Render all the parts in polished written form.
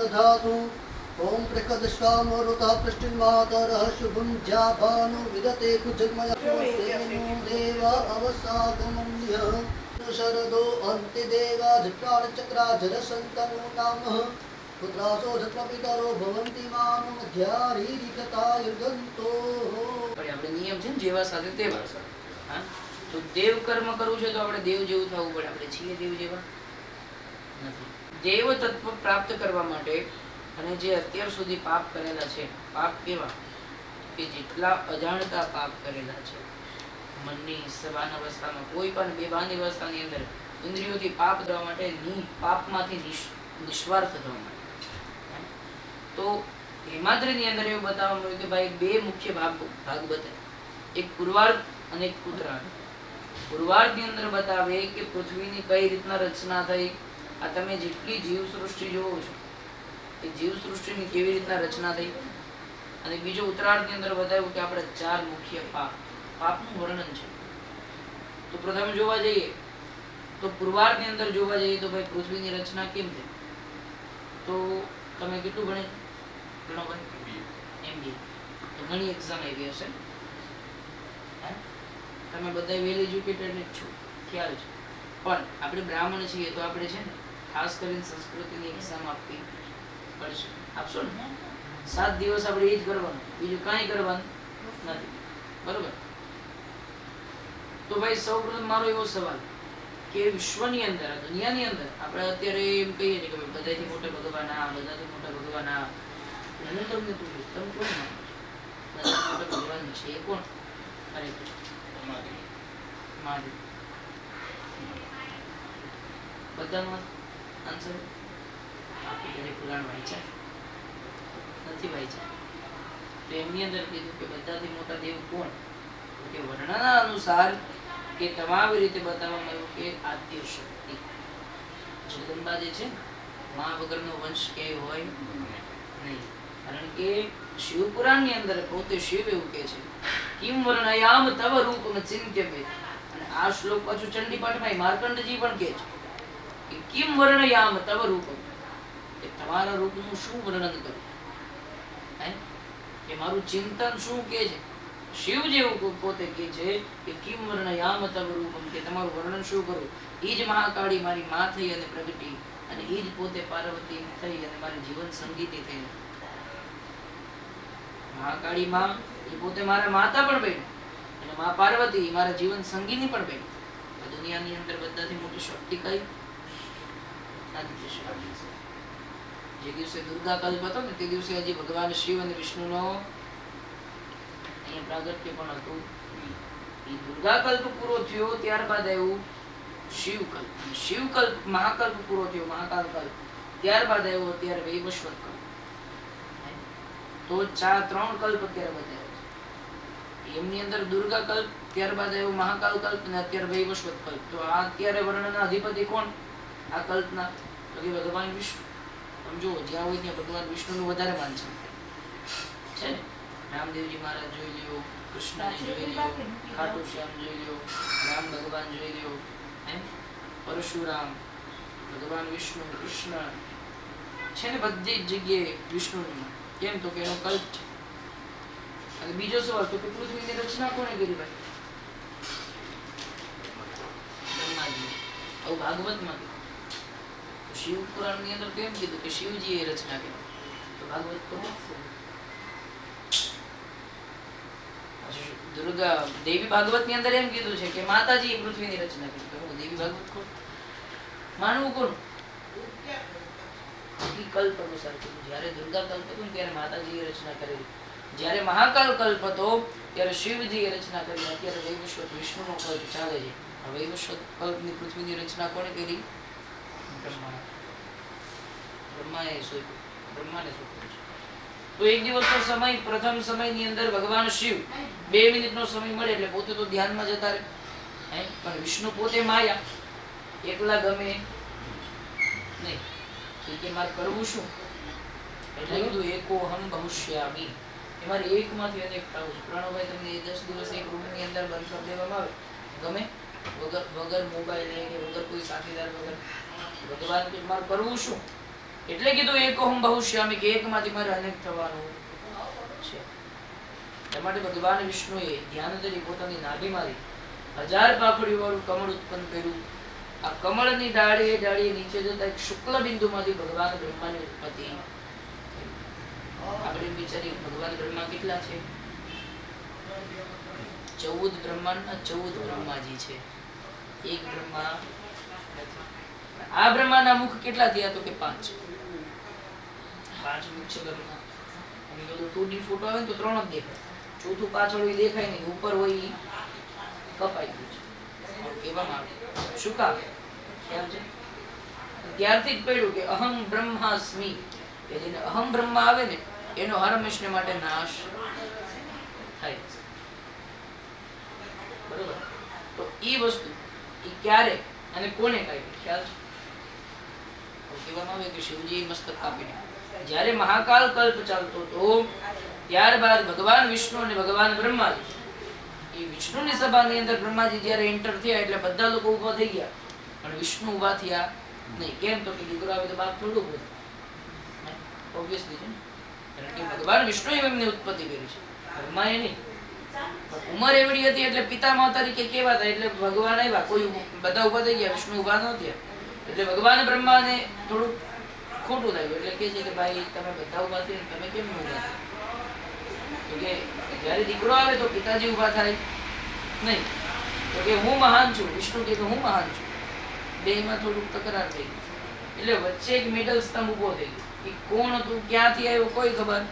दधातु। ओम प्रकदश्वामरुतः पृष्टिर्मातरः शुभं जाभानु विदते कुजन्मयो देव अवसागमन्यः शरदो अन्ति देवाज प्राणचक्राजर संतनो नामः पुत्रासो धत्मपितरो भवन्ति मानो मध्यारीरिकता युगन्तो। પણ આપણે નિયમ છે ને જેવા સાથે તેવા. હા, તો દેવ કર્મ કરવું છે તો આપણે દેવ જેવું થવું પડે. આપણે છીએ દેવ જેવા નથી. દેવ તત્વ પ્રાપ્ત કરવા માટે અને જે અત્યાર સુધી પાપ કરેલા છે, પાપ કેવા કે જેટલા અજાણતા પાપ કરેલા છે, મનની સભાન અવસ્થામાં કોઈ પણ બેભાન અવસ્થાની અંદર ઇન્દ્રિયોથી પાપ કરવા માટે પાપમાંથી નિસ્વાર્થ થવા માટે. તો હેમાદ્રીની અંદર એવું બતાવવા મળ્યું કે ભાઈ બે મુખ્ય ભાગ બતાવે, એક પૂર્વાર્ધ અને એક ઉત્તરાર્ધ. પૂર્વાર્ધની અંદર બતાવે કે પૃથ્વીની કઈ રીતના રચના થઈ, આ તમે જેટલી જીવ સૃષ્ટિ જોવો છો એ જીવ સૃષ્ટિની કેવી રીતના રચના થઈ. અને બીજો ઉત્તરાર્ધની અંદર બતાવ્યું કે આપણે ચાર મુખ્ય પાપનું વર્ણન છે. તો પ્રથમ જોવા જઈએ તો પૂર્વાર્ધની અંદર જોવા જઈએ તો ભાઈ પૃથ્વીની રચના કેમ થઈ. તો તમે કેટલું ભણે MBA તો ઘણી એક્ઝામ આવી હશે. તમે બધા વેલ એજ્યુકેટેડ જ છો, ખ્યાલ છે. પણ આપણે બ્રાહ્મણ છીએ તો આપણે છે ને ખાસ કરીને સંસ્કૃતિની એક્ઝામ આપવી પડશે. આપશો ને? 7 દિવસ આપણે એ જ કરવાનું, બીજું કાંઈ કરવાનું નથી. બરોબર? તો ભાઈ સૌપ્રથમ મારો એવો સવાલ કે વિશ્વની અંદર, આ દુનિયાની અંદર આપણે અત્યારે એમ કહીએ છીએ કે બધાથી મોટા ભગવાન આ, બધાથી મોટા ભગવાન આ. હું તમને પૂછું, તમે કોણ માનો છો? બધાથી મોટા ભગવાન છે એ કોણ? અરે મહાદેવ. બધાનો આન્સર આપી દરેક પુરાણ વાંચ્યા નથી વાંચ્યા. તો એમની અંદર કીધું કે બધાથી મોટા દેવ કોણ? કે વર્ણના અનુસાર કે તમામ રીતે બતાવવામાં આવ્યું કે આદ્ય શક્તિ જગદંબા જે છે, મા વગરનો વંશ ક્યાંય હોય નહીં. કારણ કે શિવપુરાણની અંદર પોતે શિવ એવું કહે છે કિમ વર્ણયામ તવ રૂપમ ચિંત્યમે. અને આ શ્લોક પાછું ચંડીપાઠમાં માર્કંડજી પણ કહે છે કે કિમ વર્ણયામ તવ રૂપમ, કે તમારા રૂપનું શું વર્ણન કરું, કે મારું ચિંતન શું કહે છે. શિવ જેવું પોતે કહે છે કે કિમ વર્ણયામ તવ રૂપમ, કે તમારું વર્ણન શું કરું. એ જ મહાકાળી મારી માં થઈ અને પ્રગટી, અને એ જ પોતે પાર્વતી થઈ અને મારી જીવન સંગીતી થઈ. મહાકાળી માં એ પોતે મારા માતા પણ બની, અને મા પાર્વતી મારા જીવન સંગીની પણ બની. દુનિયાની અંદર બધાથી મોટી શક્તિ કઈ? જે દિવસે દુર્ગા કલ્પ હતો ને તે દિવસે હજી ભગવાન શિવ અને વિષ્ણુનો અહીંયા પ્રાગટ્ય પણ હતું. એ દુર્ગા કલ્પ પૂરો થયો ત્યારબાદ આવ્યું શિવકલ્પ. શિવકલ્પ મહાકલ્પ પૂરો થયો, મહાકાલ કલ્પ. ત્યારબાદ આવ્યો અત્યારે વૈવસ્વત કલ્પ. તો 3 કલ્પ અત્યારે બતાવ્યો છે. એમની અંદર દુર્ગા કલ્પ, ત્યારબાદ આવ્યો મહાકાલ કલ્પ અને અત્યારે વૈવસ્વત કલ્પ. તો આ અત્યારે વર્ણના અધિપતિ કોણ આ કલ્પના? તો કે ભગવાન વિષ્ણુ. સમજો, જ્યાં હોય ત્યાં ભગવાન વિષ્ણુનું વધારે માન છે ને. રામદેવજી મહારાજ જોઈ લ્યો, કૃષ્ણને જોઈ લ્યો, ખાટુ શ્યામ જોઈ લ્યો, રામ ભગવાન જોઈ લ્યો, પરશુરામ, ભગવાન વિષ્ણુ, કૃષ્ણ છે ને બધી જ જગ્યાએ વિષ્ણુનું. કેમ? તો કે એનો કલ્પ છે. અને બીજો સવાલ તો કે પૃથ્વીની રચના કોણે કરી ભાઈ? બ્રહ્માજી. આવું ભાગવતમાં શિવ પુરાણની અંદર કેમ કીધું કે શિવજીએ રચના કરી? તો ભાગવત તો દુર્ગા દેવી ભાગવતની અંદર એમ કીધું છે કે માતાજીએ પૃથ્વીની રચના કરી. તો દેવી ભાગવત કોણ માનવું? કોણ? કલ્પ અનુસાર કીધું. જ્યારે દુર્ગા કલ્પ હતો ત્યારે માતાજીએ રચના કરેલી, જ્યારે મહાકાલ કલ્પ હતો ત્યારે શિવજીએ રચના કરી. અત્યારે વૈવસ્વત વિષ્ણુનો કલ્પ ચાલે છે. આ વૈવસ્વત કલ્પની પૃથ્વીની રચના કોણે કરી? બ્રહ્માએ સોંપ્યું. બ્રહ્માને સોંપ્યું છે. તો એક દિવસનો સમય, પ્રથમ સમયની અંદર ભગવાન શિવ 2 મિનિટનો સમય મળે એટલે પોતે તો ધ્યાનમાં જતા રહે. પણ વિષ્ણુ પોતે માયા, એકલા ગમે નહીં. કે મારે કરવું શું? એટલે કીધું એકોહમ ભવિષ્યામિ, એ મારે એકમાંથી અનેક થવું છે. પ્રણવભાઈ તમને 10 દિવસ એક રૂમની અંદર બંધ કરી દેવામાં આવે, ગમે? વગર મોબાઈલ કે વગર કોઈ સાથીદાર વગર. ભગવાન કે મારે કરવું શું? એટલે કીધું એકોહમ બહુશ્યામી, કે એકમાંથી મારે અનેક થવાનું છે. એ માટે ભગવાન વિષ્ણુએ ધ્યાન ધરી પોતાની નાભી મારી 1000 પાંખડીઓ વાળું કમળ ઉત્પન્ન કર્યું. આ કમળની ડાળીએ નીચે જતા એક શુક્લ બિંદુમાંથી ભગવાન બ્રહ્માની ઉત્પત્તિ. આપણે વિચારીએ ભગવાન બ્રહ્મા કેટલા છે? 14 બ્રહ્માંડના 14 બ્રહ્માજી છે. એક બ્રહ્મા. આ બ્રહ્માના મુખ કેટલા થયા? તો કે 5 મુખ છે બ્રહ્મા. અને જો 2D ફોટો આવે ને તો 3 જ દેખાય. ચોથું પાછળ દેખાય નહીં, ઉપર હોય ઈ કપાઈ ગયું છે. કહેવામાં આવે શું કામ? ખ્યાલ છે? ત્યારથી જ પડ્યું કે અહમ બ્રહ્માસ્મિ, કે જેને અહમ બ્રહ્મા આવે ને એનો હરમેશને માટે નાશ થાય. બરોબર? તો ઈ વસ્તુ ઈ ક્યારે અને કોને કાઢી? ખ્યાલ છે? કહેવામાં આવે કે શિવજી મસ્તક કાપીને જ્યારે મહાકાલ કલ્પ ચાલતો હતો ત્યારબાદ ભગવાન વિષ્ણુ અને ભગવાન બ્રહ્માજી, એ વિષ્ણુની સભાની અંદર બ્રહ્માજી જ્યારે એન્ટર થયા એટલે બધા લોકો ઊભા થઈ ગયા, પણ વિષ્ણુ ઊભા થયા નહીં. કેમ? તો કે દીકરો આવે તો બાપ થોડું બોલે. ઓબ્વિયસલી છે ને, કારણ કે ભગવાન વિષ્ણુએ એમની ઉત્પત્તિ કરી છે, બ્રહ્માએ નહીં. ઉંમર એવડી હતી એટલે પિતામહ તરીકે કહેવાતા, એટલે ભગવાન આવ્યા, કોઈ બધા ઊભા થઈ ગયા, વિષ્ણુ ઊભા ન થયા. એટલે ભગવાન બ્રહ્માને થોડું ખોટું થયું, એટલે કે છે કે ભાઈ તમે બધા ઊભા થયા, તમે કેમ ન ઊભા થયા? તો કે જ્યારે દીકરો આવે તો પિતાજી ઊભા થાય નહીં. તો કે હું મહાન છું, વિષ્ણુ કે હું મહાન છું. બેમાં થોડુંક તકરાર થઈ ગઈ, એટલે વચ્ચે એક મિડલ સ્તંભ ઊભો થઈ ગયો. એ કોણ હતું, ક્યાંથી આવ્યો, કોઈ ખબર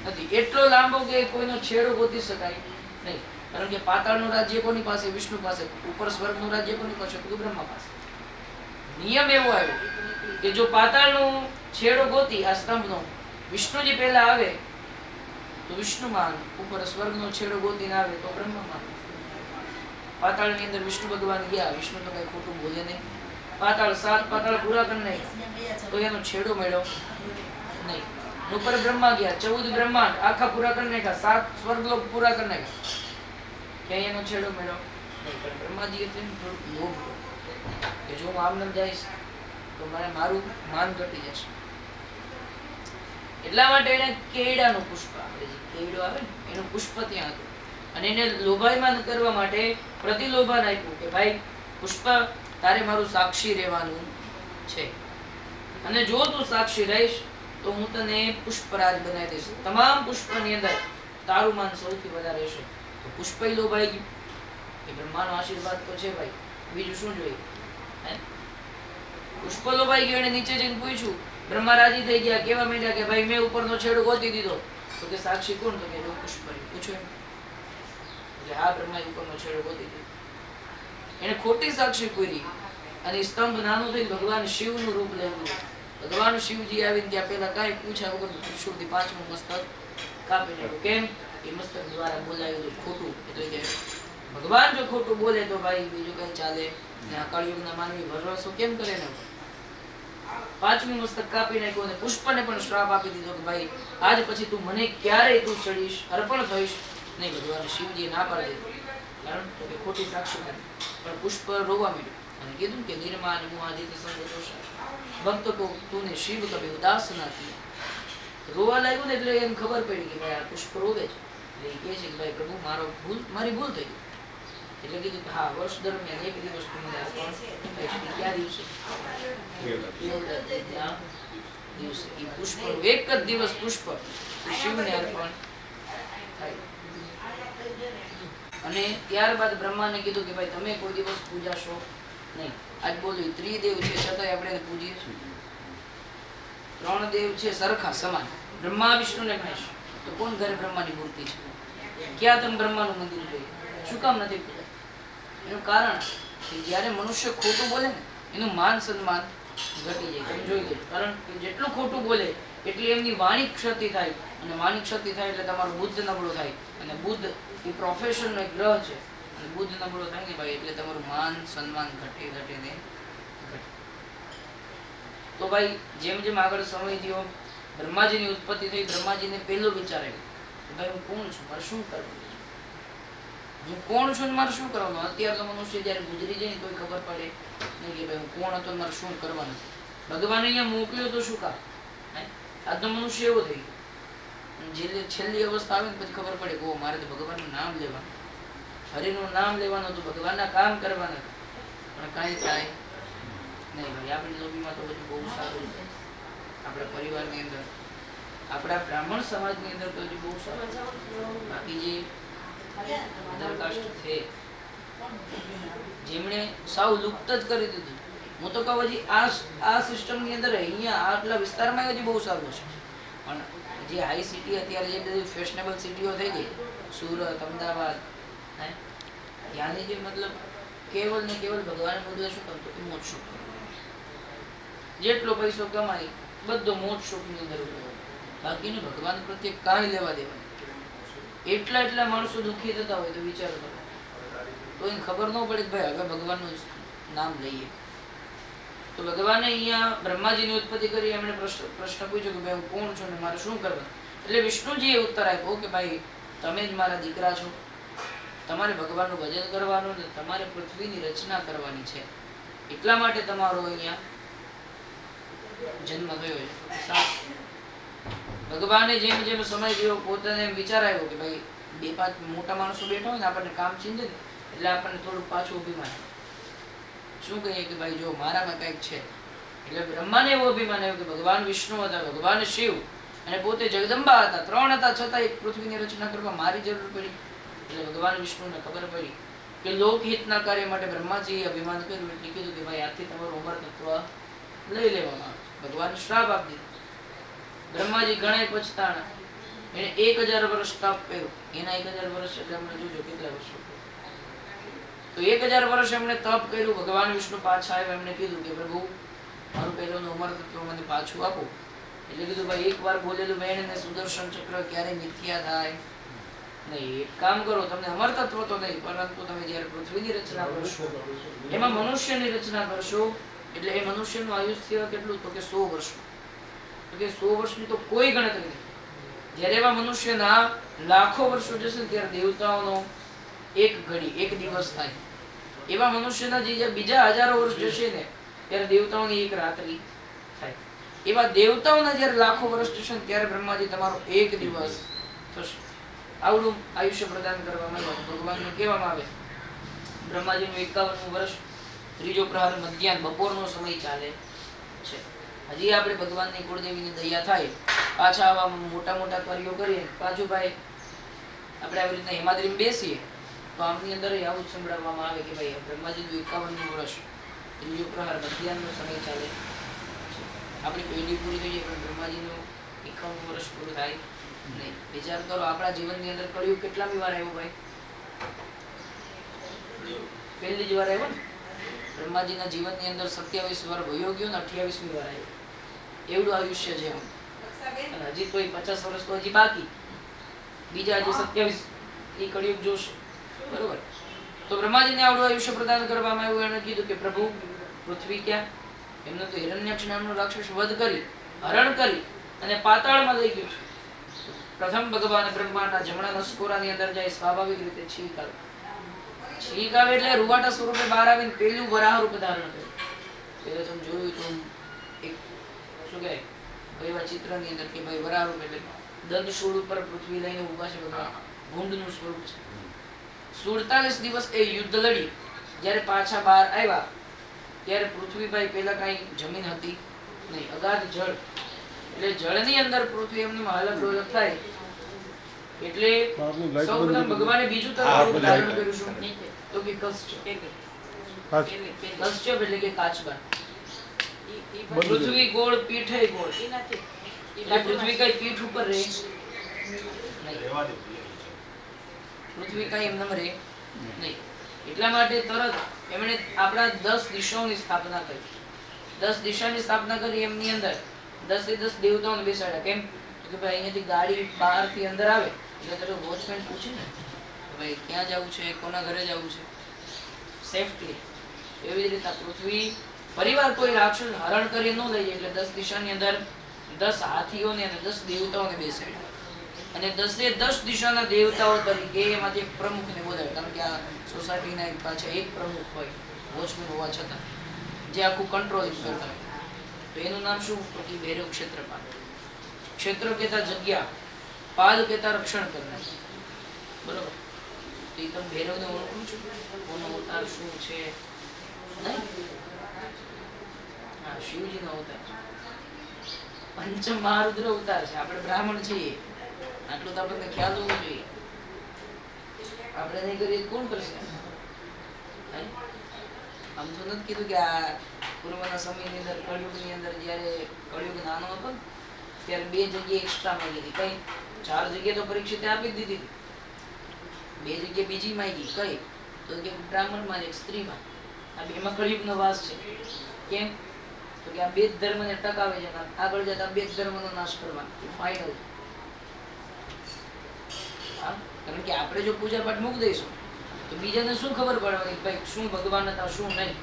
નથી. એટલો લાંબો કે કોઈનો છેડો ગોતી શકાય નહીં. કારણ કે પાતાળનું રાજ્ય કોની પાસે? વિષ્ણુ પાસે. ઉપર સ્વર્ગનું રાજ્ય કોની પાસે? તો બ્રહ્મા પાસે. નિયમ એવો આવ્યો કે જો પાતાળનો છેડો ગોતી આ સ્તંભનો વિષ્ણુજી પહેલા આવે તો વિષ્ણુ માન, ઉપર સ્વર્ગનો છેડો ગોતીને આવે તો બ્રહ્મા માન. પાતાળની અંદર વિષ્ણુ ભગવાન ગયા, વિષ્ણુ તો કઈ ખોટું બોલે નહીં. પાતાળ 7 પાતાળ પૂરા કરી નાખ્યા તો એનો છેડો મળ્યો નહીં. ઉપર બ્રહ્મા ગયા, 14 બ્રહ્માંડ આખા પૂરા કરી નાખ્યા, 7 સ્વર્ગલોક પૂરા કરી નાખ્યા, ક્યાંય એનો છેડો મળ્યો નહીં. પણ બ્રહ્માજીએ થોડુંક લોભ કે જો હું આમ ન જઈશ તો મારું માન ઘટી જશે. એટલા માટે એને કેળાનું પુષ્પ, આપણે જે કેળો આવે ને એનું પુષ્પ ત્યાં હતું, અને એને લોભાયમાન કરવા માટે પ્રતિલોભાન આપ્યું કે ભાઈ પુષ્પ તારે મારું સાક્ષી રહેવાનું છે, અને જો તું સાક્ષી રહીશ તો હું તને પુષ્પરાજ બનાવી દઈશ. તમામ પુષ્પની અંદર તારું માન સૌથી વધારે રહેશે. તો પુષ્પ લોભાઈ ગયું. એ બ્રહ્માનો આશીર્વાદ તો છે ભાઈ, બીજું શું જોઈએ? પુષ્પ લોભાઈ ગયો, એને નીચે જઈને પૂછ્યું, બ્રહ્મા રાજી થઈ ગયા, કેવા માંડ્યા કે ભાઈ મેં ઉપરનો છેડો ગોતી દીધો. તો કે સાક્ષી કોણ? તો કે પુષ્પ. પૂછો એમ. એટલે હા, બ્રહ્માએ ઉપરનો છેડો ગોતી દીધો. એને ખોટી સાક્ષી પૂરી, અને સ્તંભ નાનો થઈ ભગવાન શિવનું રૂપ લેવું. ભગવાન શિવજી આવીને ત્યાં પેલા કાંઈ પૂછ્યા વગર ત્રિશૂળથી 5મું મસ્તક કાપી નાખ્યું. કેમ? એ મસ્તક દ્વારા બોલાયું ખોટું. એટલે કે ભગવાન જો ખોટું બોલે તો ભાઈ બીજું કઈ ચાલે ને? આ કળિયુગના માનવી ભરોસો કેમ કરે ને? 5મું મસ્તક કાપી નાખ્યું, અને પુષ્પને પણ શ્રાપ આપી દીધો કે ભાઈ આજ પછી તું મને ક્યારેય તું ચડીશ, અર્પણ થઈશ નહીં. ભગવાન શિવજીએ ના પાડી દીધું, કારણ કે ખોટી સાક્ષી કરી. પણ પુષ્પ રોવા માંડ્યું અને કીધું કે નિર્માન મુઆદિત સંગતોષ ભક્ત કો તૂને શિવ કભી ઉદાસ ના કિયા. રોવા લાગ્યું ને એટલે એમ ખબર પડી કે ભાઈ આ પુષ્પ રોવે છે. એટલે એ કહે છે કે ભાઈ પ્રભુ મારી ભૂલ થઈ ગઈ. એટલે કીધું કે હા, વર્ષ દરમિયાન એક દિવસ તું મને અર્પણ કરીશ. કયા દિવસે? દિવસે. એ પુષ્પ એક જ દિવસ પુષ્પ શિવને અર્પણ થાય. અને ત્યારબાદ બ્રહ્માને કીધું કે ભાઈ તમે કોઈ દિવસ પૂજાશો નહીં. આજ બોલ્યું ત્રિદેવ છે છતાંય આપણે એને પૂજીએ છીએ. 3 દેવ છે સરખા સમાન, બ્રહ્મા વિષ્ણુ ને મહેશ. તો કોણ ઘરે બ્રહ્માની મૂર્તિ છે? ક્યાં તમે બ્રહ્માનું મંદિર જોયું? શું કામ નથી પૂજા? એનું કારણ કે જ્યારે મનુષ્ય ખોટું બોલે ને એનું માન સન્માન ઘટી જાય. તમે જોઈ લેજો, કારણ કે જેટલું ખોટું બોલે એટલી એમની વાણી ક્ષતિ થાય, અને વાણી ક્ષતિ થાય એટલે તમારું બુદ્ધ નબળું થાય, અને બુદ્ધ એ પ્રોફેશનનો એક ગ્રહ છે, અને બુદ્ધ નબળો થાય ને ભાઈ એટલે તમારું માન સન્માન ઘટે. તો ભાઈ જેમ જેમ આગળ સમય થયો, બ્રહ્માજીની ઉત્પત્તિ થઈ, બ્રહ્માજીને પહેલો વિચાર આવ્યો કે ભાઈ હું કોણ છું, મારે શું કરવું? હું કોણ છું ને મારે શું કરવાનું? અત્યારે તો મનુષ્ય જયારે ગુજરી જાય ને તોય ખબર પડે નહીં કે ભાઈ હું કોણ હતો ને મારે શું કરવાનું. ભગવાને અહીંયા મોકલ્યો તો શું કામ? આજનો મનુષ્ય એવો થઈ ગયો. છેલ્લી અવસ્થા આવે ને પછી ખબર પડે કે મારે તો ભગવાનનું નામ લેવાનું, હરિનું નામ લેવાનું હતું, ભગવાનના કામ કરવાના પણ કાંઈ થાય નહીં. ભાઈ આપણી લોબીમાં તો બધું બહુ સારું છે. આપણા પરિવારની અંદર, આપણા બ્રાહ્મણ સમાજની અંદર તો હજી બહુ સારું. બાકી જે અધર કાસ્ટ છે જેમણે સાવ લુપ્ત જ કરી દીધું. હું તો કહું હજી આ સિસ્ટમની અંદર અહીંયા આટલા વિસ્તારમાં હજી બહુ સારું છે. પણ જે હાઈ સિટી અત્યારે જે બધી ફેશનેબલ સિટીઓ થઈ ગઈ, સુરત, અમદાવાદ, ત્યાંની જે મતલબ કેવલ ને કેવલ ભગવાન મુદ્દે શું કરતો કે મોજ શોખ, જેટલો પૈસો કમાય બધો મોજ શોખની અંદર ઉભો. બાકીને ભગવાન પ્રત્યે કાંઈ લેવા દેવા. એટલા માણસો દુઃખી થતા હોય તો વિચાર કરો, તો એને ખબર ન પડે કે ભાઈ હવે ભગવાનનું નામ લઈએ. તો ભગવાને અહીંયા બ્રહ્માજીની ઉત્પત્તિ કરી, એમણે પ્રશ્ન પૂછ્યો કે ભાઈ હું કોણ છું ને મારે શું કરવાનું. એટલે વિષ્ણુજીએ ઉત્તર આપ્યો કે ભાઈ તમે જ મારા દીકરા છો, તમારે ભગવાનનું ભજન કરવાનું ને તમારે પૃથ્વીની રચના કરવાની છે, એટલા માટે તમારો અહીંયા જન્મ થયો છે. ભગવાને જેમ જેમ સમય ગયો પોતાને એમ વિચાર આવ્યો કે ભાઈ 2-5 મોટા માણસો બેઠા હોય ને આપણને કામ ચીંધે ને એટલે આપણને થોડું પાછું અભિમાન શું કહીએ કે ભાઈ જો મારામાં કંઈક છે. એટલે બ્રહ્માને એવું અભિમાન આવ્યું કે ભગવાન વિષ્ણુ હતા, ભગવાન શિવ અને પોતે જગદંબા હતા, 3 હતા, છતાં એક પૃથ્વીની રચના કરવા મારી જરૂર પડી. એટલે ભગવાન વિષ્ણુને ખબર પડી કે લોકહિતના કાર્ય માટે બ્રહ્માજીએ અભિમાન કર્યું એટલે કીધું કે ભાઈ આજથી તમારું અમર તત્વ લઈ લેવામાં આવે. ભગવાન શ્રાપ આપી દીધો. બ્રહ્માજી ઘણા પછતાણા. એને 1000 વર્ષ તપ કર્યું. એના 1000 વર્ષ એટલે આપણે જોજો કેટલા વર્ષો. તો 1000 વર્ષ એમણે તપ કર્યું. ભગવાન વિષ્ણુ પાછા આવ્યા. એમણે કીધું કે પ્રભુ મારું પહેલું અમર તત્વ મને પાછું આપો. એટલે કીધું ભાઈ એકવાર બોલેલું બેન ને સુદર્શન ચક્ર ક્યારેય મિથ્યા થાય નહીં. એક કામ કરો, તમને અમર તત્વ તો નહીં પરંતુ તમે જ્યારે પૃથ્વીની રચના કરશો, એમાં મનુષ્યની રચના કરશો, એટલે એ મનુષ્યનું આયુષ્ય કેટલું તો કે 100 વર્ષ. તો કે 100 વર્ષની તો કોઈ ગણતરી નહીં. જ્યારે એવા મનુષ્યના લાખો વર્ષો જશે ને ત્યારે દેવતાઓનો એક ઘડી, એક દિવસ થાય. એવા મનુષ્યના જે બીજા હજારો વર્ષ જશે ને ત્યારે દેવતાઓની એક રાત્રિ થાય. એવા દેવતાઓના જ્યારે લાખો વર્ષ જશે ને ત્યારે બ્રહ્માજી તમારો એક દિવસ થશે. આવડું આયુષ્ય પ્રદાન કરવામાં આવે. ભગવાનનું કહેવામાં આવે બ્રહ્માજીનું 51મું વર્ષ, ત્રીજો પ્રહાર મધ્યાહન બપોરનો સમય ચાલે છે. હજી આપણે ભગવાનની કુળદેવીની દયા થાય, પાછા આવા મોટા મોટા કાર્યો કરીએ, પાછું ભાઈ આપણે આવી રીતના હિમાદ્રીમાં બેસીએ તો આમની અંદર આવું જ સંભળાવવામાં આવે કે ભાઈ બ્રહ્માજીનું 51મું વર્ષ, ત્રીજો પ્રહાર મધ્યાહનનો સમય ચાલે છે. આપણી પેઢી પૂરી થઈ જાય પણ બ્રહ્માજીનું 51મું વર્ષ પૂરું થાય નહીં. વિચાર કરો આપણા જીવનની અંદર કળિયુગ કેટલામી વાર આવ્યો ભાઈ? પહેલી જ વાર આવ્યો ને. બ્રહ્માજીના જીવનની અંદર 27 વાર વયો ગયો ને 28મી વાર આવ્યો. એવડું આયુષ્ય છે. અને હજી તો 50 વર્ષ તો હજી બાકી, બીજા હજી 27 એ કળિયુગ જોશે. બરોબર? તો બ્રહ્માજીને આવડું આયુષ્ય પ્રદાન કરવામાં આવ્યું. એને કીધું કે પ્રભુ પૃથ્વી ક્યાં? એમને તો હિરણ્યાક્ષ નામનો રાક્ષસ વધ કરી, હરણ કરી અને પાતાળમાં લઈ ગયો છે. પ્રથમ ભગવાન બ્રહ્માના જમણા નસકોરાની અંદર જાય, સ્વાભાવિક રીતે છીંક આવે. છીંક આવે એટલે રૂવાટા સ્વરૂપે બહાર આવીને પેલું વરાહ રૂપ ધારણ કરે. પેલે તમે જોયું તો એક શું કહેવાય એવા ચિત્રની અંદર કે ભાઈ વરાહ રૂપ એટલે દંતશૂળ ઉપર પૃથ્વી લઈને ઊભા છે ભગવાન. ભૂંડનું સ્વરૂપ છે. 47 દિવસ એ યુદ્ધ લડી. જ્યારે પાછા બહાર આવ્યા ત્યારે પૃથ્વીભાઈ પહેલા કાંઈ જમીન હતી નહીં, અગાધ જળ. એટલે જળની અંદર પૃથ્વી એમને હાલત ડોલત થાય એટલે સૌપ્રથમ ભગવાને બીજું તરફ ધારણ કર્યું શું તો કે કશ્યપ એટલે કે કાચબા. પૃથ્વી ગોળ પીઠે ગોળ. એટલે પૃથ્વી કઈ પીઠ ઉપર રહે નહીં, પૃથ્વી કઈ એમ રહે નહીં. એટલા માટે તરત એમણે આપણા 10 દિશાઓની સ્થાપના કરી. 10 દિશાની સ્થાપના કરી. એમની અંદર 10 દેવતાઓને બેસાડ્યા. કેમ કે ભાઈ અહીંયાથી ગાડી બહારથી અંદર આવે એટલે તો વોચમેન પૂછે ને ભાઈ ક્યાં જવું છે, કોના ઘરે જવું છે, સેફટી. એવી રીતે પૃથ્વી પરિવાર કોઈ રાક્ષસ હરણ કરી ન લઈ જાય એટલે 10 દિશાની અંદર 10 હાથીઓને અને 10 દેવતાઓને બેસાડ્યા. અને 10 દિશાના દેવતાઓ તરીકે એમાંથી એક પ્રમુખને બોલાવ્યો. કારણ કે આ સોસાયટીના પાછળ એક પ્રમુખ હોય વોચમેન હોવા છતાં, જે આખું કંટ્રોલિંગ કરતા હોય. તો એનું નામ શું તો કે ભૈરવ ક્ષેત્રપાલ. ક્ષેત્ર કહેતા જગ્યા, પાલ કહેતા રક્ષણ કરનાર. બરોબર? તો એ તમે ભૈરવને ઓળખો છો? કોનો અવતાર શું છે? નહીં? હા, શિવજીનો અવતાર છે. પંચમ મહારુદ્ર અવતાર છે. આપણે બ્રાહ્મણ છીએ, આટલું તો આપણને ખ્યાલ હોવો જોઈએ. આપણે નહીં કરીએ કોણ કરશે? આમ તો નથી કીધું કે આ પૂર્વના સમયની અંદર, કળિયુગની અંદર, જયારે કળિયુગ નાનો હતો ને ત્યારે 2 જગ્યાએ એક્સ્ટ્રા માંગી હતી. કઈ 4 જગ્યાએ તો પરીક્ષિતે આપી જ દીધી હતી. 2 જગ્યાએ બીજી માંગી. કઈ? તો કે બ્રાહ્મણમાં એક સ્ત્રીમાં. આ બેમાં કળિયુગનો વાસ છે. કેમ? તો કે આ 2 જ ધર્મને ટકાવે છે. આગળ જતા 2 જ ધર્મનો નાશ કરવા ફાઇનલ. કારણ કે આપણે જો પૂજા પાઠ મૂકી દઈશું તો બીજાને શું ખબર પડવાની ભાઈ શું ભગવાન હતા શું નહીં.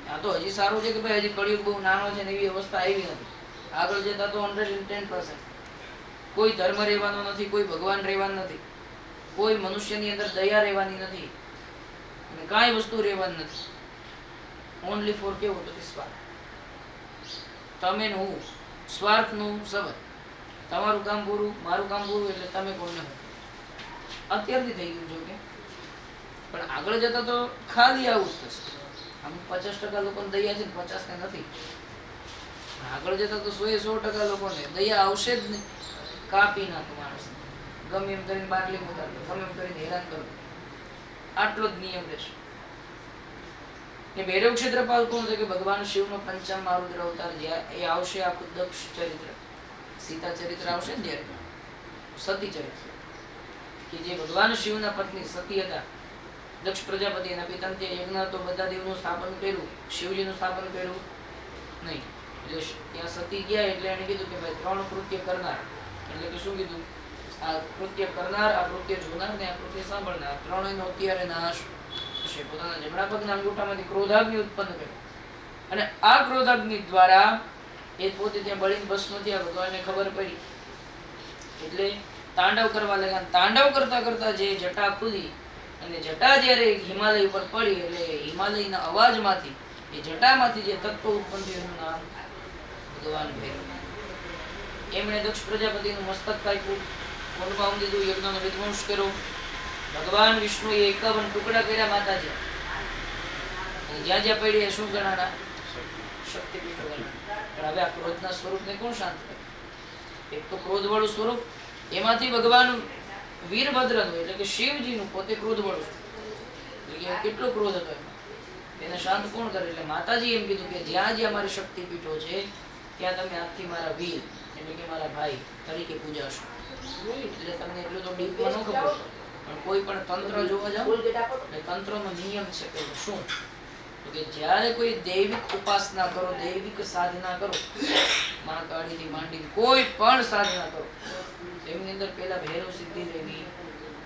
આ તો હજી સારું છે કે ભાઈ હજી કળિયુગ બહુ નાનો છે ને એવી અવસ્થા આવી નથી. આગળ જતા તો 110% કોઈ ધર્મ રહેવાનો નથી, કોઈ ભગવાન રહેવાનું નથી, કોઈ મનુષ્યની અંદર દયા રહેવાની નથી, અને કાંઈ વસ્તુ રહેવાની નથી. ઓનલી ફોર કેવું તો સ્વાર્થ. તમે ને હું, સ્વાર્થનું સંબંધ. તમારું કામ પૂરું, મારું કામ પૂરું, એટલે તમે કોને હું. અત્યારથી થઈ ગયું જો કે, પણ આગળ જતા તો ખાલી આવું જ થશે. આમ 50% લોકોને દયા છે ને 50 ને નથી. આગળ જતા તો 100% લોકોને દયા આવશે જ નહીં. કાપી નાખો માણસ, ગમે એમ કરીને બાટલી ઉતાર દો, ગમે એમ કરીને હેરાન કરો. આટલો જ નિયમ રહેશે. કે ભૈરવ ક્ષેત્રપાલ કોણ છે? કે ભગવાન શિવનો પંચમ મહારુદ્ર અવતાર જ્યાં એ આવશે. આખું દક્ષ ચરિત્ર, સીતા ચરિત્ર આવશે ને ત્યારે, સતી ચરિત્ર, કે જે ભગવાન શિવના પત્ની સતી હતા. દક્ષ પ્રજાપતિ એના પિતાને યજ્ઞ તો બધા દેવનું સ્થાપન કર્યું, શિવજીનું સ્થાપન કર્યું નહીં. એટલે ત્યાં સતી ગયા એટલે એને કીધું કે ભાઈ 3 કૃત્ય કરનાર. એટલે કે શું કીધું? આ કૃત્ય કરનાર, આ કૃત્ય જોનાર ને આ કૃત્ય સાંભળનાર, 3નો અત્યારે નાશ થશે. પોતાના જમણા પગના અંગૂઠામાંથી ક્રોધાગ્નિ ઉત્પન્ન કર્યો, અને આ ક્રોધાગ્નિ દ્વારા એ પોતે ત્યાં બળીને ભસ્મ થયા. ભગવાનને ખબર પડી એટલે તાંડવ કરવા લાગ્યા. તાંડવ કરતા કરતા જે જટા ખુલી અને જટા જ્યારે હિમાલય ઉપર પડી એટલે હિમાલયના અવાજમાંથી, એ જટામાંથી જે તત્વ ઉત્પન્ન થયું એનું નામ ભગવાન ભૈરવ. એમણે દક્ષ પ્રજાપતિનું મસ્તક કાપ્યું, કુંડમાં ઊંધી દીધું, યજ્ઞનો વિધ્વંસ કર્યો. ભગવાન વિષ્ણુએ 51 ટુકડા કર્યા માતાજી. અને જ્યાં જ્યાં પડી એ શું ગણાના? શક્તિપીઠો ગણાના. પણ હવે આ ક્રોધના સ્વરૂપને કોણ શાંત કરે? એક તો ક્રોધવાળું સ્વરૂપ, એમાંથી ભગવાન વીરભદ્રનું એટલે કે શિવજીનું પોતે ક્રોધવાળું સ્વરૂપ, એટલે કેટલો ક્રોધ હતો એમાં, એને શાંત કોણ કરે? એટલે માતાજી એમ કીધું કે જ્યાં જ્યાં મારી શક્તિપીઠો છે ત્યાં તમે આજથી મારા વીર એટલે કે મારા ભાઈ તરીકે પૂજાશો. એટલે તમને એટલું તો ડીપમાં ન ખબર, પણ કોઈ પણ તંત્ર જોવા જાવ એટલે તંત્રનો નિયમ છે કે શું, તો કે જ્યારે કોઈ દૈવિક ઉપાસના કરો, દૈવિક સાધના કરો, મા કાળીથી માંડીને કોઈ પણ સાધના કરો, એમની અંદર પહેલા ભૈરવ સિદ્ધિ લેવી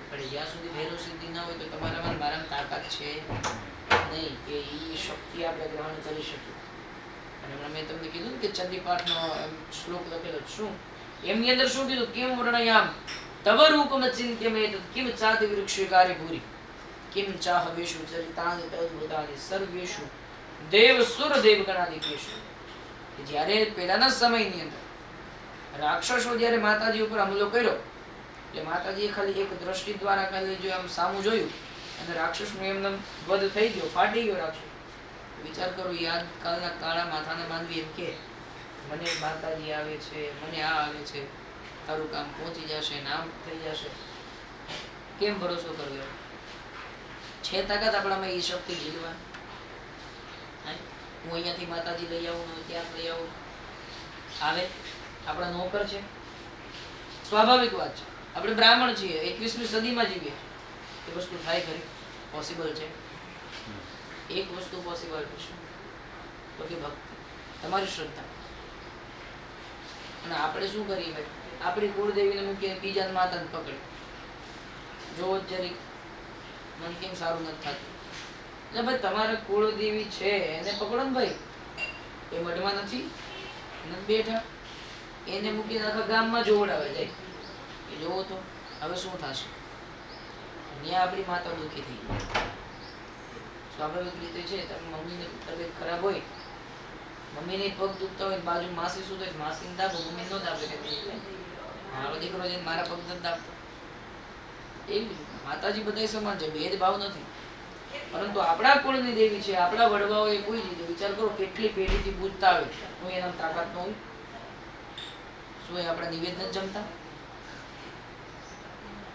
પડે. જ્યાં સુધી ભૈરવ સિદ્ધિ ના હોય તો તમારામાં મારામાં તાકાત છે નહીં કે એ શક્તિ આપણે ગ્રહણ કરી શકીએ. અને મેં તમને કીધું કે ચંડીપાઠનો શ્લોક લખેલો શું, એમની અંદર શું કીધું? કેમ વર્ણયામ તવ રૂપમ ચિંત્યમેત કિમ ચાતિ વૃક્ષિકારે ભૂરી કિમ ચાહવેશુ ચરિતાનિ તદ્ભુતાનિ સર્વેશુ દેવ સુર દેવ ગણાદિકેશુ. જ્યારે પહેલાના સમયની અંદર રાક્ષસો જ્યારે માતાજી ઉપર હુમલો કર્યો એટલે માતાજીએ ખાલી એક દ્રષ્ટિ દ્વારા ખાલી જો આમ સામું જોયું અને રાક્ષસનો એમને વધ થઈ ગયો, ફાટી ગયો રાક્ષસ. વિચાર કરો, યાદ કાળના કાળા માથાને બાંધવી એમ કે મને માતાજી આવે છે, મને આ આવે છે, તારું કામ પહોંચી જશે, નામ થઈ જશે. કેમ ભરોસો કરવો? છે તાકાત આપણામાં એ શક્તિ જીલવા? હું અહીંયાથી માતાજી લઈ આવું, ત્યાં લઈ આવું, આવે? આપણા નોકર છે, સ્વાભાવિક વાત છે. આપણે બ્રાહ્મણ છીએ, 21મી સદીમાં જીવીએ. એ વસ્તુ થાય ખરી? પોસિબલ છે? એક વસ્તુ પોસિબલ છે, શું? તો કે ભક્તિ, તમારી શ્રદ્ધા. અને આપણે શું કરીએ ભાઈ? આપણી કુળદેવીને મૂકીને બીજા માતાને પકડી જોવો જરી મન કેમ સારું નથી થતું. એટલે ભાઈ તમારે કુળદેવી છે એને પકડો ને ભાઈ, એ મઢમાં નથી બેઠા, એને મૂકીને આખા ગામમાં જોવડાવે જાય. એ જોવો તો હવે શું થશે? ત્યાં આપણી માતા દુઃખી થઈ ગઈ. સ્વાભાવિક રીતે છે, તમે મમ્મીને તબિયત ખરાબ હોય મમ્મીને પગ દુખતા હોય બાજુ માસી શું થાય માસીને દાબો મમ્મી નો દાબે કે મારો દીકરો છે મારા પગ નથી દાબતો. એવી માતાજી બધા સમાન છે, ભેદભાવ નથી. પરંતુ આપણા કુળની દેવી છે, આપણા વડવાઓ એ કોઈ રીતે વિચાર કરો કેટલી પેઢીથી પૂજતા હોય, હું એના તાકાત ન હોય? શું એ આપણા નિવેદ નથી જમતા?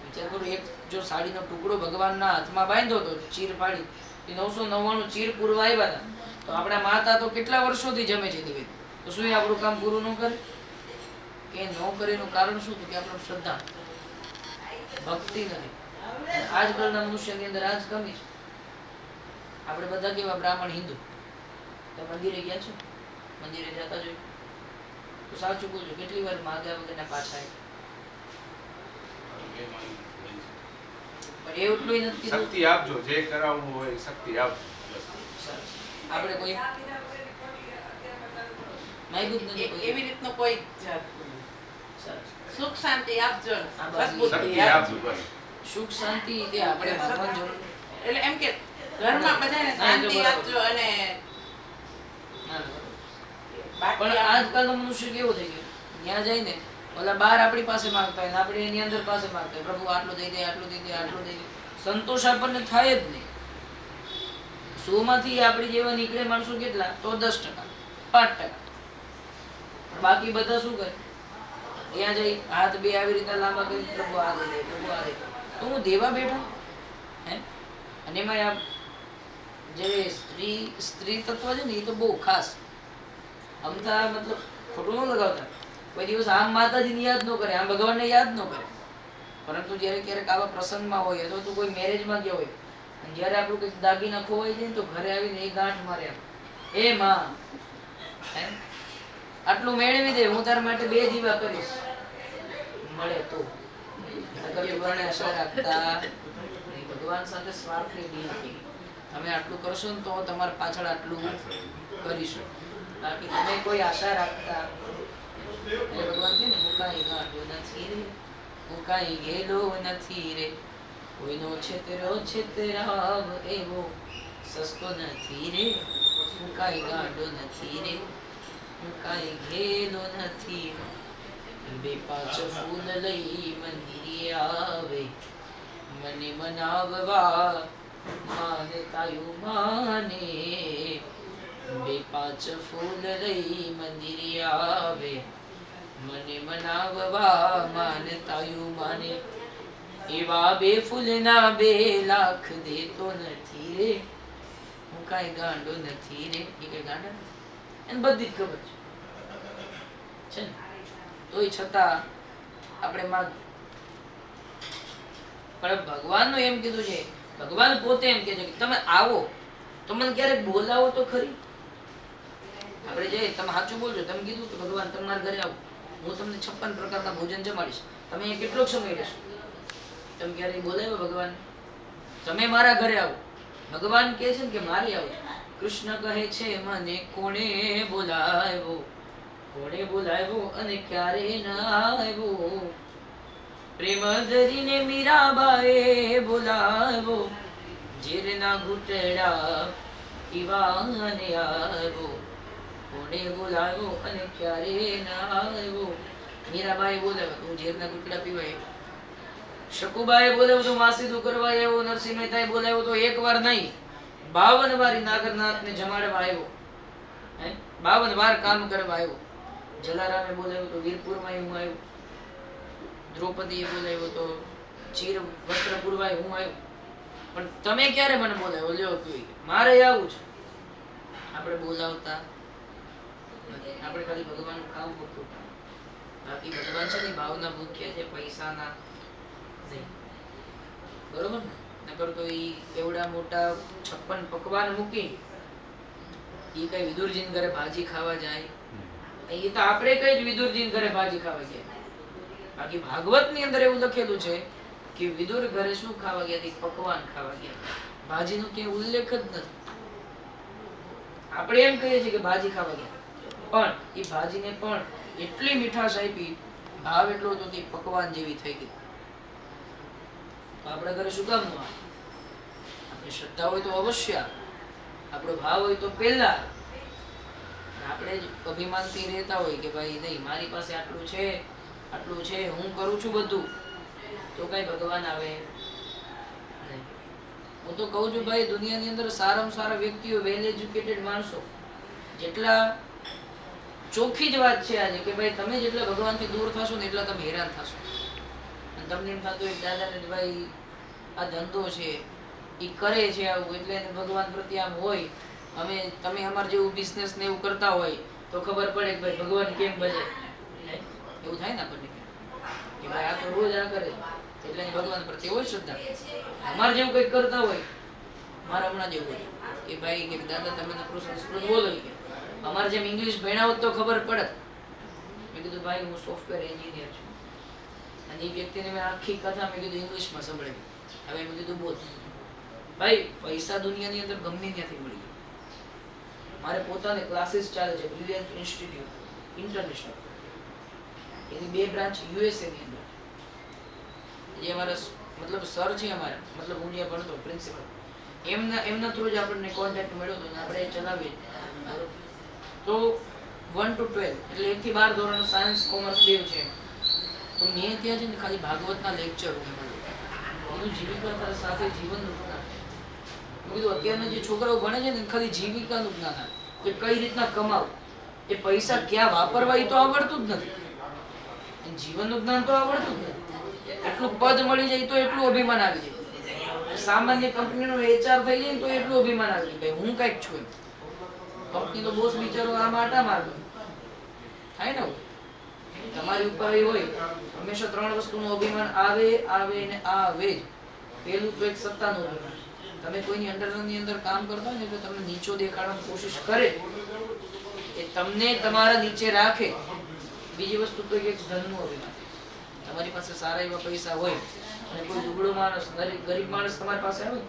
વિચાર કરો, એક જો સાડીનો ટુકડો ભગવાનના હાથમાં બાંધ્યો હતો ચીર પાડી, 999 ચીર પૂરવા આવ્યા હતા, તો આપણા માતા તો કેટલા વર્ષોથી જમે છે નિવેદ, તો શું એ આપણું કામ પૂરું ન કરે? કે ન કરે એનું કારણ શું? કે આપણું શ્રદ્ધા ભક્તિ નથી. આજકાલના મનુષ્યની અંદર આજ કમી છે. આપણે બધા કેવા બ્રાહ્મણ હિન્દુ, તો મંદિરે ગયા છો, મંદિરે જતા જોઈએ તો સાચું બોલજો કેટલી વાર માગ્યા વગરના પાછા પણ એટલું નથી કીધું શક્તિ આપજો, જે કરાવવું હોય શક્તિ આપજો. આપણે કોઈ માગ્યું જ નથી કોઈ. એવી રીતનો કોઈ સરસ. સુખ શાંતિ આપજો ને. આ બસ સદબુદ્ધિ શક્તિ આપજો. આપજો બસ. સુખ શાંતિ તે આપણે માગવાની જરૂર એટલે એમ કે ઘરમાં બધાને શાંતિ આપજો અને ના, ના. બાકી પણ આજકાલનો મનુષ્ય કેવો થઈ ગયો, ત્યાં જઈને ઓલા બાર આપણી પાસે માંગતા હોય ને આપણે એની અંદર પાસે માંગતા હોય, પ્રભુ આટલું દઈ દે, આટલું દઈ દે, આટલું દઈ દે. સંતોષ આપણને થાય જ નહીં. 100 માંથી આપણી જેવા નીકળે માણસો કેટલા? તો 10%, 5%. બાકી બધા શું કરે? ત્યાં જઈ હાથ બે આવી રીતે લાંબા કરી, પ્રભુ આ દઈ દે, પ્રભુ આ દઈ દે. તો હું દેવા બેઠા હે? અને એમાં આ જે સ્ત્રી તત્વ છે ને એ તો બહુ ખાસ. અમથા મતલબ ખોટું ન લગાવતા, કોઈ દિવસ આમ માતાજીને યાદ ન કરે, આમ ભગવાનને યાદ ન કરે, પરંતુ જ્યારે ક્યારેક આવા પ્રસંગમાં હોય અથવા તો કોઈ મેરેજમાં ગયા હોય અને જ્યારે આપણું કંઈક દાગીના ખોવાઈ જાય ને તો ઘરે આવીને એ ગાંઠ મારે, એ માં આટલું મેળવી દે, હું તારા માટે 2 દીવા કરીશ, મળે તો. ભગવાન સાથે સ્વાર્થની ડીલ થઈ, તમે આટલું કરશો ને તો તમારા પાછળ આટલું કરીશું, બાકી તમે કોઈ આશા રાખતા. ભગવાન કે ને હું કાંઈ ગાંઠો નથી રે, હું કાંઈ ગેલો નથી રે, કોઈનો છેતરાવ એવો સસ્તો નથી રે, હું કાંઈ ગાંઠો નથી રે, હું કાંઈ ગેલો નથી. 2-5 ફૂલ લઈ મંદિરે આવે, મને મનાવવા માને તાયું માને. 2-5 ફૂલ લઈ મંદિરે આવે, મને મનાવવા માને તાયું માને. એવા 2 ફૂલના 2 લાખ દેતો નથી રે, હું કાંઈ ગાંડો નથી રે. એ કઈ ગાંડા નથી, એને બધી જ ખબર છે ને, તોય છતાં આપણે માગ. પણ ભગવાનનું એમ કીધું છે, ભગવાન પોતે એમ કહે છે કે તમે આવો તો મને ક્યારેક બોલાવો તો ખરી. આપણે જઈએ, તમે સાચું બોલજો, તમે કીધું કે ભગવાન તમારા ઘરે આવો, હું તમને 56 પ્રકારના ભોજન જમાડીશ, તમે અહીંયા કેટલો સમય રહેશો? તમે ક્યારેય બોલાવ્યો ભગવાન? તમે મારા ઘરે આવો, ભગવાન કહે છે કે મારે આવો. કૃષ્ણ કહે છે મને કોણે બોલાવ્યો, કોણે બોલાવ્યો અને ક્યારે ના આવ્યો. પ્રેમ ધરીને મીરાબાએ બોલાવ્યો, ઝેરના ઘૂંટડા પીવાને આવ્યો, કોણે બોલાવ્યો અને ક્યારે ના આવ્યો. મીરાબાએ બોલાવ્યો તો ઝેરના ઘૂંટડા પીવાય. શકુબાએ બોલાવ્યો તો માસીદું કરવા આવ્યો. નરસિંહ મહેતાએ બોલાવ્યો તો 1 વાર નહીં 52 વાર નાગરનાથને જમાડવા આવ્યો, 52 વાર કામ કરવા આવ્યો. જલારામે બોલાવ્યો તો વીરપુરમાં હું આવ્યો. દ્રૌપદીએ બોલાવ્યો તો ચીર વસ્ત્ર પૂરવાય હું આવ્યો. પણ તમે ક્યારે મને બોલાવ્યો? લ્યો તું મારે આવું છે. આપણે બોલાવતા નથી, આપણે ખાલી ભગવાનનું કામ પૂરતું. બાકી ભગવાન છે ને ભાવના ભૂખ્યા છે, પૈસાના નહીં. બરોબર ને? નકર તો ઈ એવડા મોટા 56 પકવાન મૂકી ઈ કઈ વિદુરજીને ઘરે ભાજી ખાવા જાય? એ તો આપણે કઈ જ વિદુરજીને ઘરે ભાજી ખાવા ગયા. બાકી ભાગવતની અંદર એવું લખેલું છે કે વિદુર ઘરે શું ખાવા ગયા હતા? પકવાન ખાવા ગયા. ભાજીનો ક્યાંય ઉલ્લેખ જ નથી. આપણે એમ કહીએ છીએ કે ભાજી ખાવા ગયા, પણ એ ભાજીને પણ એટલી મીઠાશ આપી, ભાવ એટલો હતો કે પકવાન જેવી થઈ ગઈ. તો આપણા ઘરે શું કામ ન આવે? આપણી શ્રદ્ધા હોય તો અવશ્ય, આપણો ભાવ હોય તો પહેલા. આપણે જ અભિમાનથી રહેતા હોય કે ભાઈ નહીં મારી પાસે આટલું છે હું કરું છું બધું, તો કઈ ભગવાન આવે નહીં. હું તો કહું છું ભાઈ દુનિયાની અંદર સારામાં સારા વ્યક્તિઓ, વેલ એજ્યુકેટેડ માણસો, જેટલા ચોખ્ખી જ વાત છે આજે કે ભાઈ તમે જેટલા ભગવાનથી દૂર થશો ને એટલા તમે હેરાન થશો. અને તમને એમ થતું એક દાદાને ભાઈ આ ધંધો છે એ કરે છે આવું એટલે એને ભગવાન પ્રત્યે આમ હોય, તમે અમારા જેવું બિઝનેસ ને એવું કરતા હોય તો ખબર પડે કે ભાઈ ભગવાન કેમ બને. એવું થાય ને આપણને કે ભાઈ આ તો રોજ આ કરે એટલે ભગવાન પ્રત્યે હોય શ્રદ્ધા. અમારે જેવું કંઈક કરતા હોય, મારા હમણાં જેવું હોય કે ભાઈ કે દાદા તમે નકરું સંસ્કૃત બોલો, કે અમારે જેમ ઇંગ્લિશ ભણ્યા હોત તો ખબર પડે. મેં કીધું ભાઈ હું સોફ્ટવેર એન્જિનિયર છું, અને એ વ્યક્તિને મેં આખી કથા મેં કીધું ઇંગ્લિશમાં સંભળાવી. હવે મેં કીધું બોલ ભાઈ પૈસા દુનિયાની અંદર ગમે ત્યાંથી મળી જાય. મારે પોતાને ક્લાસીસ ચાલે છે બ્રિલિયન્ટ ઇન્સ્ટિટ્યૂટ ઇન્ટરનેશનલ, એની 2 બ્રાન્ચ યુએસએ ની અંદર. જે અમારા મતલબ સર છે અમારા, મતલબ હું જ્યાં ભણતો પ્રિન્સિપલ, એમના થ્રુ જ આપણને કોન્ટેક્ટ મળ્યો હતો ને આપણે ચલાવીએ. તો 1 to 12 એટલે 1 થી 12 ધોરણ સાયન્સ કોમર્સ બેવ છે. તો મેં ત્યાં છે ને ખાલી ભાગવતના લેક્ચર એનું જીવિકા સાથે જીવનનું જ્ઞાન. મેં કીધું અત્યારના જે છોકરાઓ ભણે છે ને ખાલી જીવિકાનું જ્ઞાન, કે કઈ રીતના કમાવું, એ પૈસા ક્યાં વાપરવા એ તો આવડતું જ નથી, જીવનનું જ્ઞાન તો આવડતું જ નથી. એટલું પદ મળી જાય તો એટલું અભિમાન આવી જાય, સામાન્ય કંપનીનો HR થઈ જાય તો એટલું અભિમાન આવી જાય હું કઈક છું. કંપની તો બોસ બિચારો આ માટા મારતો થાય ને. તમારી ઉપર હોય હંમેશા 3 વસ્તુનું અભિમાન આવે ને આવે જ. પહેલું તો એક સત્તાનું અભિમાન, તમે કોઈની અંડરની અંદર કામ કરતા હોય ને એટલે તમને નીચો દેખાડવાની કોશિશ કરે, એ તમને તમારા નીચે રાખે. બીજી વસ્તુ તો એક ધનનું અભિમાન, તમારી પાસે સારા એવા પૈસા હોય અને કોઈ દુબળો માણસ, ગરીબ માણસ તમારી પાસે આવે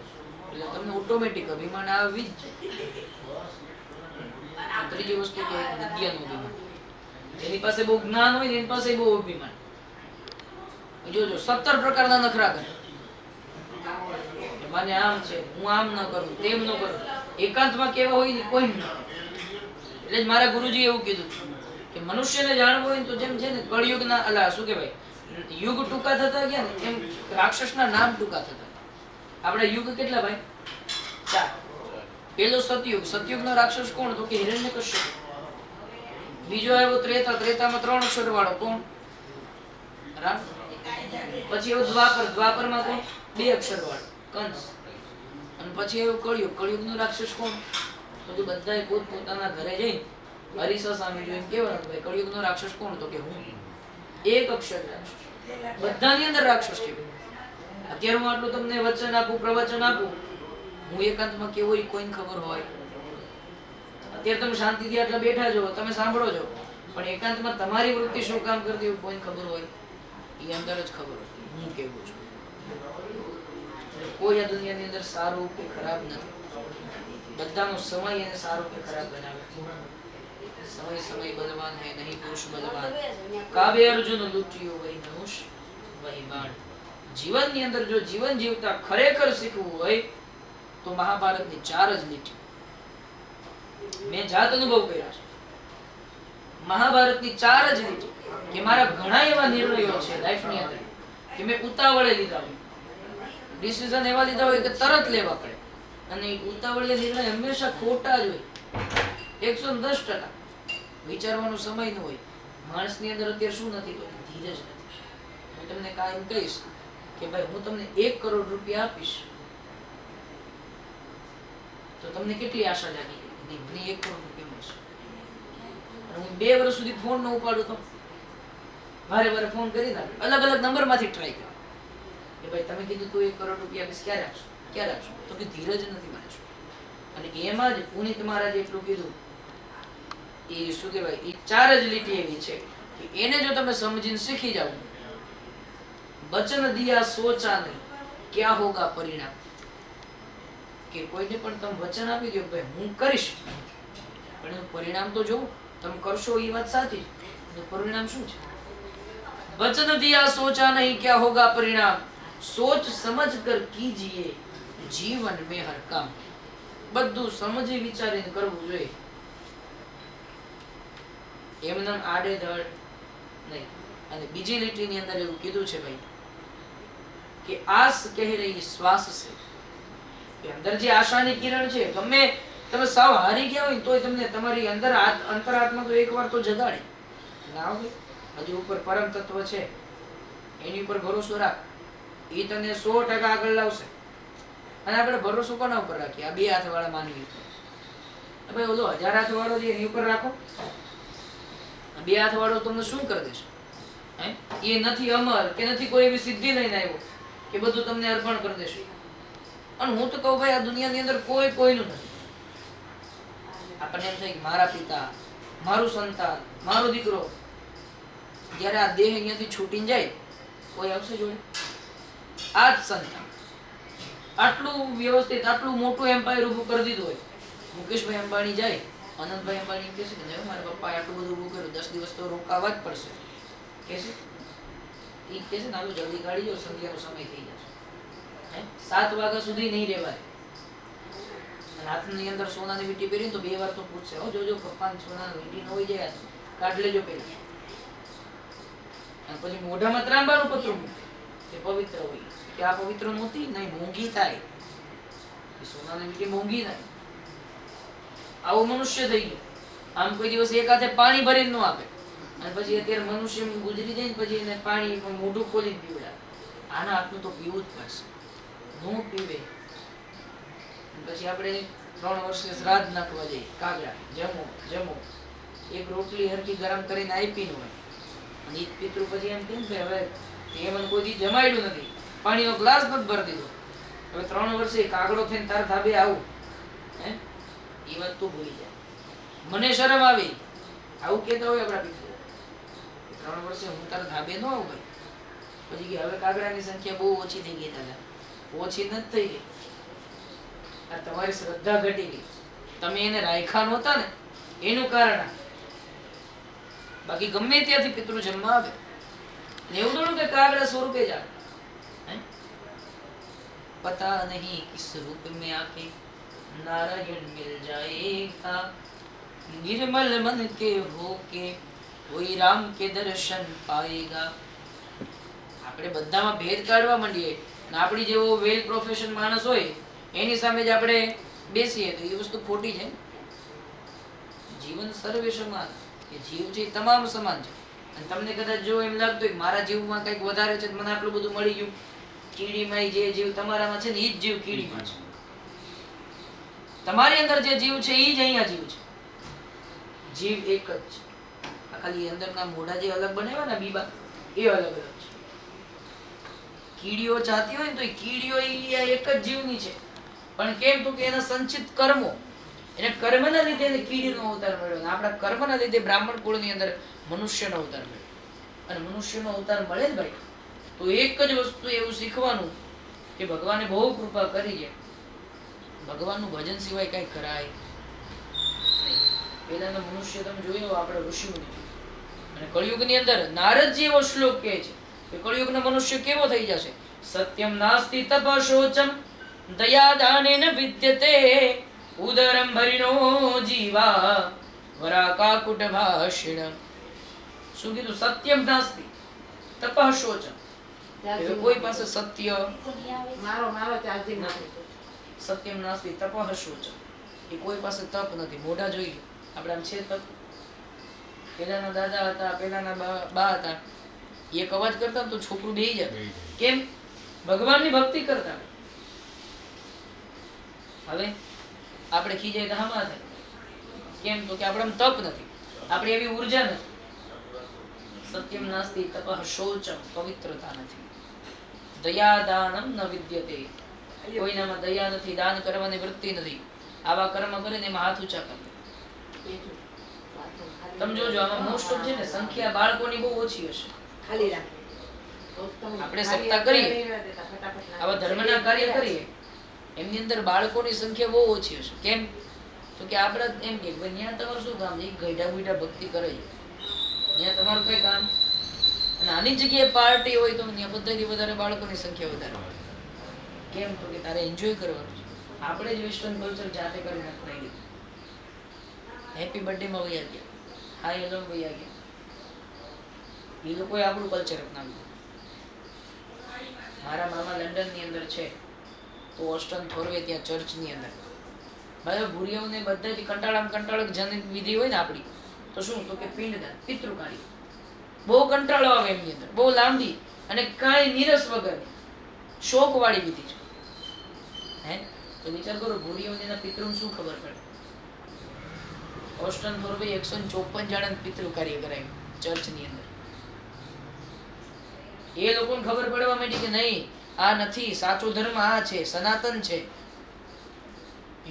એટલે તમને ઓટોમેટિક અભિમાન આવી જ જાય. ત્રીજી વસ્તુ તો એક વિદ્યાનું અભિમાન, એની પાસે બહુ જ્ઞાન હોય ને એની પાસે બહુ અભિમાન. જોજો 17 પ્રકારના નખરા કરે, મને આમ છે હું આમ ન કરું તેમ ન કરું. એકાંતમાં કેવા હોય ને કોઈ ન. એટલે જ મારા ગુરુજી એવું કીધું કે મનુષ્યને જાણવું હોય તો જેમ છે ને કળયુગના અલા શું કહેવાય યુગ ટૂંકા થતા ગયા ને એમ રાક્ષસના નામ ટૂંકા થતા. આપણા યુગ કેટલા ભાઈ? 4. પેલો સતયુગ, સતયુગનો રાક્ષસ કોણ? તો કે હિરણ્યકશ્યપ. બીજો આવ્યો ત્રેતા, ત્રેતામાં 3 અક્ષર વાળો કોણ? રામ. પછી આવ્યો દ્વાપર, દ્વાપરમાં કોણ? 2 અક્ષર વાળો કંસ. અને પછી આવ્યો કળયુગ, કળયુગનો રાક્ષસ કોણ? તો બધાય પોતપોતાના ઘરે જઈને હરીસા સામે જોઈને કેવાનું ભાઈ કળયુગનો રાક્ષસ કોણ? તો કે હું. 1 અક્ષર રાક્ષસ. બધાની અંદર રાક્ષસ છે. અત્યારે હું આટલું તમને વચન આપું, પ્રવચન આપું, હું એકાંતમાં કેવો એ કોઈને ખબર હોય? અત્યારે તમે શાંતિથી આટલા બેઠા છો, તમે સાંભળો છો, પણ એકાંતમાં તમારી વૃત્તિ શું કામ કરતી હોય કોઈને ખબર હોય? એ અંદર જ ખબર હોય હું કેવું છું. કોઈ આ દુનિયાની અંદર સારું કે ખરાબ નથી, બધાનો સમય એને સારું કે ખરાબ બનાવે. સમય સમય બલવાન હે નહીં પુરુષ બલવાન, કાવ્ય અર્જુન લૂટ્યો વહી ધનુષ વહી બાણ. જીવનની અંદર જો જીવન જીવતા ખરેખર શીખવું હોય તો મહાભારતની 4 જ લીટી મેં જાત અનુભવ કર્યા છે. મહાભારતની 4 જ લીટી કે મારા ઘણા એવા નિર્ણયો છે લાઈફની અંદર કે મેં ઉતાવળે લીધા હોય, ડિસિઝન એવા લીધા હોય કે તરત લેવા પડે, અને ઉતાવળે નિર્ણય હંમેશા ખોટા જ હોય 110%. વિચારવાનો સમય ન હોય. માણસની અંદર અત્યારે શું નથી તો ધીરજ નથી. હું તમને કાયમ કહીશ કે ભાઈ હું તમને 1 કરોડ રૂપિયા આપીશ તો તમને કેટલી આશા જાગી મને 1 કરોડ રૂપિયા મળશે. અને હું 2 વર્ષ સુધી ફોન ન ઉપાડું તો વારે વારે ફોન કરી નાખ, અલગ અલગ નંબરમાંથી ટ્રાય કર કે ભાઈ તમે કીધું તું 1 કરોડ રૂપિયા આપીશ, ક્યારે આપશો ક્યારે આપશો? તો કે ધીરજ નથી મારે. અને એમાં જ પુનિત મહારાજ એટલું કીધું એ શું કહેવાય એ 4 જ લીટી એવી છે કે એને જો તમે સમજીને શીખી જાવ, વચન દિયા સોચા નહીં ક્યાં હોગા પરિણામ. કે કોઈને પણ તમે વચન આપી દો ભાઈ હું કરીશ, પણ એનું પરિણામ તો જોવો. તમે કરશો એ વાત સાચી, એનું પરિણામ શું છે? वचन दिया सोचा नहीं क्या होगा परिणाम, सोच समझ कर कीजिए जीवन में हर काम. બધું સમજી વિચારીને કરવું જોઈએ. એમને આડેધડ નહીં. અને બીજી લીટીની અંદર એવું કીધું છે ભાઈ કે આસ કહી રહી શ્વાસ સે, કે અંદર જે આશાની કિરણ છે, ગમે તમે સાવ હારી ગયા હોય તોય તમને તમારી અંદર અંતરાત્મા તો એકવાર તો જગાડે ના હોય. હજી ઉપર પરમ તત્વ છે એની ઉપર ભરોસો રાખ, એ તને 100% આગળ લાવશે. અને આપણે ભરોસો કોના ઉપર રાખીએ? આ 2 હાથ વાળા માનવી ઉપર. ભાઈ ઓલો 1000 હાથ વાળો છે એની ઉપર રાખો, 2 હાથ વાળો તમને શું કરી દેશે? એ નથી અમર કે નથી કોઈ એવી સિદ્ધિ લઈને આવ્યો કે બધું તમને અર્પણ કરી દેશે. અને હું તો કહું ભાઈ આ દુનિયાની અંદર કોઈ કોઈનું નથી. આપણને એમ થાય કે મારા પિતા, મારું સંતાન, મારો દીકરો, જ્યારે આ દેહ અહીંયાથી છૂટીને જાય કોઈ આવશે જોડે? આ જ સંતાન આટલું વ્યવસ્થિત આટલું મોટું એમ્પાયર ઊભું કરી દીધું હોય. મુકેશભાઈ અંબાણી જાય, આનંદભાઈ અંબાણી કહે છે કે નહીં મારા પપ્પાએ આટલું બધું ઊભું કર્યું, 10 દિવસ તો રોકાવા જ પડશે. કહે છે એ કહે છે નાલું જલ્દી કાઢી જાઓ, સંધ્યાનો સમય થઈ જશે. 7 વાગ્યા સુધી નહીં રહેવાય. અને હાથની અંદર સોનાની વીંટી પહેરીને તો 2 વાર તો પૂછશે, હો જોજો પપ્પાની સોનાની વીંટી ન હોય જાય, કાઢ લેજો પહેલા. અને પછી મોઢામાં ત્રાંબાનું પતરું મૂકે કે પવિત્ર હોય, કે આ પવિત્ર નહોતી નહીં, મોંઘી થાય. સોનાની વીંટી મોંઘી થાય. આવો મનુષ્ય થઈ ગયો. આમ કોઈ દિવસ એક હાથે પાણી ભરીને ન આપે, અને પછી અત્યારે મનુષ્ય ગુજરી જાય ને પછી એને પાણી મોઢું ખોલીને પીવડાવે. આના હાથનું તો પીવું જ પડશે. નો પીવે પછી આપણે 3 વર્ષે શ્રાદ્ધ નાખવા જઈએ, કાગડા જમો જમો, એક રોટલી હરકી ગરમ કરીને આપી ન હોય, અને ઈ પિતૃ પછી એમ કેમ કે હવે તે મને કોઈ દી જમાડ્યું નથી, પાણીનો ગ્લાસ નથી ભરી દીધો, હવે 3 વર્ષે કાગડો થઈને તાર ધાબે આવું, હે એ વાત તું ભૂલી જાય. મને શરમ આવી આવું કહેતા હોય આપણા પિતૃ. 3 વર્ષે હું તારા ધાબે ન આવું ભાઈ. પછી કે હવે કાગડાની સંખ્યા બહુ ઓછી થઈ ગઈ દાદા. ઓછી નથી થઈ ગઈ, આ તમારી શ્રદ્ધા ઘટી ગઈ. તમે એને રાખ્યા નહોતા ને એનું કારણ. બાકી ગમે ત્યાંથી પિતૃ જન્મ આવે એવું થોડું કે કાગડા 100 રૂપિયા જ આવે. પતા નહીં કિસ રૂપ में आके नारायण मिल जाएगा, निर्मल मन के होके कोई राम के दर्शन पाएगा. આપણે બધામાં ભેદ કાઢવા માંડીએ અને આપણી જેવો વેલ પ્રોફેશન માણસ હોય એની સામે જ આપણે બેસીએ તો એ વસ્તુ ખોટી છે. જીવન સર્વે સમાન, કે જીવ છે તમામ સમાન છે. અને તમને કદાચ જો એમ લાગતું હોય મારા જીવમાં કંઈક વધારે છે, મને આટલું બધું મળી ગયું, કીડીમાં જે જીવ તમારામાં છે ને એ જ જીવ કીડીમાં છે. તમારી અંદર જે જીવ છે એ જ અહીંયા જીવ છે. જીવ એક જ છે. આ ખાલી અંદરના મોઢા જે અલગ બનાવ્યા ને બીબા એ અલગ અલગ છે. કીડીઓ ચાહતી હોય ને તો એ કીડીઓ એક જ જીવની છે, પણ કેમ તો કે એના સંચિત કર્મો, એને કર્મના લીધે એને કીડીનો અવતાર મળ્યો. આપણા કર્મના લીધે બ્રાહ્મણ કુળની અંદર મનુષ્યનો અવતાર મળ્યો. અને મનુષ્યનો અવતાર મળે જ ભાઈ તો એક જ વસ્તુ એવું શીખવાનું કે ભગવાને બહુ કૃપા કરી છે, ભગવાનનું ભજન સિવાય કઈ કરાય નહીં. પહેલાના મનુષ્ય તમે જોયો આપણે ઋષિઓને, અને કળિયુગની અંદર નારદજી એવો શ્લોક કહે છે કે કળિયુગનો મનુષ્ય કેવો થઈ જશે. સત્યમ નાસ્તિ તપશોચમ દયા દાનેન વિદ્યતે, ઉદરમ ભરિનો જીવા વરાકાકુટ ભાષિણ. શું કીધું? સત્યમ નાસ્તિ તપશોચમ. કોઈ પાસે સત્ય મારો ચાર્જિંગ નથી. સત્યમ નાસ્તિ તપશોચમ, એ કોઈ પાસે તપ નથી. મોઢા જોઈ આપણે આમ છે તપ. પેલાના દાદા હતા, પેલાના બા હતા, એક અવાજ કરતા તો છોકરું બેહી જાય. કેમ? ભગવાનની ભક્તિ કરતા. હવે આપણે ખીજાય તો હામાં થાય. કેમ તો કે આપણે તપ નથી, આપણે એવી ઉર્જા નથી. સત્યમ નાસ્તિ તપઃ શૌચમ, પવિત્રતા નથી. દયા દાનમ ન વિદ્યતે, કોઈનામાં દયા નથી, દાન કરવાની વૃત્તિ નથી. આવા કર્મ કરીને એમાં હાથ ઊંચા કરે. તમે જોજો આમાં મોસ્ટ ઓફ છે ને સંખ્યા બાળકોની બહુ ઓછી હશે. ખાલી રાખ. આપણે સત્તા કરીએ, આવા ધર્મના કાર્ય કરીએ, એમની અંદર બાળકોની સંખ્યા બહુ ઓછી હશે. કેમ તો કે આપણે એમ કે ભાઈ ત્યાં તમારું શું કામ છે? ગઈઢા ગુઈઢા ભક્તિ કરે છે, ત્યાં તમારું કઈ કામ? અને આની જગ્યાએ પાર્ટી હોય તો ત્યાં બધાથી વધારે બાળકોની સંખ્યા વધારે હોય. કેમ તો કે તારે એન્જોય કરવાનું છે. આપણે જ વેસ્ટર્ન કલ્ચર જાતે કરી નાખતા. હેપી બર્થડે માં વયા ગયા, હા એ લોકો વૈયા ગયા. એ લોકોએ આપણું કલ્ચર અપનાવ્યું. મારા મામા લંડન ની અંદર છે, તો ઓસ્ટન થોરવે ત્યાં ચર્ચ ની અંદર ભાઈ ભૂરિયાઓને બધાથી કંટાળક જન વિધિ હોય ને આપણી, તો શું તો કે પિંડદાન, પિતૃકારી. બહુ કંટાળો આવે એમની અંદર, બહુ લાંબી અને કાંઈ નીરસ વગરની શોક વાળી વિધિ છે. હે તો વિચાર કરો ભૂરિયાઓને પિતૃને શું ખબર પડે. ઓસ્ટન થોરવે 154 જણાને પિતૃ કાર્ય કરાયું ચર્ચની અંદર. એ લોકોને ખબર પડવા માંડી કે નહીં, આ નથી સાચો ધર્મ, આ છે સનાતન છે.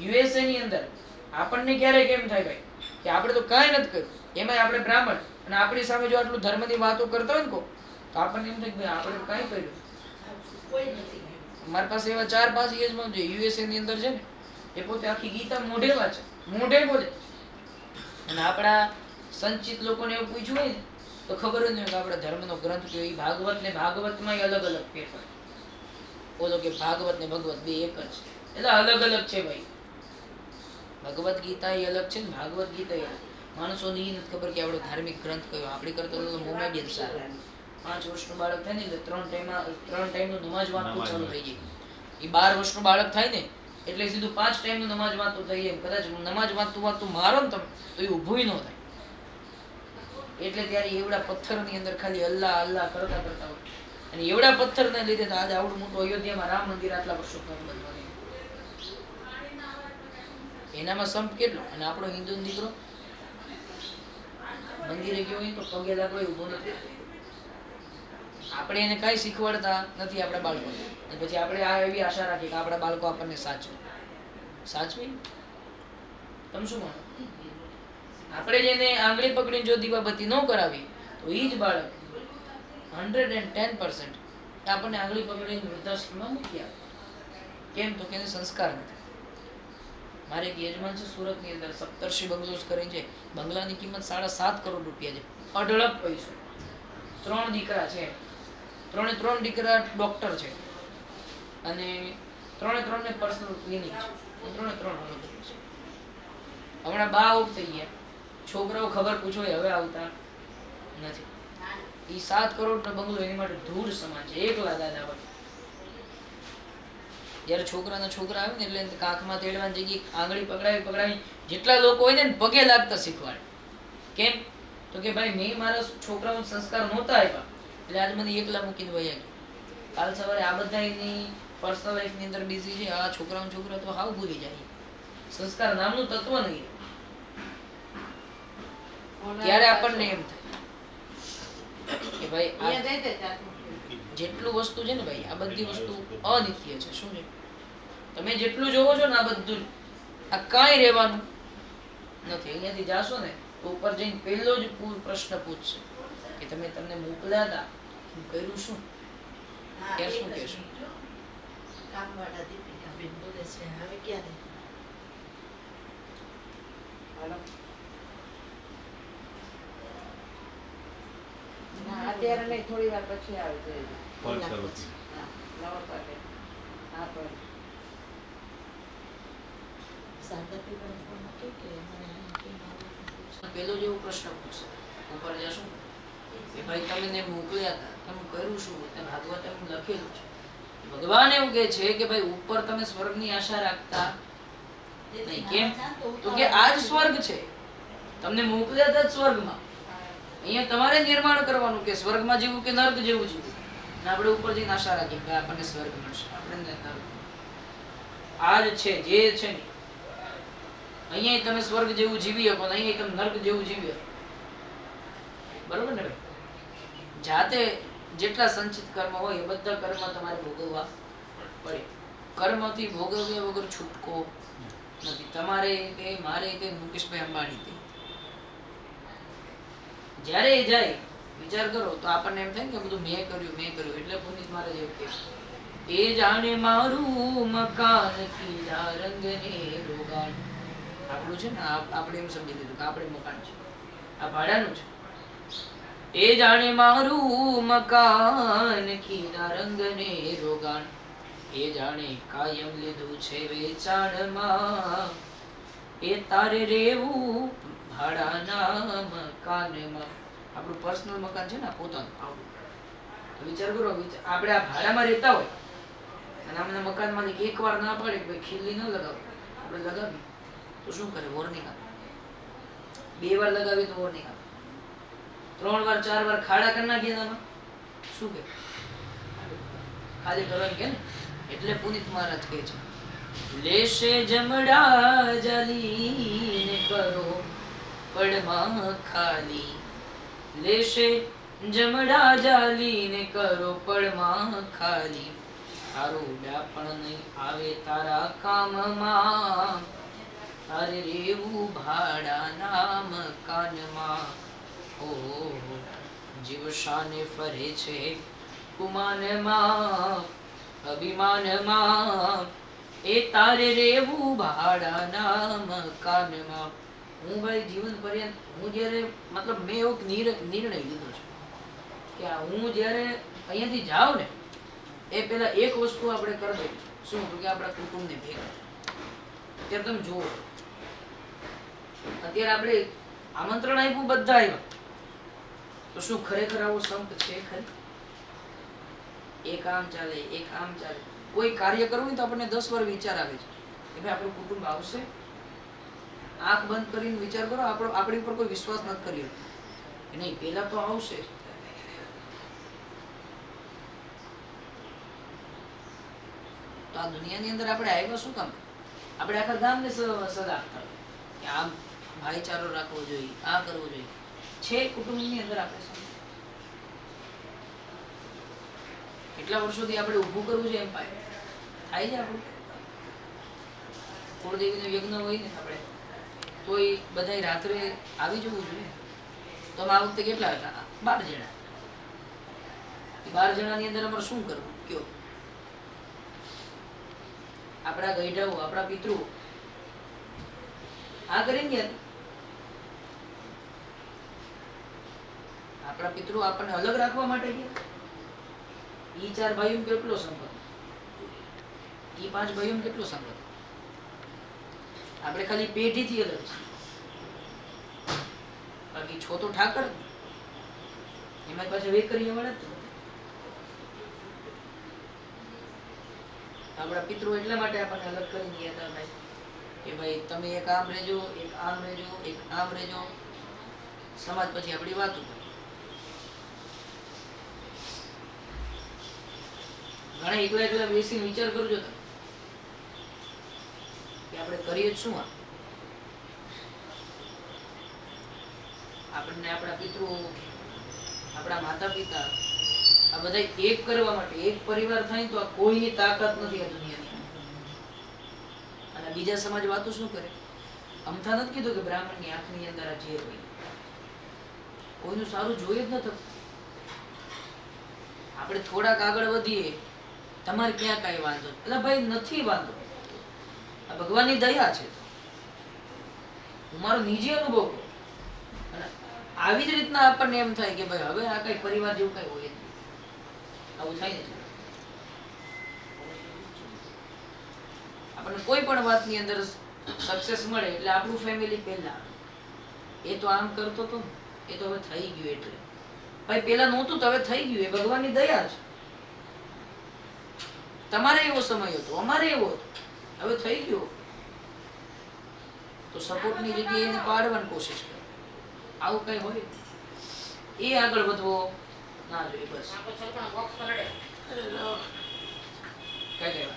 યુએસએ ની અંદર આપણને ક્યારે કેમ થાય ભાઈ કે આપણે તો કાંઈ નથી કર્યું, એમાં આપણે બ્રાહ્મણ અને આપણી સામે જો આટલું ધર્મની વાતો કરતા હોય ને કો, તો આપણને એમ થાય કે ભાઈ આપણે કાંઈ કર્યું. મારી પાસે એવા 4-5 યજમાન છે યુએસએ ની અંદર છે ને, એ પોતે આખી ગીતા મોઢે વાંચે, મોઢે બોલે. અને આપણા સંચિત લોકોને એવું પૂછ્યું હોય ને તો ખબર જ નહીં કે આપણા ધર્મનો ગ્રંથ કયો. એ ભાગવત ને ભાગવતમાં અલગ અલગ ફેરફાર. બોલો કે ભાગવત ને ભગવત બે એક જ, એટલે અલગ અલગ છે ભાઈ. ભગવત ગીતા એ અલગ છે ને ભાગવત ગીતા એ અલગ. માણસોને એ નથી ખબર કે આપણો ધાર્મિક ગ્રંથ કયો. આપણી કરતા તો મોમેડિયન સારા. 5 વર્ષનું બાળક થાય ને એટલે 3 ટાઈમનું નમાજ વાંચવું ચાલુ થઈ જાય. એ 12 વર્ષનું બાળક થાય ને એટલે સીધું 5 ટાઈમનું નમાજ વાંચતું થઈ જાય. કદાચ નમાજ વાંચતું મારો ને તમે તો એ ઊભું ન થાય. એટલે ત્યારે એવડા પથ્થરની અંદર ખાલી અલ્લાહ અલ્લાહ કરતા હોય. અને એવડા પથ્થરને લીધે આજે આવડું મોટું અયોધ્યામાં રામ મંદિર આટલા વર્ષો બનવાનું. એનામાં સંપ કેટલો. અને આપણો હિન્દુ દીકરો મંદિરે ગયો હોય તો પગે લાગવો ઊભો નથી. આપણે એને કઈ શીખવાડતા નથી આપણા બાળકોને. અને પછી આપણે આ એવી આશા રાખીએ કે આપણા બાળકો આપણને સાચવી. તમે શું માનો? આપણે જેને આંગળી પકડીને જો દીવાબત્તી ન કરાવી તો એ જ બાળક 110% આપણને આંગળી પકડીને વૃદ્ધાશ્રમમાં મૂકી આવે. કેમ તો કે એને સંસ્કાર નથી. મારે એક યજમાન છે સુરતની અંદર, સપ્તર્ષિ બંગલોઝ કરીને છે. બંગલાની કિંમત 7.5 કરોડ રૂપિયા છે. અઢળક પૈસો. 3 દીકરા છે. 3 દીકરા ડોક્ટર છે અને 3 ને પર્સનલ ક્લિનિક છે. 3 છે. હમણાં બા આઉટ થઈ ગયા. છોકરાઓ ખબર પૂછો હવે આવતા નથી. એ 7 કરોડનો બંગલો એની માટે ધૂળ સમાન છે. એકલા દાદા હોય. જયારે છોકરા આવે ને એટલે કાંખમાં તેડવાની જગ્યાએ આંગળી પકડાવી જેટલા લોકો હોય ને પગે લાગતા શીખવાડે. કેમ તો કે ભાઈ મેં મારા છોકરાઓને સંસ્કાર નહોતા આપ્યા એટલે આજ મને એકલા મૂકીને વયા ગયા. કાલ સવારે આ બધા એની પર્સનલ લાઈફની અંદર બિઝી છે. આ છોકરા તો હાવ ભૂલી જાય. સંસ્કાર નામનું તત્વ નહીં. ત્યારે આપણને એમ થાય કે ભાઈ જેટલું વસ્તુ છે ને ભાઈ, આ બધી વસ્તુ અનિત્ય છે. શું છે? તમે જેટલું જોવો છો ને આ બધું, આ કાંઈ રહેવાનું નથી. અહીંયાથી જાશો ને તો ઉપર જઈને પહેલો જ પ્રશ્ન પૂછશે કે તમને મોકલ્યા હતા, હું કર્યું શું? ત્યારે શું કહેશું? અત્યારે નહીં, થોડી વાર પછી આવી જાય. પેલો જેવો પ્રશ્ન પૂછશે ઉપર જશું કે ભાઈ તમને મોકલ્યા હતા, તમે કર્યું શું? ભાગવત એમ લખેલું છે. ભગવાન એવું કે છે કે ભાઈ ઉપર તમે સ્વર્ગની આશા રાખતા નહીં. કેમ તો કે આ જ સ્વર્ગ છે. તમને મોકલ્યા હતા સ્વર્ગમાં. અહીંયા તમારે નિર્માણ કરવાનું કે સ્વર્ગમાં જીવવું કે નર્ક જેવું જીવવું. આપણે ઉપર જઈને આશા રાખીએ કે આપણને સ્વર્ગ મળશે, આપણને આ જ છે જે છે ને. અહીંયા તમે સ્વર્ગ જેવું જીવી શકો, અહીંયા તમે નર્ક જેવું જીવી શકો. બરોબર ને ભાઈ? જાતે જેટલા સંચિત કર્મ હોય એ બધા કર્મ તમારે ભોગવવા પડે. કર્મથી ભોગવ્યા વગર છૂટકો નથી. તમારે કે મારે કે મુકેશભાઈ અંબાણી જ્યારે એ જાય વિચાર કરો તો આપણને એમ થાય કે બધું મેં કર્યું એટલે પુનિત મહારાજ એવું કહે એ જાણે મારું મકાન કીધા રંગને રોગાણ. આપણું છે ને આપણે એમ સમજી લીધું કે આપણે મકાન છે, આ ભાડાનું છે. એ જાણે મારું મકાન કીધા રંગને રોગાણ. એ જાણે કાયમ લીધું છે વેચાણમાં. એ તારે રેવું ભાડાના મકાનમાં, આપણું પર્સનલ મકાન છે ને પોતાનું આવું. વિચાર કરો, આપણે આ ભાડામાં રહેતા હોય અને અમને મકાનમાંથી એકવાર ના પડે કે ભાઈ ખીલ્લી ન લગાવો, આપણે લગાવી તો શું કરે? વોર્નિંગ આપે. 2 વાર લગાવી તો વોર્નિંગ આપે. 3 વાર 4 વાર ખાડા કરી નાખીએ તો શું કે? ખાલી કરવાનું કે ને. એટલે પુનિત મહારાજ કહે છે, લેશે જમડા જાલીને કરો પડમાં ખાલી, લેશે જમડા જાલીને કરો પડમાં ખાલી, તારું ડાપણ નહીં આવે તારા કામમાં, તારે રેવું ભાડાના મકાનમાં. ઓહો, જીવ શાને ફરે છે કુમાનમાં, અભિમાનમાં, એ તારે રેવું ભાડાના મકાનમાં. હું ભાઈ જીવન પર્યંત હું જ્યારે મતલબ મેં એવો નિર્ણય લીધો છે કે હું જ્યારે અહીંયાથી જાઉં ને એ પહેલા એક વસ્તુ આપણે કરી દઈએ. શું? કે આપણા કુટુંબને ભેગા. અત્યારે તમે જુઓ, અત્યારે આપણે આમંત્રણ આપ્યું, બધા આવ્યા, તો શું ખરેખર આવો સંપ છે ખરી? એક આમ ચાલે, એક આમ ચાલે. કોઈ કાર્ય કરવું હોય તો આપણને 10 વાર વિચાર આવે છે કે ભાઈ આપણું કુટુંબ આવશે. આંખ બંધ કરીને વિચાર કરો, આપણી ઉપર કોઈ વિશ્વાસ નથી કર્યો કે નહીં, પહેલા તો આવશે. તો આ દુનિયાની અંદર આપણે આવ્યા શું કામ? આપણે આખા ગામને સલાહ આપતા કે આમ ભાઈચારો રાખવો જોઈએ, આ કરવો જોઈએ. છે કુટુંબની અંદર આપણે કેટલા વર્ષોથી આપણે ઊભું કરવું છે એમ્પાયર થાય છે આપણું. કુળદેવીનો યજ્ઞ હોય ને આપણે તોય બધાય રાત્રે આવી જવું જોઈએ. તો આ વખતે કેટલા હતા? 12 જણા. 12 જણાની અંદર અમારે શું કરવું કયો? આપણા ગઈઢાઓ, આપણા પિતૃઓ આ કરીને ગયા. આપણા પિતૃઓ આપણને અલગ રાખવા માટે ગયા. ઈ 4 ભાઈઓ કેટલો સંપત, ઈ 5 ભાઈઓ કેટલો સંપત. આપણે ખાલી પેઢીથી અલગ છે, બાકી છો તો ઠાકર. એમાં પાછળ વેકરીઓ મળે જ. આપણા પિતૃ એટલા માટે આપણને અલગ કરી ગયા હતા ભાઈ કે ભાઈ તમે એક આમ રહેજો, એક આમ રહેજો, એક આમ રહેજો. સમાજ પછી આપણી વાતો કરે. ઘણા એકલા એકલા બેસીને વિચાર કરજો તમે કે આપણે કરીએ શું? આપણને આપણા પિતૃ, આપણા માતા પિતા આ બધા એક કરવા માટે એક પરિવાર થાય તો આ કોઈની તાકાત નથી આ દુનિયાની. અને બીજા સમાજ વાતો શું કરે? અમથા નથી કીધું કે બ્રાહ્મણની આંખની અંદર આ ઝેર હોય. કોઈનું સારું જોઈએ જ નથી. આપણે થોડાક આગળ વધીએ, તમારે ક્યાં કઈ વાંધો? એટલે ભાઈ નથી વાંધો, આ ભગવાનની દયા છે. હું મારો નિજી અનુભવ કરું. અને આવી જ રીતના આપણને એમ થાય કે ભાઈ હવે આ કઈ પરિવાર જેવું કઈ હોય નહીં. આવું થાય ને આપણને કોઈ પણ વાતની અંદર સક્સેસ મળે એટલે આપણું ફેમિલી પહેલા. એ તો આમ કરતો તો, એ તો હવે થઈ ગયું. એટલે ભાઈ પેલા નહોતું તો હવે થઈ ગયું. એ ભગવાનની દયા છે. તમારે એવો સમય હતો, અમારે એવો હતો, હવે થઈ ગયો. તો સપોર્ટની જગ્યાએ એને પાડવાની કોશિશ કરો. આવું કઈ હોય એ આગળ વધવો ના જોઈએ. બસ કઈ કહેવાય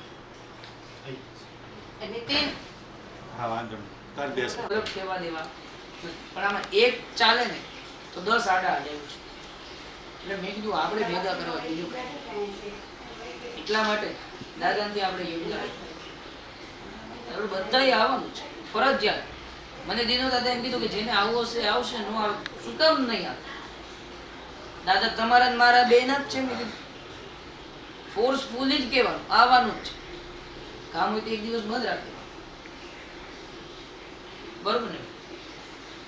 હા વાંધો નહીં કરી દેશે. અલગ કહેવા દેવા પણ આમાં એક ચાલે ને તો 10 આડા લેવું છે. એટલે મેં કીધું આપણે ભેગા કરવા બીજું કઈ. એટલા માટે દાદાથી આપણે યોગ્ય આપણે બધાય આવવાનું છે ફરજિયાત. મને દીનો દાદા એમ કીધું કે જેને આવવું હશે આવશે, નો આવે શું કામ નહીં આવે? દાદા તમારા ને મારા બે ના જ છે. મેં કીધું ફોર્સફુલી જ કહેવાનું, આવવાનું જ છે. કામ હોય તો એક દિવસ બંધ રાખે, બરોબર ને?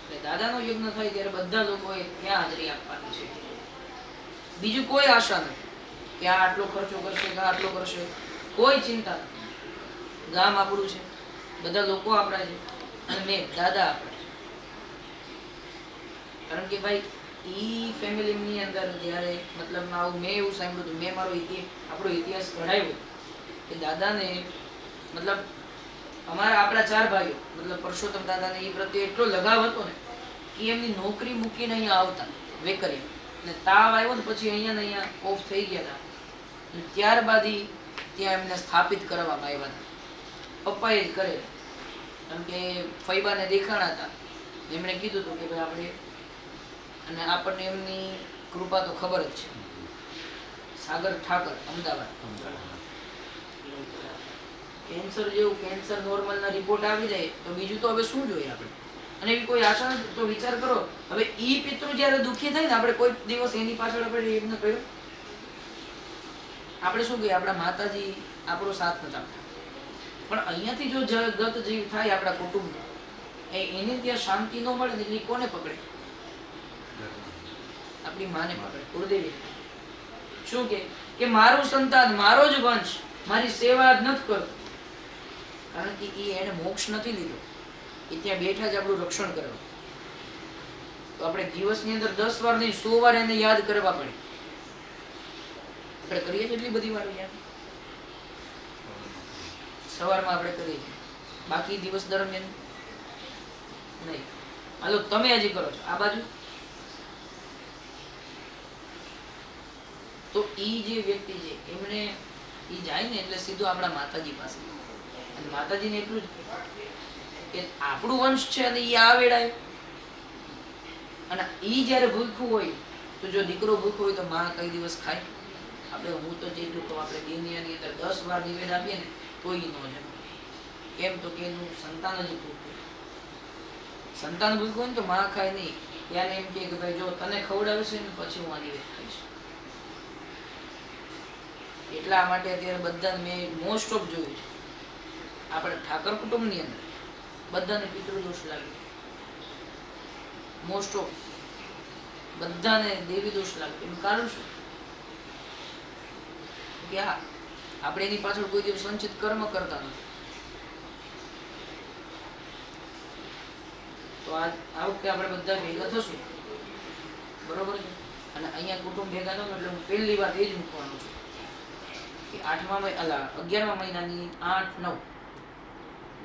એટલે દાદાનો યજ્ઞ થાય ત્યારે બધા લોકોએ ત્યાં હાજરી આપવાની છે. બીજું કોઈ આશા નથી કે આ આટલો ખર્ચો કરશે કે આટલો કરશે. કોઈ ચિંતા નથી. ગામ આપણું છે, બધા લોકો આપણા છે, અને મેં દાદા આપણા છે. કારણ કે ભાઈ ઈ ફેમિલીની અંદર જ્યારે મતલબ આવું મેં એવું સાંભળ્યું હતું, મેં મારો આપણો ઇતિહાસ ભણાવ્યો કે દાદાને મતલબ આપણા 4 ભાઈઓ મતલબ પરસોત્તમ દાદાને એ પ્રત્યે એટલો લગાવ હતો ને કે એમની નોકરી મૂકીને અહીંયા આવતા વેકરિયા, અને તાવ આવ્યો ને પછી અહીંયા ઓફ થઈ ગયા હતા. ત્યારબાદ ત્યાં એમને સ્થાપિત કરવામાં આવ્યા હતા. પપ્પાએ જ કરે, કારણ કે ફૈબાને દેખાણા હતા. એમણે કીધું હતું કે ભાઈ આપણે, અને આપણને એમની કૃપા તો ખબર જ છે. સાગર ઠાકર, અમદાવાદ. કેન્સર જેવું, કેન્સર નોર્મલના રિપોર્ટ આવી જાય તો બીજું તો હવે શું જોઈએ આપણે? અને એવી કોઈ આશા નથી. તો વિચાર કરો, હવે ઈ પિતૃ જ્યારે દુઃખી થાય ને, આપણે કોઈ દિવસ એની પાછળ આપણે યજ્ઞ કર્યો? આપણે શું કહીએ, આપણા માતાજી આપણો સાથ નથી આપતા. પણ અહીંયાથી જો ગત જીવ થાય આપણા કુટુંબ, એને ત્યાં શાંતિ ન મળે એટલે કોને પકડે? આપણી માને પકડે. ગુરુદેવી શું કે મારું સંતાન, મારો જ વંશ મારી સેવા જ નથી કરતો, કારણ કે એને મોક્ષ નથી લીધો. એ ત્યાં બેઠા જ આપણું રક્ષણ કરવા. તો આપણે દિવસની અંદર 10 વાર નહીં 100 વાર એને યાદ કરવા પડે. આપણે કરીએ છીએ એટલી બધી વાર યાદ સવારમાં આપણે કરીએ છીએ, બાકી દિવસ દરમિયાન નહીં. હાલો તમે હજી કરો છો આ બાજુ. તો ઈ જે વ્યક્તિ છે એમણે ઈ જાય ને એટલે સીધું આપણા માતાજી પાસે, અને માતાજીને એટલું જ કે આપણું વંશ છે અને ઈ આ વેળાએ, અને ઈ જ્યારે ભૂખ્યું હોય તો જો દીકરો ભૂખ્યો હોય તો માં કઈ દિવસ ખાય? આપણે હું તો જેટલું કહું, આપણે દુનિયાની અંદર 10 વાર નિવેદ આપીએ ને તોય ન જમે. કેમ તો કે એનું સંતાન જ ભૂખ્યું. સંતાન ભૂખ્યું હોય ને તો માં ખાય નહીં. ત્યારે એમ કે ભાઈ જો તને ખવડાવે છે ને પછી હું આ નિવેદ ખાઈશ. એટલા માટે અત્યારે બધા મેં મોસ્ટ ઓફ જોયું છે આપણે ઠાકર કુટુંબની અંદર બધાને પિતૃદોષ લાગે. મોસ્ટ ઓફ બધાને દેવી દોષ લાગે. એનું કારણ શું? કે આપણે એની પાછળ કોઈ દિવસ સંચિત કર્મ કરતા નથી. તો આ વખતે આપણે બધા ભેગા થશું, બરોબર છે? અને અહીંયા કુટુંબ ભેગા થયું એટલે હું પહેલી વાત એ જ મૂકવાનું છું કે 11મા મહિનાની 8-9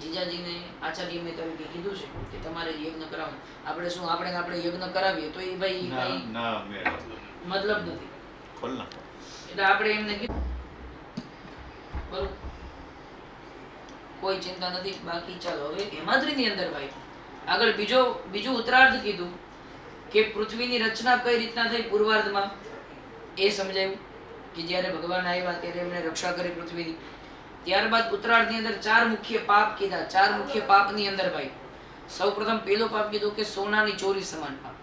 જીજાજીને આચાર્ય મેં તરીકે કીધું છે કે તમારે યજ્ઞ કરાવવાનું. આપણે શું આપણે યજ્ઞ કરાવીએ તો એ ભાઈ કઈ મતલબ નથી. એટલે આપણે એમને કીધું બરોબર, કોઈ ચિંતા નથી. બાકી ચાલો હવે હેમાદ્રીની અંદર ભાઈ આગળ બીજું ઉત્તરાર્ધ કીધું કે પૃથ્વીની રચના કઈ રીતના થઈ પૂર્વાર્ધમાં એ સમજાયું કે જ્યારે ભગવાન આવ્યા ત્યારે એમણે રક્ષા કરી પૃથ્વીની. ત્યારબાદ ઉત્તરાર્ધની અંદર 4 મુખ્ય પાપ કીધા. 4 મુખ્ય પાપની અંદર ભાઈ સૌપ્રથમ પહેલો પાપ કીધું કે સોનાની ચોરી સમાન પાપ.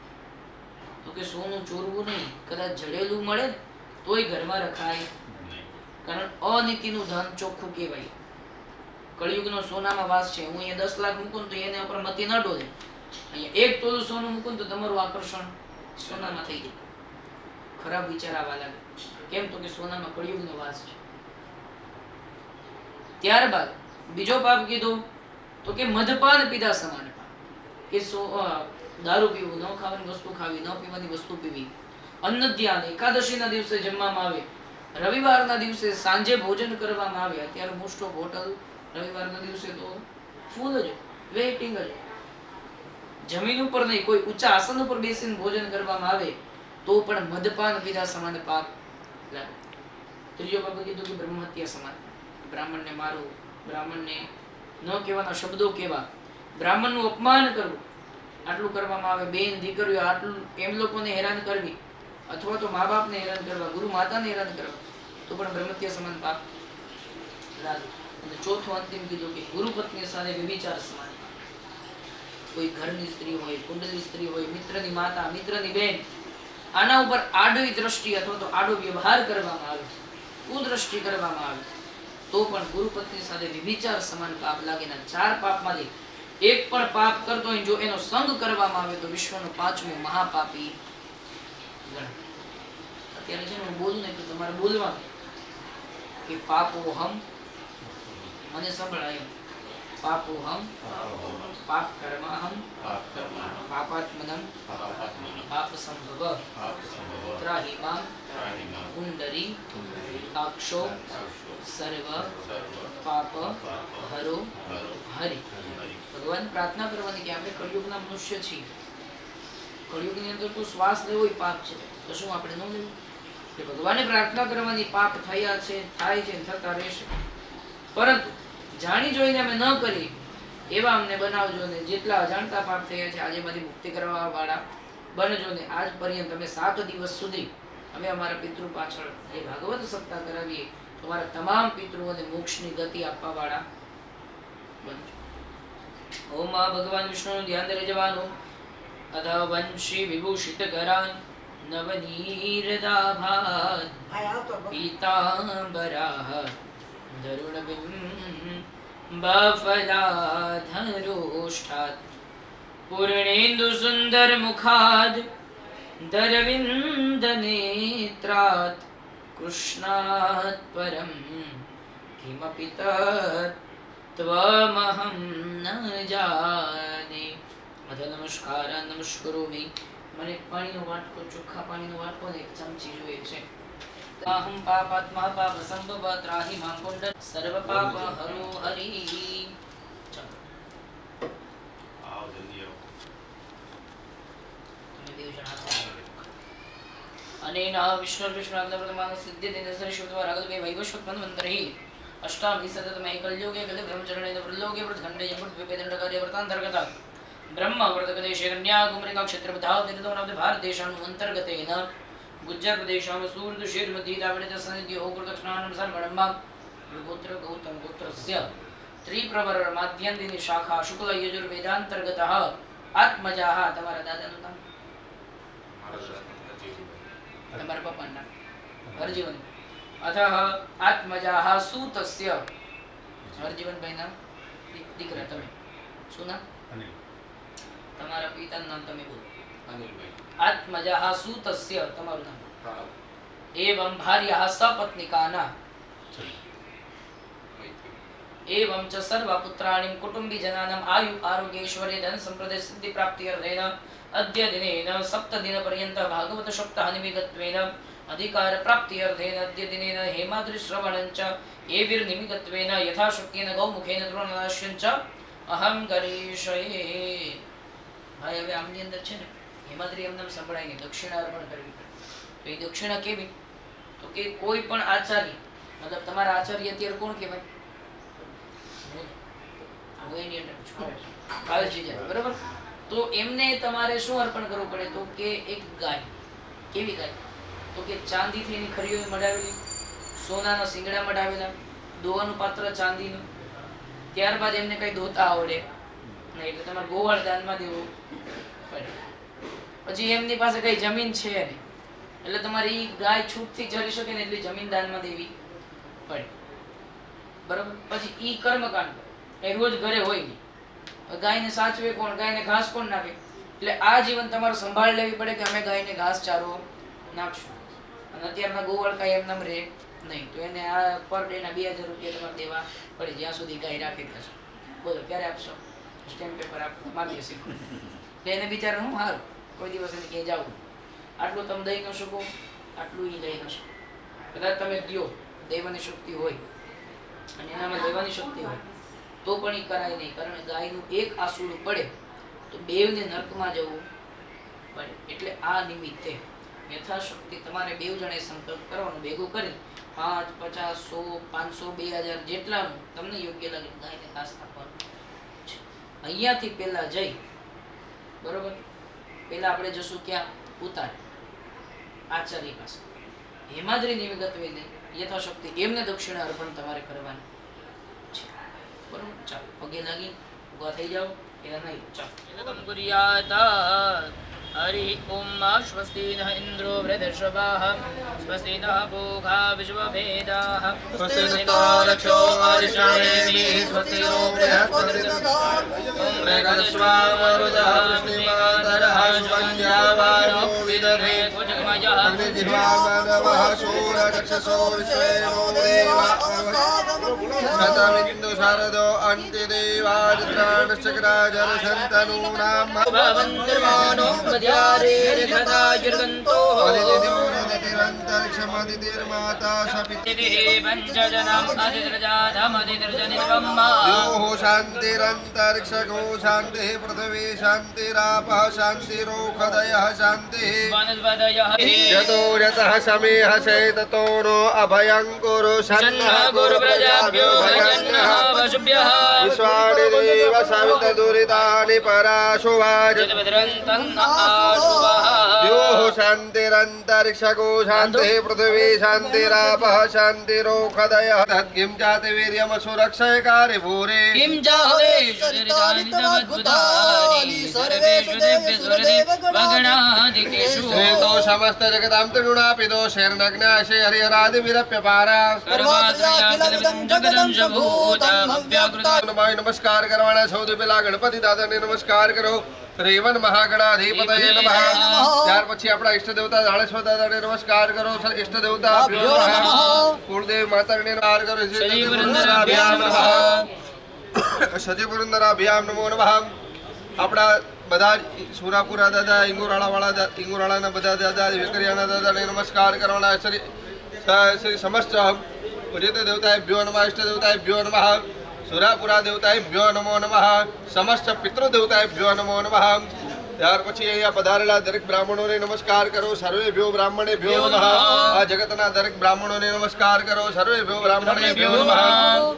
તો કે સોનું ચોરવું નહીં, કદાચ જડેલું મળે તોય ઘરમાં રખાય, કારણ અનીતિનું ધન ચોખ્ખું કહેવાય. કળિયુગનો સોનામાં વાસ છે. હું અહીંયા 10 લાખ મૂકું તો એને ઉપર મતી ન ડોલે. અહીંયા 1 તોલું સોનું મૂકું તો તમારું આકર્ષણ સોનામાં થઈ જાય. ખરાબ વિચાર આવવા લાગે. કેમ તો કે સોનામાં કળિયુગનો વાસ છે. ત્યારબાદ બીજો પાપ કીધો તો કે મદપાન પીધા સમાન પાપ, કે દારૂ પીવું, ન ખાવાની વસ્તુ ખાવી, ન પીવાની વસ્તુ પીવી, અન્ન ધ્યાન, એકાદશીના દિવસે જમવામાં આવે, રવિવારના દિવસે સાંજે ભોજન કરવામાં આવે. અત્યારે મોસ્ટ ઓફ હોટલ રવિવારના દિવસે તો ફૂલ જ વેઇટિંગ જ, જમીન ઉપર નહીં કોઈ ઊંચા આસન ઉપર બેસીને ભોજન કરવામાં આવે તો પણ મદપાન પીધા સમાન પાપ લાગે. ત્રીજો પાપ કીધું કે બ્રહ્મ હત્યા સમાન, બ્રાહ્મણને મારવું, બ્રાહ્મણને ન કહેવાના શબ્દો કહેવા, બ્રાહ્મણનું અપમાન કરવું, આટલું કરવામાં આવે. બેન દીકરીઓ આટલું એમ લોકોને હેરાન કરવી, અથવા તો મા બાપને હેરાન કરવા, ગુરુ માતાને હેરાન કરવા, તો પણ બ્રહ્મત્યા સમાન પાપ લાગે. અને ચોથું અંતિમ કીધું કે ગુરુ પત્ની સાથે વ્યભિચાર સમાન પાપ. કોઈ ઘરની સ્ત્રી હોય, કુંડલી સ્ત્રી હોય, મિત્રની માતા, મિત્રની બેન, આના ઉપર આડી દ્રષ્ટિ અથવા તો આડો વ્યવહાર કરવામાં આવે, કુદ્રષ્ટિ કરવામાં આવે તો પણ ગુરુ પત્ની સાથે વ્યભિચાર સમાન પાપ લાગે. 4 પાપમાંથી એક પણ પાપ કરતો હોય જો એનો સંગ કરવામાં આવે તો વિશ્વનો 5મો મહાપાપી ગણાય. અત્યારે છે ને હું બોલું ને તો તમારે બોલવાનું કે પાપો હમ મને સંભળાય. પાપોહમ પાપ કર્મહમ પાપાત્મનમ પાપ સંભવ ત્રાહિ મામ કુંડરી અક્ષો સર્વ પાપ હરો હરિ. ભગવાન પ્રાર્થના કરવાની કે આપણે કળિયુગના મનુષ્ય છીએ, કળિયુગની અંદર તો શ્વાસ લેવો એ પાપ છે, તો શું આપણે ન લેવું? એટલે ભગવાને પ્રાર્થના કરવાની, પાપ થયા છે, થાય છે, થતા રહેશે, પરંતુ જાણી જોઈને અમે ન કરી એવા અમને બનાવજો ને. જેટલા અજાણતા પાપ થયા છે આજે બધી મુક્તિ કરવા વાળા બનજો ને. આજ પર્યંત અમે 7 દિવસ સુધી અમે અમારા પિતૃ પાછળ એ ભાગવત સપ્તાહ કરાવીએ, તમારા તમામ પિતૃઓને મોક્ષની ગતિ આપવા વાળા બનજો. ઓમ આ ભગવાન વિષ્ણુનું ધ્યાન દરે જવાનું. અધ વંશી વિભૂષિત કરાન નવનીરદાભાત પીતાંબરાહ બફલાધરોષ્ઠાત પૂર્ણેન્દુ સુંદર મુખાદ દરવિંદ નેત્રાત કૃષ્ણાત પરમ કિમપિ તત્ત્વમહં ન જાને. અથ નમસ્કાર નમસ્કરોમિ. મને પાણીનો વાટકો, ચોખ્ખા પાણીનો વાટકો ને એક ચમચી જોઈએ છે. અહમ પાપાત્મા પાપ સંભવ ત્રાહિ માં કુંડ સર્વ પાપ હરો હરિ. અનેન વિષ્ણુ વિષ્ણુનામ સિદ્ધિ શિવદ્વા રાગદ્વે વૈવસ્વત મન્વંતરિ અષ્ટામી સતતમ એકલ્યોગે ગલે બ્રહ્મચરણેન પ્રલોકે પ્રખંડે યમૃતવેદંડકાર્ય વ્રતાંતર્ગત બ્રહ્મ વ્રતકદેશે કન્યા કુમરિકા ક્ષેત્રપથા તીર્થોનામ ભારત દેશાનું અંતર્ગતેન ગુજ્જર પ્રદેશામ સૂર્દ શીર મધ્ય તાવડે તસનિધ્ય ઓગુર દક્ષિણાનમ સર્વણમ ગોત્ર ગૌતમ ગોત્રસ્ય ત્રિપ્રવર માધ્યંતિની શાખા શુક્લ યજુર્વેદાંતર્ગત આત્મજાહ. તમારા દાદાનું નામ? તમારા પપ્પાનું નામ? હરજીવન. અથ આત્મજાહ સૂતસ્ય. હરજીવનભાઈ નામ? દીકરા તમે શું નામ? તમારા પિતાનું નામ તમે બોલો. આત્મજાહ સૂતસ્ય તમારું નામ? એવં ભાર્યાઃ સપત્નિકાના एवं च सर्वपुत्राणि कुटुम्बीजनानाम् आयु आरोग्यैश्वर्य धन संप्रदे सिद्धि प्राप्त्यर्थेन अद्य दिनेन 7 दिनपर्यन्त भागवत सप्ताह निमित्तेन अधिकार प्राप्त्यर्थेन अद्य दिनेन हेमाद्रि श्रवणं च एभिर्निमित्तेन यथाशक्येन गौमुखेन द्रोणाश्यं च अहं करिष्ये. ભાઈ હવે આમની અંદર છે ને હેમાદ્રી એમને સંભળાય નહીં, દક્ષિણા અર્પણ કરવી પડે. તો એ દક્ષિણા કેવી? તો કે કોઈ પણ આચાર્ય, મતલબ તમારા આચાર્ય અત્યારે કોણ કહેવાય? બરોબર. તો એમને તમારે શું અર્પણ કરવું પડે? તો કે એક ગાય. કેવી ગાય? તો કે ચાંદીથી એની ખરીઓ મઢાવેલી, સોનાના શિંગડા મઢાવેલા, દોવાનું પાત્ર ચાંદીનું. ત્યારબાદ એમને કઈ દોતા આવડે નહીં, એટલે તમારે ગોવાળ દાનમાં દેવું પડે. પછી એમની પાસે કઈ જમીન છે નહીં, એટલે તમારે ઈ ગાય છૂટથી ચરી શકે ને એટલી જમીન દાનમાં દેવી પડે. બરોબર. પછી ઈ કર્મકાંડ એ રોજ ઘરે હોય નહીં. ગાયને સાચવે કોણ? ગાયને ઘાસ કોણ નાખે? એટલે આ જીવન તમારે સંભાળ લેવી પડે કે અમે ગાયને ઘાસ ચારો નાખશું. અને અત્યારના ગોવાળ કાંઈ એમ નામ રહે નહીં, તો એને આ પર ડે ના 2000 રૂપિયા તમારે દેવા પડે જ્યાં સુધી ગાય રાખી થશે. બોલો ક્યારે આપશો? સ્ટેમ્પ પેપર આપવા મારી દેશે. એટલે એને બિચારા હું હારું કોઈ દિવસ એને ક્યાંય જાવું, આટલું તમે દઈ ન શકો, આટલું એ દઈ ન શકો. કદાચ તમે દો, દેવાની શક્તિ હોય અને એનામાં દેવાની શક્તિ હોય તો પણ એ કરાય નહીં, કારણ ગાયનું એક આસુડું પડે તો બેવને નર્કમાં જવું પડે. એટલે આ નિમિત્તે યથાશક્તિ તમારે બેવ જણે સંકલ્પ કરવાનો, ભેગું કરી 5, 50, 100, 500, 2000 જેટલાનું તમને યોગ્ય લાગે ગાયને ઘાસ આપવાનું છે. અહીંયાથી પહેલા જઈ, બરોબર, પહેલા આપણે જશું ક્યાં? ઉતાર આચાર્ય પાસે. હેમાદ્રી નિમિત્ત વેદે યથાશક્તિ એમને દક્ષિણા અર્પણ તમારે કરવાની છે. બરોબર. ચાલો પગે લાગી ઉભા થઈ જાઓ. એના નહીં ચાલો. हरि ओम स्वस्ति न इंद्रो वृद्धश्रवाः स्वस्ति न भोगा विश्वभेदाः स्वस्ति नो रक्षो अर्षणेमि स्वस्ति नो बृहस्पतिर्दधातु ओम मृगश्वा मरुतः वृष्णिमातरः स्वञ्जावारो विदधे कुजगमयः अग्निजिह्वा मानवः शूरचक्षसो विश्वेनो देवा शतमिन्दु शारदो अन्त्यदेवाजत्राणश्चक्राजरसन्तनूनां भवन्तर्मानो मध्यारेर्घटायुर्गन्तो अन्तरिक्षमदितिर्माता शपिते पञ्चजनम् अधिर्जातमधिर्जनिर्वम्मा योः शान्तिरन्तरिक्षगो शान्तिः पृथिवी शान्तिरापः शान्तिरोखदयः शान्तिः वनस्पतयः यतो यतः समेह चैततो नो अभयं कुरु जन्नः गुरुप्रजाभ्यो जन्नः वशुभ्यः विश्वानि देव सवितदुरितानि पराशुभाज योः शान्तिरन्तरिक्षगो शान्तिः पृथिवी शान्तिरापः शान्तिरोखदयः तत्किं जाति वीर्यमसुरक्षयकारि भूरि किं जावेश्वरितानि सर्वेषु देवगणादिकेषु श्रेतो समस्त जगतां त्रिगुणापि दोषैर्नग्नाशे हरिहरादिविरप्यपारा नमस्कार करवाना सौदी पेला गणपति दादा ने नमस्कार करो रेवन महागणाधिपतये नमः ત્યાર પછી આપણા ઈષ્ટ દેવતા જાળેશ્વર દાદાને નમસ્કાર કરો ઈષ્ટ દેવતા કુળદેવ માતાને નમસ્કાર કરો સજી પુરંદરાભ્યામ નમો નમઃ આપણા બધા સુરાપુરા દાદા ઇંગોરાળાના બધા દાદા વેકરિયાના દાદાને નમસ્કાર કરવાના શ્રી સમસ્ત પૂજિત દેવતાભ્યો નમઃ ઈષ્ટ દેવતાભ્યો નમઃ સુરાપુરા દેવતાભ્યો નમો નમઃ સમસ્ત પિતૃદેવતાભ્યો નમો નમઃ ત્યાર પછી અહીંયા પધારેલા દરેક બ્રાહ્મણોને નમસ્કાર કરો સર્વેભ્યો બ્રાહ્મણેભ્યો નમઃ આ જગતના દરેક બ્રાહ્મણોને નમસ્કાર કરો સર્વેભ્યો બ્રાહ્મણેભ્યો નમઃ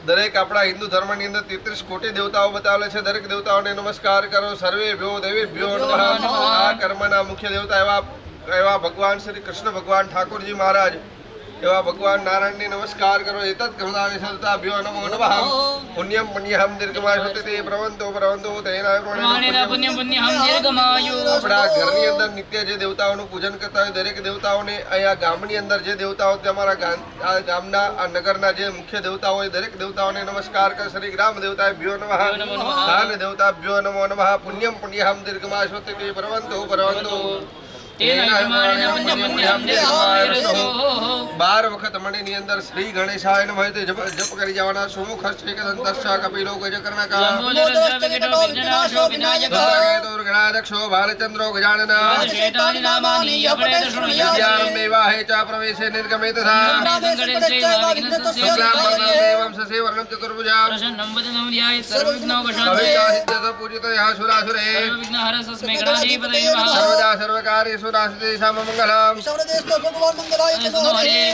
દરેક આપણા હિન્દુ ધર્મની અંદર 33 કોટી દેવતાઓ બતાવેલા છે દરેક દેવતાઓને નમસ્કાર કરો સર્વેભ્યો દેવીભ્યો નમઃ આ કર્મના મુખ્ય દેવતા એવા ભગવાન શ્રી કૃષ્ણ ભગવાન ઠાકોરજી મહારાજ એવા ભગવાન નારાયણને નમસ્કાર કરો એતત કૃતાનિ સલતાભ્યો નમો નમઃ પુણ્યમ પુણ્યહમ દીર્ઘમાયુતે તે પ્રવંતો તેના પુણ્યમ પુણ્યહમ દીર્ઘમાયુ આપણા ઘરની અંદર નિત્ય જે દેવતાઓનું પૂજન કરતા હોય દરેક દેવતાઓને અહીંયા ગામની અંદર જે દેવતાઓ તમારા ગામના આ નગરના જે મુખ્ય દેવતાઓ હોય દરેક દેવતાઓને નમસ્કાર કર શ્રી ગ્રામ દેવતાભ્યો નમઃ દાન દેવતાભ્યો નમો નમઃ પુણ્યમ પુણ્યહમ દીર્ઘમાયુતે તે પ્રવંતો 12 વખત મણીની અંદર શ્રી ગણેશાય નમઃ તે જપ કરી જવાના સુમુખ હસ્તેકદંતસ્ય કપિલો ગજકર્ણકા ગણાદક્ષો બાલચંદ્રો ગજાનન વિદ્યારંભે વાહે ચ પ્રવેશે નિર્ગમે તથા શુક્લાં વરદં દેવં સસેવર્ણં ચતુર્ભુજા કવિચાસિદ્ધત પૂજિતયઃ સુરાસુરે સર્વદા સર્વકાર્યેષુ राष्ट्रेषां मङ्गलम्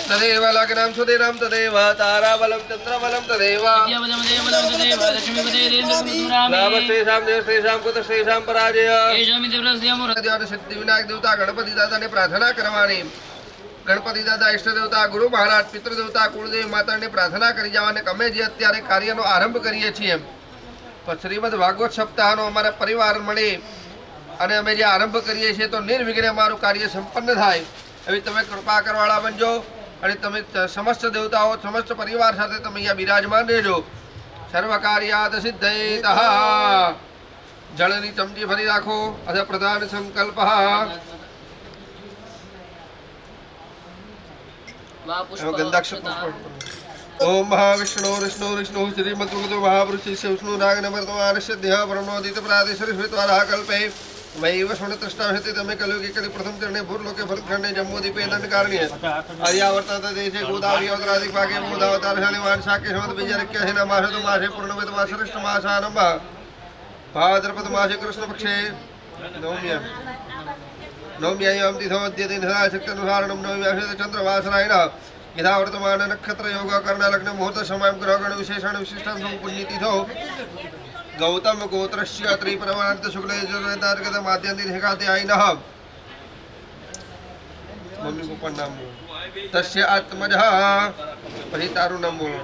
तदेव लग्नं सुदिनं तदेव ताराबलं चन्द्रबलं तदेव लाभस्तेषां देवस्तेषां कुतस्तेषां पराजय सिद्धिविनायक देवता गणपति दादा ने प्रार्थना करवानी गणपति दादा इष्ट देवता गुरु महाराज पितृदेवता कुलदेव माता ने प्रार्थना करी जवाने अमे जे अत्यारे कार्यनो आरंभ करीए छीए श्रीमद भागवत सप्ताहनो अमारा परिवार मळे અને અમે જે આરંભ કરીએ છીએ તો નિર્વિઘ્ને અમારું કાર્ય સંપન્ન થાય એવી તમે કૃપા કરવાળા બનજો અને તમે સમસ્ત દેવતાઓ સમસ્ત પરિવાર સાથે તમે અહીંયા બિરાજમાન રહેજો સર્વ કાર્યાત સિદ્ધયતઃ જળની ચમચી ભરી રાખો અથ પ્રધાન સંકલ્પઃ ગંધાક્ષ ओम महाविष्णु विष्णु विष्णु श्रीमद्भगवतो महापुरुषस्य विष्णु नागनवर्तमानस्य देह ब्रह्मोदित प्रादेशरिश्वित्वारः कल्पे वैव शुणतृष्टाभ्यति तमे कलियुगे कलि प्रथम चरणे भूर्लोके भरतखण्डे जम्बूद्वीपे दण्डकारण्ये आर्यावर्तन्त देशे गोदावरी अवतरादिक भागे मोदावतारशाले वांशाके समद बीजरक्य हेन मासतु मासे पूर्णवेद मासरिष्ट मासानम्भ भाद्रपद मासे कृष्णपक्षे नवम्यायां तिथौ अद्यते निराशक्त्यनुसारणं नवम्यासे चन्द्रवासरायणः यथा वर्तमान नक्षत्र योग कर्ण लग्न मुहूर्त समय ग्रहगण विशेषण विशिष्टं पुण्यतिथौ गौतम गोत्रस्य त्रिप्रवणान्त शुक्ल यजुर्वेदार्गत माध्यन्ति हेकाध्यायिनः मम्मी पप्पा नाम तस्य आत्मजः परितारुणं बोलो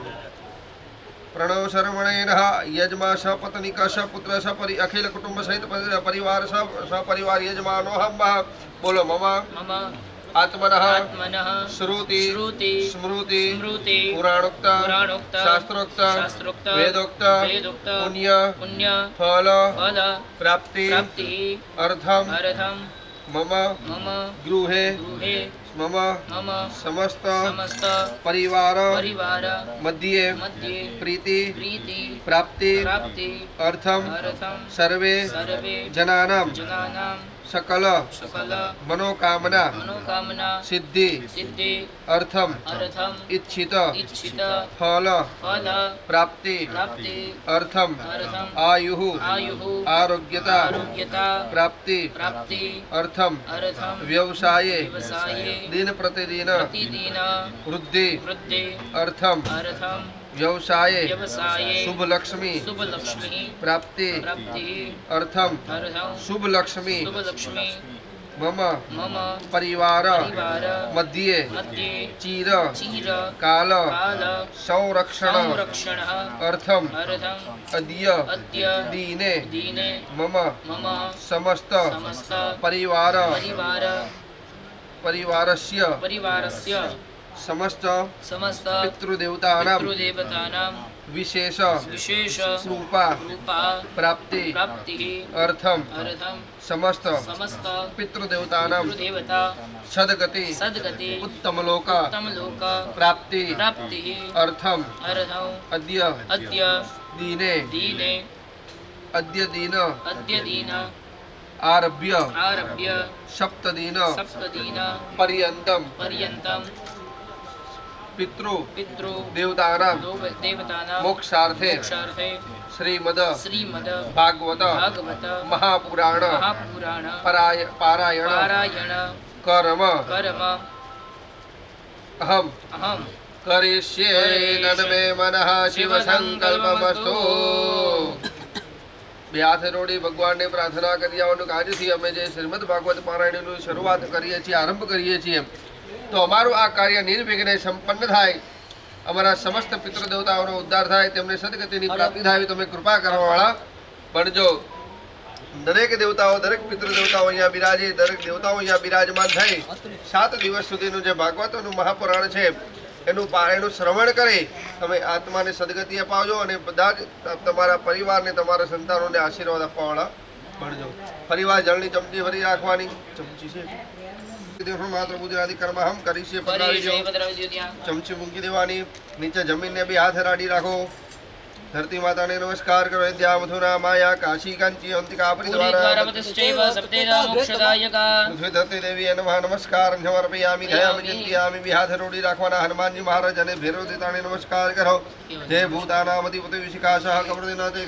प्रणव शर्मणेनः यजमा सपत्निक सपुत्र सपरि अखिल कुटुंब सहित परिवार सपरिवार यजमानोऽहं बोलो मम आत्मनः श्रुति स्मृति पुराणोक्त शास्त्रोक्त वेदोक्त पुण्य फल प्राप्ति अर्थम મમ મમ ગૃહે ગૃહે મમ મમ સમસ્ત સમસ્ત પરિવાર પરિવાર મધ્યે મધ્યે પ્રીતિ પ્રીતિ પ્રાપ્તિ પ્રાપ્તિ અર્થમ અર્થમ સર્વે સર્વે જનાનામ જનાનામ સકલ સકલ મનોકામના મનોકામના સિદ્ધિ સિદ્ધિ અર્થમ અર્થમ ઇચ્છિત ઇચ્છિત ફલ ફલ પ્રાપ્તિ પ્રાપ્તિ અર્થમ અર્થમ આયુઃ આયુઃ આરોગ્યતા આરોગ્યતા પ્રાપ્તિ પ્રાપ્તિ અર્થમ અર્થમ વ્યવસાયે વ્યવસાયે દિન પ્રતિદિન પ્રતિદિન વૃદ્ધિ વૃદ્ધિ અર્થમ અર્થમ વ્યવસાયે વ્યવસાયે શુભ લક્ષ્મી શુભ લક્ષ્મી પ્રાપ્તિ પ્રાપ્તિ અર્થમ અર્થમ શુભ લક્ષ્મી શુભ લક્ષ્મી મમ મમ પરિવાર પરિવાર મધ્યે મધ્યે ચિર ચિર કાલ કાલ સંરક્ષણ સંરક્ષણ અર્થમ અર્થમ અદ્ય અદ્ય દીને દીને મમ મમ સમસ્ત સમસ્ત પરિવાર પરિવારસ્ય પરિવારસ્ય સમસ્ત સમસ્ત પિતૃદેવતાનાં પિતૃદેવતાનાં વિશેષ વિશેષ કૃપા કૃપા પ્રાપ્તિ પ્રાપ્તિ અર્થમ અર્થમ સમસ્ત સમસ્ત પિતૃદેવતાનાં પિતૃદેવતા સદગતિ સદગતિ ઉત્તમ લોક ઉત્તમ લોક પ્રાપ્તિ પ્રાપ્તિ અર્થમ અર્થમ અદ્ય અદ્ય દીને દીને અદ્ય દીન અદ્ય દીન આરભ્ય આરભ્ય સપ્તદીન સપ્તદીન પર્યંતમ પર્યંતમ પિતૃ પિતૃ દેવતાનાં દેવતાનાં મોક્ષાર્થે મોક્ષાર્થે શ્રીમદ શ્રીમદ ભાગવત ભાગવત મહાપુરાણ મહાપુરાણ પારાયણ પારાયણ કર્મ કર્મ અહમ અહમ કરિષ્યે તન્મે મનઃ શિવ સંકલ્પમસ્તુ બે હાથ જોડી ભગવાનને પ્રાર્થના કરી જવાનું કાર્યથી અમે જે શ્રીમદ ભાગવત પારાયણની શરૂઆત કરીએ છીએ આરંભ કરીએ છીએ તો અમારું આ કાર્ય નિર્વિઘ્ને સંપન્ન થાય અમારા સમસ્ત પિતૃ દેવતાઓનો ઉદ્ધાર થાય તેમને સદગતિની પ્રાપ્તિ થાય તમે કૃપા કરવાવાળા બનજો દરેક દેવતાઓ દરેક પિતૃ દેવતાઓ અહીંયા બિરાજે દરેક દેવતાઓ અહીંયા બિરાજમાન થઈ 7 દિવસ સુધીનું જે ભાગવતનું મહાપુરાણ છે એનું પારાયણનું શ્રવણ કરી તમે આત્માને સદગતિ અપાવજો અને બધા જ તમારા પરિવારને તમારા સંતાનોને આશીર્વાદ આપવાવાળા બનજો ફરીવાર જળની ચમચી ભરી રાખવાની ચમચી છે માત્ર ગુજરાતી કર્મ હમ કરીશું પધરાવી દો ચમચી મૂકી દેવાની નીચે જમીનને બી હાથ રાડી રાખો ધરતી માતાને નમસ્કાર કરો વિદ્યા મથુરા માયા કાશી કાંચી અંતિકા પરિદ્વારા પૃથ્વી ધરતી દેવી નમઃ નમસ્કાર સમર્પયામિ ધયામિ ચિંતયામિ બી હાથ રોડી રાખવાના હનુમાનજી મહારાજ અને ભૈરવ દેવતાને નમસ્કાર કરો જય ભૂતાનામ અધિપતિ વિશિકાશઃ કમળદિનાથે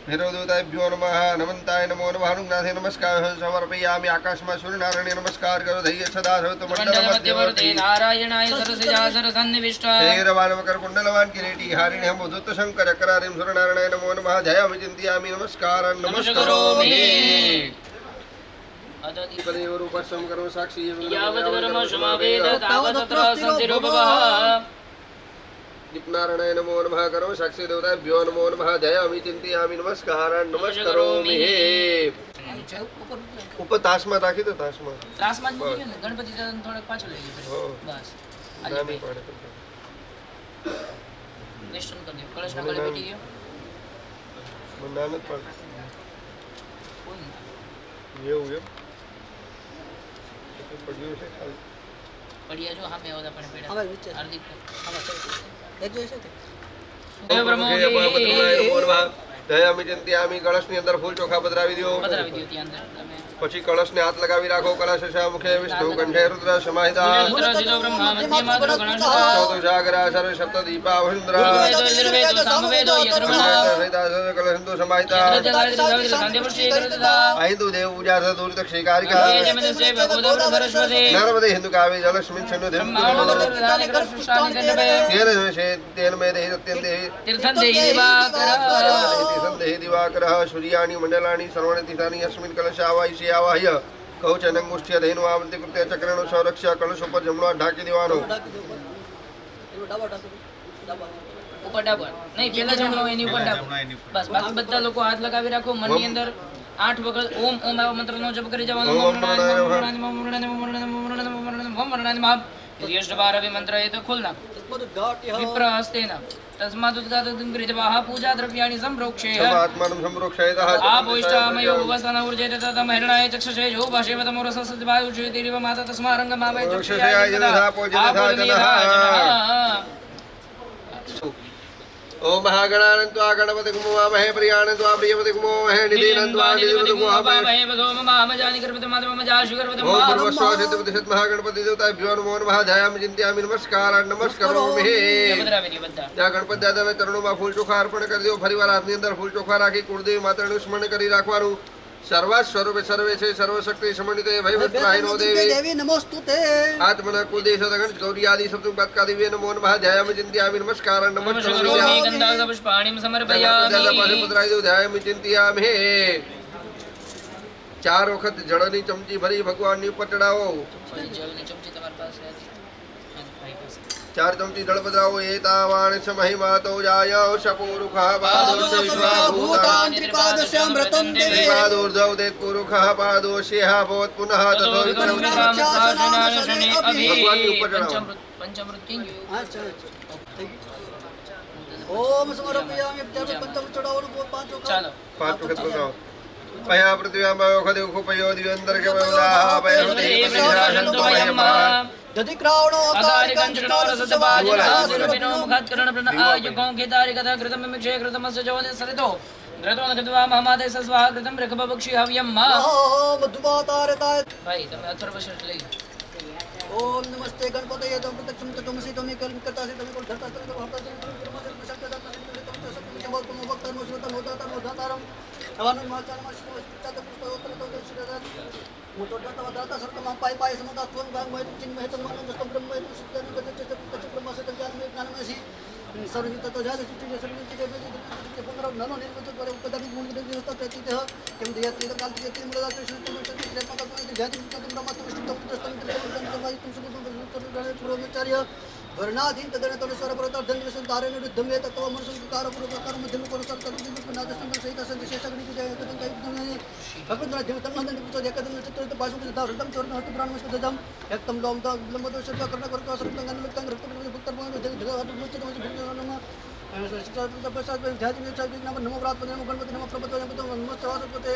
ભૈરવ દેવતાભ્યો નમઃ નમંતાય નમો નમઃ હનુમનાથે નમસ્કાર સમર્પયામિ આકાશમાં સૂર્યનારાયણને નમસ્કાર કરો ધૈર્ય સદા સર્વત મંડળ મધ્યવર્તી નારાયણાય સરસિજાસર સન્નિવિષ્ટા હેરવાન મકર કુંડલવાન કિરીટી હારિણે હમ ઉદ્ધત શંકર ચક્રારિમ સૂર્યનારાયણાય નમો નમઃ જયામિ ચિંતયામિ નમસ્કાર નમસ્કારોમિ પદેવ રૂપસ્સમ કર્મ સાક્ષી યાવત કર્મ સમાવેદ તાવત તત્ર સંતિરૂપવઃ દીપનારાયણાય નમો નમઃ કરો સાક્ષી દેવતાભ્યો નમો નમઃ જયામિ ચિંતયામિ નમસ્કાર નમસ્કારોમિ ઉપર તાસમાં રાખી દો તાસમાં ત્રાસમાં જ મૂકી દો ને ગણપતિ દાદાને થોડોક પાછો લઈ ગયો બસ આજે બે વેસ્ટર્ન કરી દો કળશ ના ગળે બેઠી ગયો મને નાનક પણ એવું એમ પડ્યું છે ખાલી પડિયા જો સામે આવતા પણ પેડા હવે વિચાર હાર્દિક એક જોઈ છે તે દેવ બ્રહ્મો દયામિ ચિંતયામિ કળશની અંદર ફૂલ ચોખા પધરાવી દો પધરાવી દો ત્યાં અંદર તમે પછી કળશને હાથ લગાવી રાખો કળશ મુખે વિષ્ણુ કંઠે રુદ્ર સમાહિતા રુદ્ર જીતો બ્રહ્મા મધ્યમાં ધરો ગણેશ ચૌદુષાગરા સર્વ સપ્ત દીપા વૃંદ્ર વેદો નિર્વેદો સામવેદો યત્રમણા કળશિંદુ સમાહિતા આહિંદુ દેવ પૂજા સદુરિત ક્ષિકારિકા નર્મદે હિન્દુ કાવે જલસ્મિન છન્નુ દેવ તેન મે દેહિ સત્યં દેહિ તીર્થં દેહિ દિવાકર સૂર્યાણી મંડલાણી સર્વણે તીર્થાની અસ્મિન કલશાવાય આવાહ્ય કૌચ અંગુષ્ઠ્ય દહીનું આવંતિ કૃત્ય ચક્રનું સંરક્ષા કળશ ઉપર જમણો ઢાંકી દેવાનો ઉપર ડાબર નહીં પેલા જમણો એની ઉપર ડાબર બસ બાકી બધા લોકો હાથ લગાવી રાખો મનની અંદર 8 વખત ઓમ ઓમ આવા મંત્રનો જપ કરી જવાનો ઓમ यदि अष्टबारभि मन्त्रयेत खुल्ना तस्मादुद्घाट्य विप्रहस्तेन तस्मादुद्घाटितं कृत्वा पूजा द्रव्याणि सम्प्रोक्षेय आत्मानं सम्प्रोक्षयतः आपोष्टामयो भुवसन ऊर्जेत ततम हिरणाय चक्षुषे जो भाषेवतमोरसस्वायुषेतिरिव माता तस्मारङ्गमावय चक्षुषयाय यथा पूजितथा जनः ओम महागणानन्त्वा गणपतिं मुवामहे प्रियाणन्त्वा प्रियपतिं मुवामहे निधीनन्त्वा निधिपतिं मुवामहे ओम पूर्वस्वासितपतिशत् महागणपति देवताभ्यो नमो नमः ध्यायामि चिन्तयामि नमस्कारान् नमस्करोमि જ્યાં ગણપતિ દાદાના ચરણોમાં ફૂલ ચોખા અર્પણ કરી દો ફરીવાર હાથની અંદર ફૂલ ચોખા રાખી કુળદેવી માતાનું સ્મરણ કરી રાખવાનું સર્વા સ્વરૂપે સર્વે છે સર્વશક્તિ સમન્વિતે ભયવત્રાહિનો દેવી નમોસ્તુતે आत्मना कुलदेश गण गौरी आदि सप्तम पत्का दिव्य नमो नमः ध्यायामि चिन्तयामि नमस्कारान् नमस्करोमि गन्धाक्षपुष्पाणिं समर्पयामि पुत्राय ध्यायामि चिन्तयामि 4 વખત જળની ચમચી ભરી ભગવાનની ઉપર ચડાવો જળની ચમચી તમારી પાસે હતી 4 ચમચી જળ પધરાવો એતાવાણ સ મહિમા તો જાય શપુરુખા પાદોષ ભૂતાંત્રિપાદસ્યામૃતં દેવે પાદોર્ધવ દેત પુરુખા પાદોષ્યઃ ભવત પુનઃ તથો ભગવાનની ઉપર ચડાવો પંચામૃત કિંગ ઓમ સમર્પયામિ પંચમ ચડાવવાનું 5 વખત ચાલો 5 વખત પધરાવો पया पृथ्व्यां खदे खुपयो दिव्यंतर के वदाः पयते पतिराशन्तु मह्यमा दधिक्रावणो अकारिकञ्चनोरसदबाजिनो मुखात्करण प्रण आयुगों केदारि कथा कृतं मिक्षे कृतमस्य जवने सरितो घृतो नखद्वा महामादे सस्वाहा कृतं रखबक्षि हव्यं मा मधुमातारताय भाई તમે અથર્વશીર્ષ લઈ ओम नमस्ते गणपतये तम प्रत्यक्षं तमसि तमे कल्म करतासि तमे कोल धरता तमे भक्ता तमे शक्यदाता अवानु माचान माशिनो स्पिता तमे स्तोत्र तो शिरदात मोटोटा वदाता सर्वमा पाय पाय समता त्वं गांग मय चिन्ह मय तम मनन दस्तम ब्रह्म मय सिद्धन गते च तच ब्रह्मस ज्ञान में ज्ञानमसि सर्वजित तो जाने चित्ते सर्वजित के के पुनरव ननो निर्मित द्वारा उपदानि गुण देवता प्रतीतः किम दयति काल दयति मृदा कृष्ण तम प्रति ध्यान तम ब्रह्म तम सिद्धम दस्तम तम तुम सुगुण पूर्वचार्य वर्णाधीन तदनतन स्वरपरतर धन्य संतारेण रुद्धमे तत्व मनसंकार पूर्वकार मध्यम कोरसर तनु नाद संग सहित संदेश अग्नि पूजा एकदम एकदम भगवत राध्य तम नंदन पूजा एकदम चित्त पाशु पूजा रुद्धम चरण हस्त प्राण मस्त दम एकदम लोम द लंबद सर्व कर्ण कर कर सर्व गण लक्तंग रक्त भक्तर भगवान जग जग हट मुच नमः भगवान नमः नमो व्रात नमो गणपति नमो प्रभु नमो सवासपते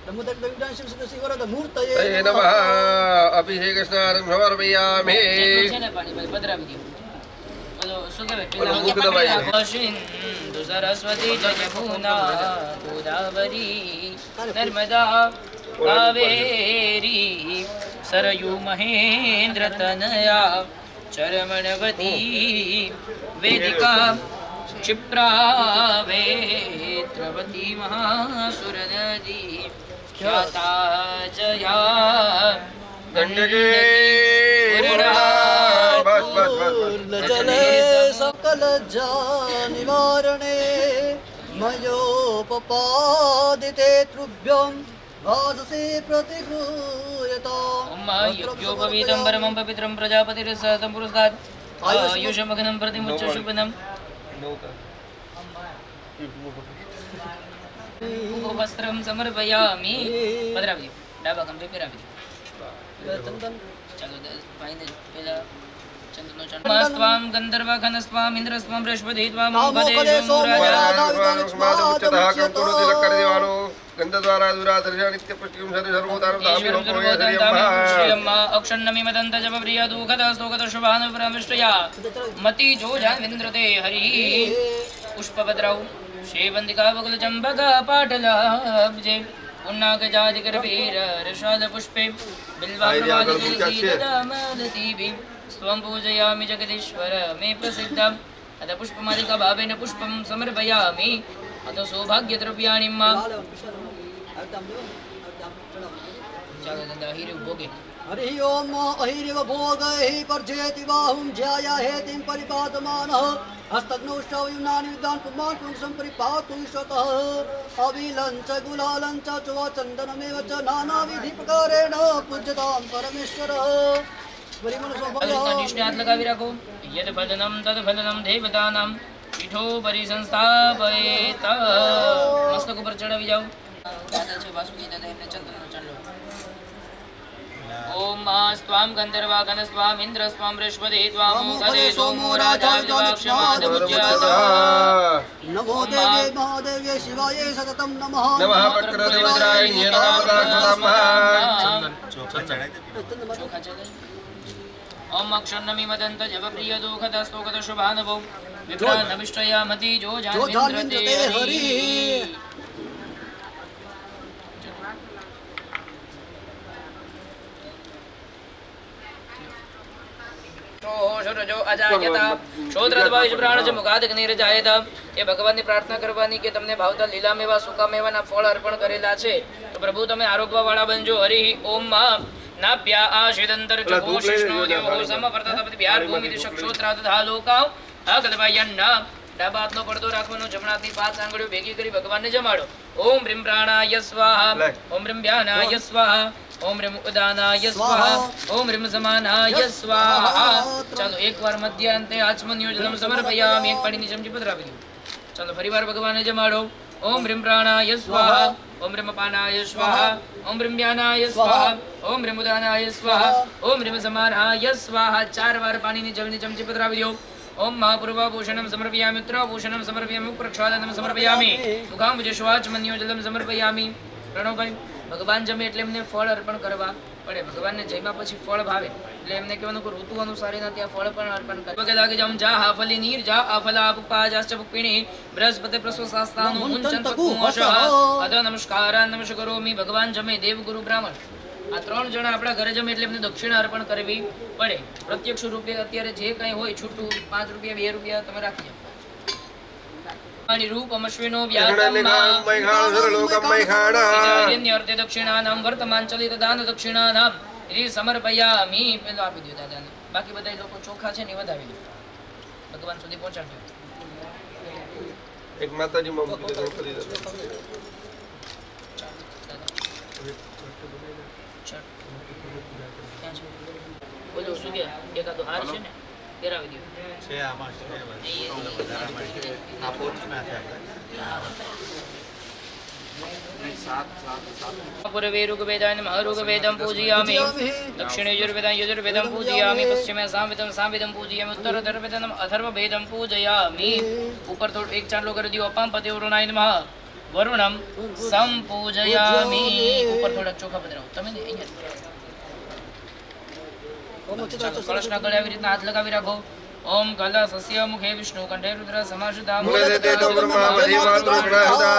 नमोदक देवदान शिव सदस्य वरद मूर्तये नमः अभिषेक स्नान समर्पयामि છે ને પાણી ભાઈ પધરાવી દો બોલો શું કહેવાય બોલો, મુખ દબાઈ દો. સિંધુ સરસ્વતી જયમુના ગોદાવરી નર્મદા કાવેરી સરયુ મહેન્દ્ર તનયા ચરમણવતી વેદિકા क्षिप्रा वेत्रवती महासुर नदी ख्याता जया गंडके बस बस बस जले सकल निवारणे मयोपपादिते तुभ्यं वाससे प्रतिगृह्यताम् यज्ञोपवीतं परमं पवित्रं प्रजापतिर्सहतं पुरस्तात् आयुषमग्नं प्रतिमुच्च शुभनम् वस्त्रं समर्पयामि पधरावी दो डाबा कंपे પહેરાવી દો चंदन ચાલો ભાઈને પેલા ચંદ્રનો ચંદ્રમાસ્ત્વામ ગંધર્વખનસ્વામ ઇન્દ્રસ્વામ બૃહસ્પતિ ત્વામ મોખદેશો રાજા गंध द्वारा दुरादर्शा नित्य पुष्टिम सर्व सर्वोदारम धामिरो अक्षन्नमि मदन्त जप प्रिय दुःखद स्तोकद शुभान प्रविष्टया मति जो जान्विन्द्रते हरि पुष्पभद्रौ श्रीवन्दिका बकुल चम्पक पाटलाब्जे उन्नाक जातिकर वीर रसाद पुष्पे बिल्वामालतीभि स्वं पूजयामि जगदीश्वर मे प्रसिद्धम् अथ पुष्पमालिका भावेन पुष्पं समर्पयामि अथ सौभाग्यद्रव्याणि मा ચાલો દાદા હીરે ભોગે हरि ओम अहिरिव भोगैः पर्जयति बाहुं ज्याया हेतिं परिपातमानः हस्तग्नौष्ठौ युनानि विद्वान् पुमान् पुंसं परिपातु विश्वतः अविलं च गुलालं च चन्दनमेव च नानाविधिप्रकारेण पूज्यतां परमेश्वरः નિષ્ણાત લગાવી રાખો યદ ફલનમ તદ ફલનમ દેવતાનામ પીઠો પરી સંસ્થાપયેત મસ્તક ઉપર ચડાવી જાઓ દાદા છે વાસુકી દાદા એમને ચંદનનો ચાંદલો ओम स्वां गंधर्वा गण स्वां इंद्र स्वां बृहस्पति स्वां गदे सोमो राजा विद्वाक्षमादमुच्यते नमो देवे महादेव्ये शिवाय सततं नमः नमः वक्रदेवज्रायिण्ये नमः चोखा चले ओम अक्षरनमी मदंत जप प्रिय दुखद स्तोकद शुभानवो विभ्रानमिष्टयामति जो जान्विन्द्रते हरि जो अजाग्यता शोद्रद्वायुष प्राण च मुखादग्निर्जायत એ ભગવાનની પ્રાર્થના કરવાની કે તમને ભાવતા લીલા મેવા સૂકા મેવાના ફળ અર્પણ કરેલા છે તો પ્રભુ તમે આરોગવા વાળા બનજો હરિ ઓમ નાભ્યા આશિદંતર ચકો શિષ્ણો દેવો સમવર્તતપતિ બિહાર ભૂમિ દિશક્ષોત્રા તથા લોકાવ અગલવાયન્ના ડાબા હાથનો પડદો રાખવાનો જમણા હાથની 5 આંગળીઓ ભેગી કરી ભગવાનને જમાડો ઓમ બ્રીમ પ્રાણાય સ્વાહા ઓમ બ્રીમ વ્યાનાય સ્વાહા ओम ह्रीं उदानाय स्वाहा ओम ह्रीं समानाय स्वाहा चलो एक बार मध्यांते आचमन्योजनं समर्पयामि एक पाणीनी चमची पधरावी दो चलो फरीवार भगवाने जमाडो ओम ह्रीं प्राणाय स्वाहा ओम ह्रीं अपानाय स्वाहा ओम ह्रीं व्यानाय स्वाहा ओम ह्रीं उदानाय स्वाहा ओम ह्रीं समानाय स्वाहा 4 बार पाणीनी जलनी चमची पधरावी दो ओम महापूर्वाभूषणं समर्पयामि उत्तराभूषणं समर्पयामि प्रक्षालनं समर्पयामि मुखाम्बुजश्वाचमन्योजलं समर्पयामि प्रणव भाई ભગવાન જમે એટલે એમને ફળ અર્પણ કરવા પડે ભગવાનને જમ્યા પછી ફળ ભાવે એટલે એમને કહેવાનું કે ઋતુ અનુસાર એના ત્યાં ફળ પણ અર્પણ કરે પગે લાગે જમ જા હાફલી નીર જા આફલા પુપાજાશ્ચ પુપિણી બૃહસ્પતિ પ્રસ્વસાસ્તાનો મુંચન તકુમોષ અદ નમસ્કાર નમસ્કારોમી ભગવાન જમે દેવ ગુરુ બ્રાહ્મણ આ 3 જણા આપણા ઘરે જમે એટલે એમને દક્ષિણા અર્પણ કરવી પડે પ્રત્યક્ષ રૂપે અત્યારે જે કંઈ હોય છૂટું 5 રૂપિયા 2 રૂપિયા તમે રાખી જાઓ रूपमश्विनो व्याघ्रलोकमैहाणार्थे दक्षिणानां वर्तमान चलित दान दक्षिणानां इति समर्पयामि પેલો આપી દો દાદાને બાકી બધા લોકો ચોખા છે ને વધાવી દો ભગવાન સુધી પહોંચાડજો એક માતાજી માં મૂકી દો કરી દો બોલો શું કે એકાદો હાર છે ને પહેરાવી દો છે આમાં છે વધારામાં છે આ પોચમાં છે पूर्वे ऋग्वेदाय नमः ऋग्वेदं पूजयामि दक्षिणे यजुर्वेदं यजुर्वेदं पूजयामि पश्चिमे सामवेदं पूजयामि उत्तरवेदं अथर्ववेदं पूजयामि ऊपर थोड़ा एक चालू कर दियो अपां पतिवरुणाय नमः वरुणं संपूजयामि ऊपर थोड़ा चोखा पधराવો તમે ને અહીંયા કળશના ગળે આવી રીતના હાથ લગાવી રાખો ओम कला सस्य मुखे विष्णु कंठे रुद्र समाश्रिता मूले तेजो ब्रह्मा वधीवानुग्रहदा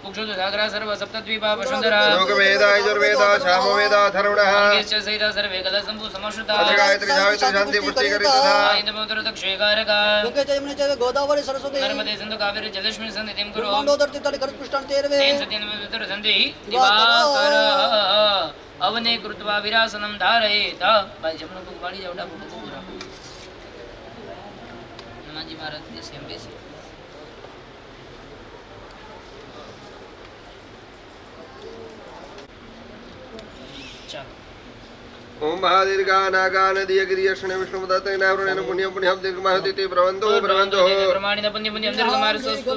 मुक्षुत सागरा सर्व सप्तद्वीपा वसुंधरा योगवेदा यजुर्वेदा सामवेदा अथर्वणः अंगेश्च सहिता सर्वे कला संभू समाश्रिता गायत्री सावित्री शांति पुष्टि करितथा इंद्रमोदर दक्षेकारका गंगे जयमुने चैव गोदावरी सरस्वती नर्मदे सिंधु कावेरी जलेस्मिन् सन्निधिं कुरु मंडोदर तीर्थानि करस्पृष्टानि तेरवे तेन सत्येन पवित्र सन्ति दिवाकर अवने कृत्वा विरासनं धारयेत भाई जमनो को गाड़ी जाओ डाबू को पूरा हनुमानजी महाराज के सेम बेसी ओम महादीर्घानागानदीयगिरियष्ण विष्णुपदत्तेनावरणेन पुण्यं पुण्यं दीर्घमाहति प्रवन्तो प्रवन्तो प्रमाणिन पुण्यं पुण्यं दीर्घमारुसस्तु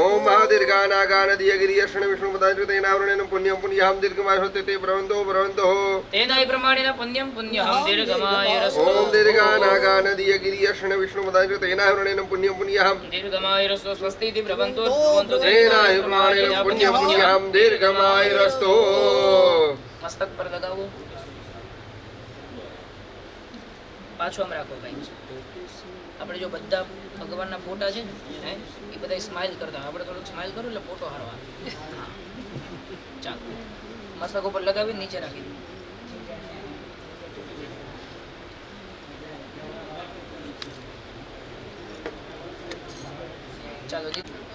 ओम महादीर्घानागानदीयगिरियष्ण विष्णुपदत्तेनावरणेन पुण्यं पुण्यं दीर्घमाहति प्रवन्तो प्रवन्तो तेनाय प्रमाणिन पुण्यं पुण्यं दीर्घमायुरस्तु ओम दीर्घानागानदीयगिरियष्ण विष्णुपदत्तेनावरणेन पुण्यं पुण्यं दीर्घमायुरस्तु स्वस्ति प्रवन्तो तेनाय प्रमाणेन पुण्यं पुण्यं दीर्घमायुरस्तु मस्तक पर लगाओ પાછો આમ રાખો ભાઈ આપણે જો બધા ભગવાનના ફોટા છે ને એ બધા સ્માઈલ કરતા આપણે થોડુંક સ્માઈલ કરો એટલે ફોટો હારો આવે ચાલો મસ્તક ઉપર લગાવી નીચે રાખી દો ચાલો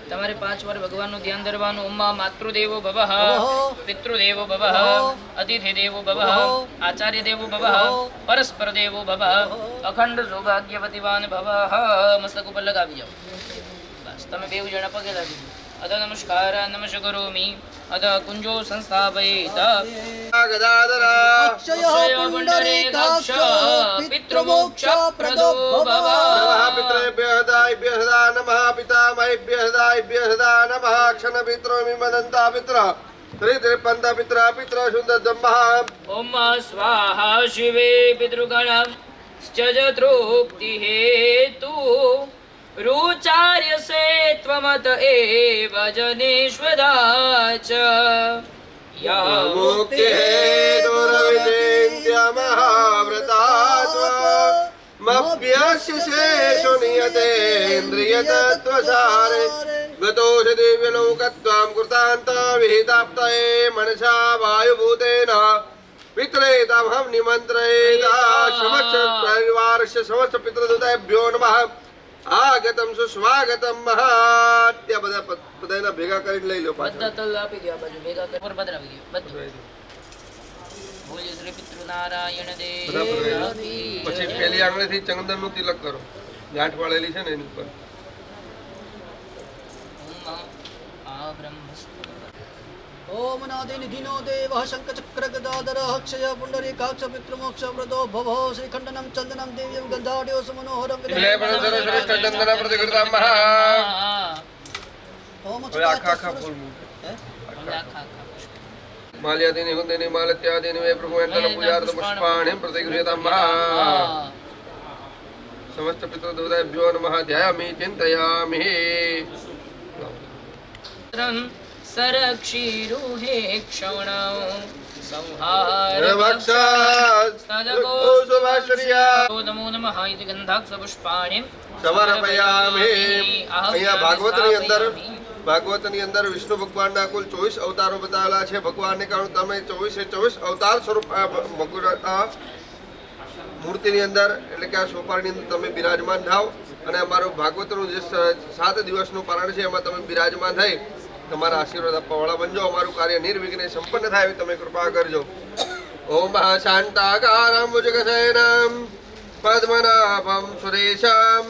તમારે 5 વાર ભગવાનનું ધ્યાન ધરવાનું ઉમ્મા માતૃદેવો ભવઃ પિતૃદેવો ભવઃ અતિથિદેવો ભવઃ આચાર્યદેવો ભવઃ પરસ્પરદેવો ભવઃ અખંડ સૌભાગ્યવતીવાન ભવઃ મસ્તક ઉપર લગાવી જાઓ બસ તમે બેવ જણા પગે લાગી અધ નમસ્કાર નમસ્કારોમિ અધ કુંજો સંસ્થાપયેત ગદાધરા अक्षय पुण्डरीकाक्ष पितृमोक्ष प्रदो भव नमः पितृभ्यः दायिभ्यः नमः पितामहेभ्यः दायिभ्यः नमः क्षणपितॄमिमदन्ता पितरः त्रिपन्त पित्रा पित्रा सुन्दर जम्मः ओम स्वाहा शिवे पितृगणं स्चजत्रोक्ति हेतु रुचार्य से त्वमत एव जनेष्वदाच या मुक्ति हेतुरविचिन्त्य महाव्रतात्वमप्यस्य शेषो नियतेन्द्रियतत्त्वसारे गतोष दिव्यलोकत्वां कृतान्त विहिताप्तये मनसा वायुभूतेन पितरेतामहं निमन्त्रयेता समस्त परिवारस्य समस्त पितृदूतेभ्यो नमः આગતમ સુસ્વાગતમ મહાત્ય બધાના ભેગા કરીને લઈ લો બધા તલ આપી દો આ બાજુ ભેગા કરી પર પધરાવી દો બધું બોલીએ શ્રી પિતૃનારાયણ દેવ પછી પેલી આંગળીથી ચંદનનું તિલક કરો ગાંઠ વાળેલી છે ને એની ઉપર આ બ્રહ્મસ્તુ ओम नादि निधिनो देवः शङ्खचक्रगदाधरः क्षय पुण्डरीकाक्ष पितृमोक्ष व्रतो भवो श्रीखण्डनं चन्दनं दिव्यं गन्धाढ्यो सुमनोहरं ચંદન પ્રતિકૃતા મહા ओम આખા ફૂલ માલ્યાદિની હુંદિની માલત્યાદિની વે પ્રભુ એન્ટલ પૂજાર્થ પુષ્પાણિ પ્રતિગૃહ્યતા મહા સમસ્ત પિતૃદેવતાભ્યો નમઃ ધ્યાયામિ ચિંતયામિ सरक्षीरुहे क्षणौ संहार नमो नमः इति गन्धाक्षपुष्पाणिं સમર્પયામિ અહીંયા ભાગવતની અંદર વિષ્ણુ ભગવાનના કુલ 24 અવતારો બતાવેલા છે. ભગવાનને કારણ તમે 24 અવતાર સ્વરૂપ મૂર્તિની અંદર એટલે કે આ સોપારની અંદર તમે બિરાજમાન થાવ અને અમારું ભાગવતનું જે 7 દિવસનું પારણ છે એમાં તમે બિરાજમાન થઈ તમારા આશીર્વાદ આપવાવાળા બનજો. અમારું કાર્ય નિર્વિઘ્ને સંપન્ન થાય એવી તમે કૃપા કરજો. ઓમ શાંતાકારમ ભુજગશયનમ પદ્મનાભમ સુરેશમ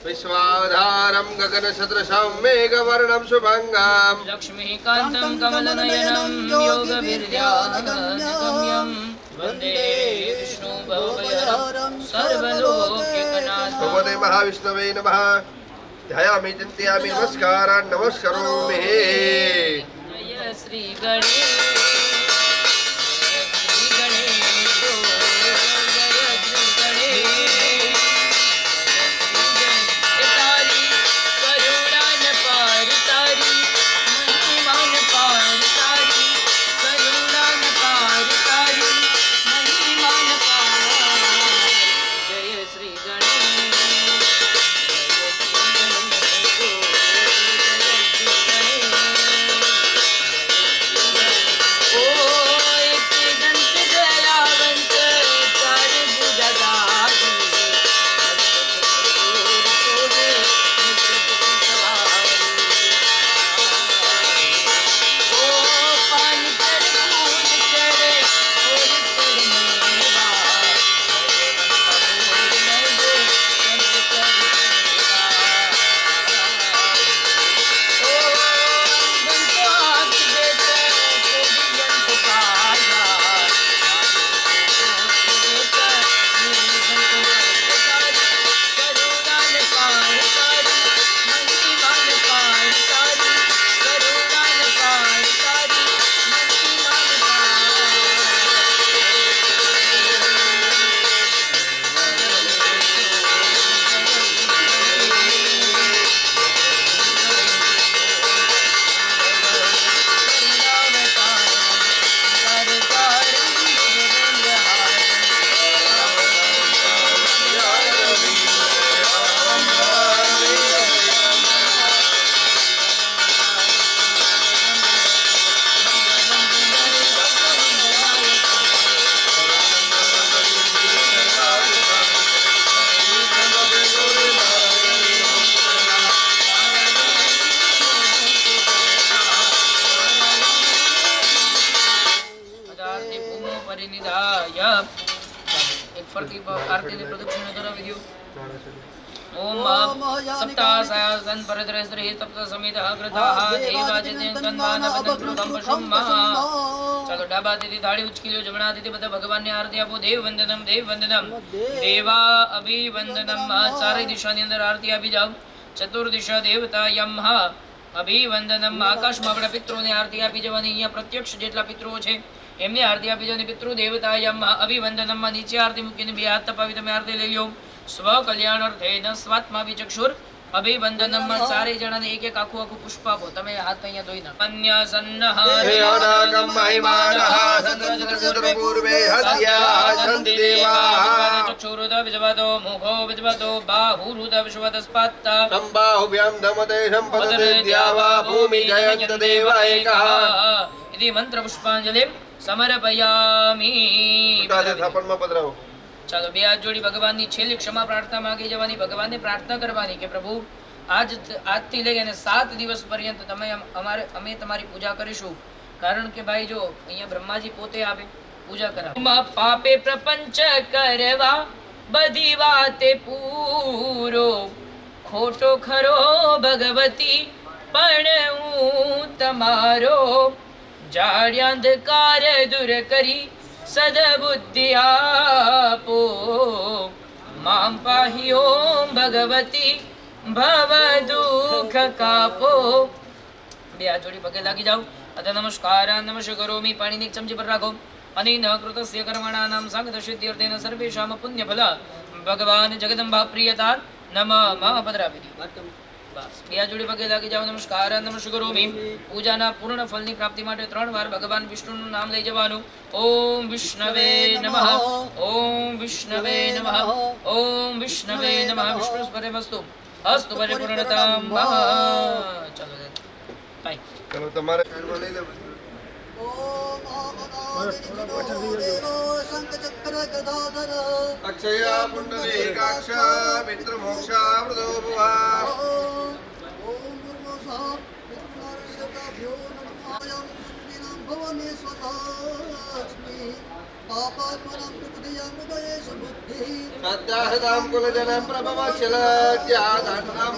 વિશ્વાધારમ ગગનસદૃશમ મેઘવર્ણમ શુભંગમ લક્ષ્મીકાંતં કમલનયનં યોગવિદ્યાનગમ્યં વંદે વિષ્ણુ ભવભયહરં સર્વલોકૈકનાથં. ભગવતે મહાવિષ્ણવે નમઃ. ધ્યાયામિ ચિંતયામિ નમસ્કારાન નમસ્કરોમિ. જય શ્રી ગણેશ આરતીની પ્રદક્ષિણા કરાવી દો. ઓમ સપ્તાસાયસન પરદ્રશ્રી સપ્ત સમિત અગ્રતાઃ દેવાજિતં તન્વાનવદંતૃકં પશુમ્મઃ. ચાલો ડાબા હાથેથી થાળી ઉચકી લો, જમણા હાથેથી બધા ભગવાનને આરતી આપો. દેવ વંદનમ દેવા અભિવંદનમ. ચારે દિશાની અંદર આરતી આપી જાઓ. ચતુર્દિશા દેવતા યમઃ અભિવંદનમ આકાશમાં આપણા પિતૃઓને આરતી આપી જવાની. અહીંયા પ્રત્યક્ષ જેટલા પિતૃઓ છે એમને આરતી આપી જવાની. પિતૃ દેવતાયામ અભિવંદનમ નીચે આરતી મૂકીને બે હાથ તપાવી તમે આરતી લઈ લો. સ્વ કલ્યાણાર્થેન સ્વાત્મા વિચક્ષુર અભિવંદનમ. ચારે જણાને એક એક આખું આખું પુષ્પ આપો. તમે હાથ અહીંયા ધોઈ નાખો. અન્ય સન્નહ હેયોનાગમ મહિમાનઃ સન્નચતુર પૂર્વે હસ્યા સંતિ દેવાઃ ચક્ષુરુદ વિજવતો મુખો વિજવતો બાહુરુદ વિશ્વતસ્પાત્તા સંબાહુભ્યામ ધમતે સંપદતે દ્યાવા ભૂમિ જયંત દેવ એકઃ ઇતિ મંત્ર પુષ્પાંજલિ સમર્પયામિ. થાપણમાં પધરાવો. ચાલો બે હાથ જોડી ભગવાનની છેલ્લી ક્ષમા પ્રાર્થના માંગી જવાની. ભગવાનને પ્રાર્થના કરવાની કે પ્રભુ આજથી લઈ અને 7 દિવસ પર્યંત અમે તમારી પૂજા કરીશું. કારણ કે ભાઈ જો અહીંયા બ્રહ્માજી પોતે આવે પૂજા કરાવે. પાપે પ્રપંચ કરવા બધી વાતે પૂરો ખોટો ખરો ભગવતી પણ હું તમારો જાડ્યાંધકાર દૂર કરી સદબુદ્ધિ આપો મામ પાહી ઓમ ભગવતી ભવ દુઃખ કાપો. બે હાથ જોડી પગે લાગી જાઓ. અથ નમસ્કાર નમસ્કાર કરોમી. પાણીની એક ચમચી પર રાખો. અનેન કૃતસ્ય કર્મણાનામ સંગત સિદ્ધ્યર્થેન સર્વેષામ પુણ્ય ફલ ભગવાન જગદંબા પ્રિયતા નમઃ. પધરાવી દો. બસ બે હાથ જોડી પગે લાગી જાઓ. નમસ્કાર નમસ્કાર કરોમી. પૂજાના પૂર્ણ ફળની પ્રાપ્તિ માટે 3 વાર ભગવાન વિષ્ણુનું નામ લઈ જવાનું. ઓમ વિષ્ણવે નમઃ, ઓમ વિષ્ણવે નમઃ, ઓમ વિષ્ણવે નમઃ. વિષ્ણુ સ્મરેમસ્તુ અસ્તુ પરિપૂર્ણતામ. ચાલો બાય. ચલો તમારે કાઢવા લઈ લો. અક્ષયા પુંડરીકાક્ષ મિત્ર મોક્ષાવૃતો ભુવા. સદ્દાહૃતામ કુલજનમ પ્રભવશલજ્યાધામ.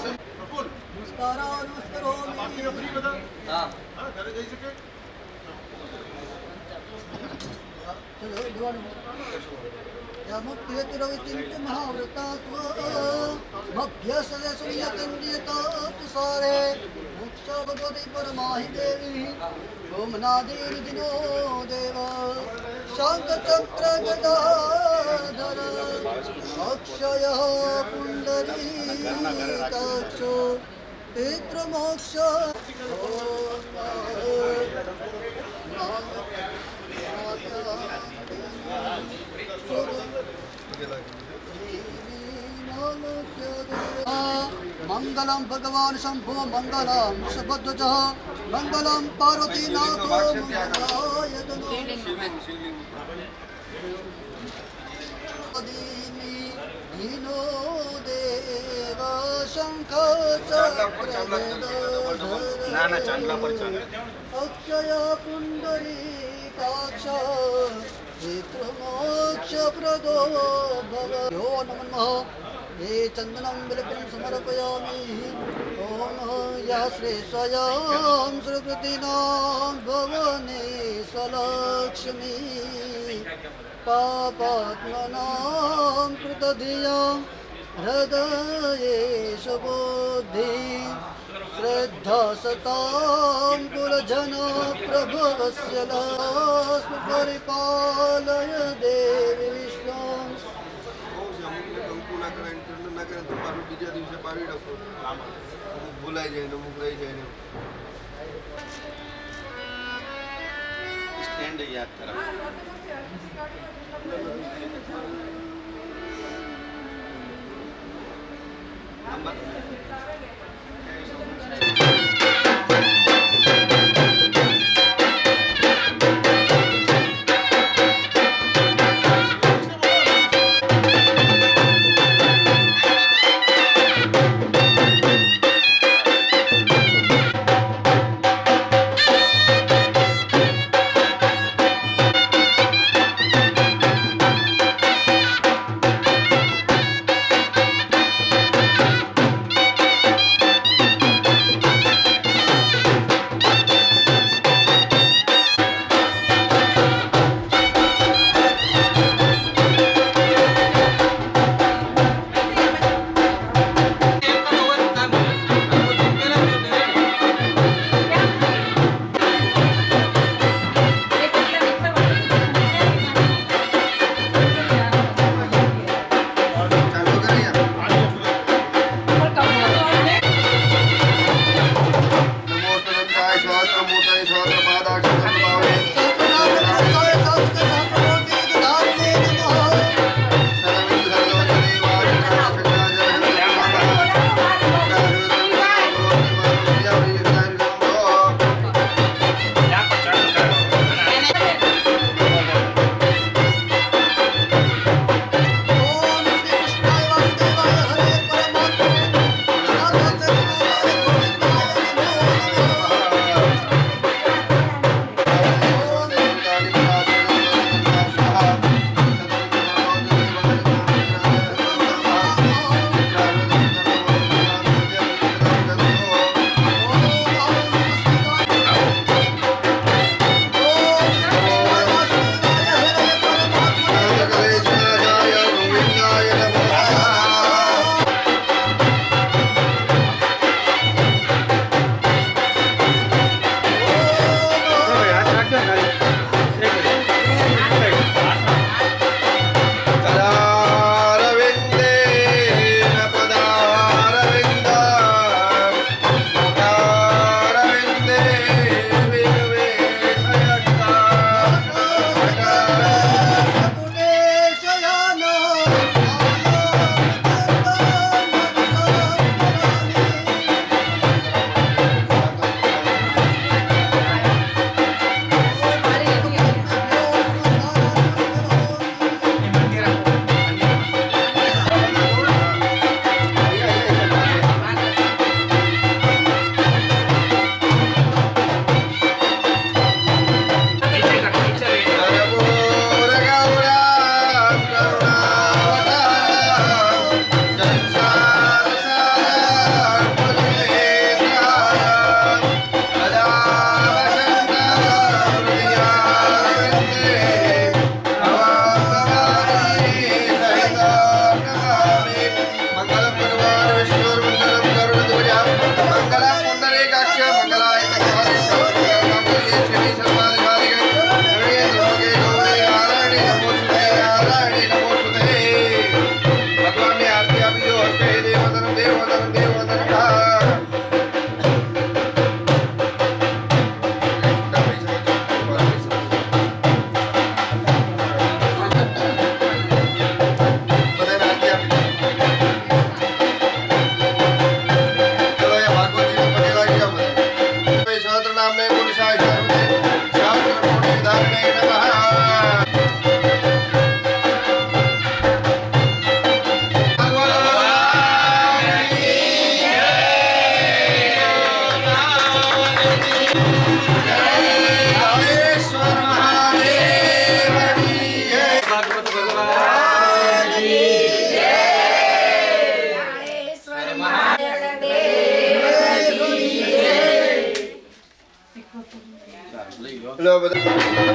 પિતૃમોક્ષ મંગલમ ભગવાન શંભો મંગલમ વૃષભધ્વજ મંગલમ પાર્વતીનાથો મંગલાય દીનો દેવ શંખ અક્ષય પુંડરીકાક્ષ પિતૃમોક્ષ પ્રદો ભવ. યો નમઃ. ये चंदनं बिल्कुल समर्पयामि. ओम या श्री स्वयं सुकृतिनां भवने स्वलक्ष्मी पापात्मनां कृतधियां हृदयेषु बुद्धि श्रद्धा सतां कुलजन प्रभवस्य लक्ष्मी परिपालय देवी विश्वं. બીજા દિવસે પાડી રાખો. ભૂલાઈ જાય ને અમુક રહી જાય ને. સ્ટેન્ડ યાદ કરાવો. લો બધા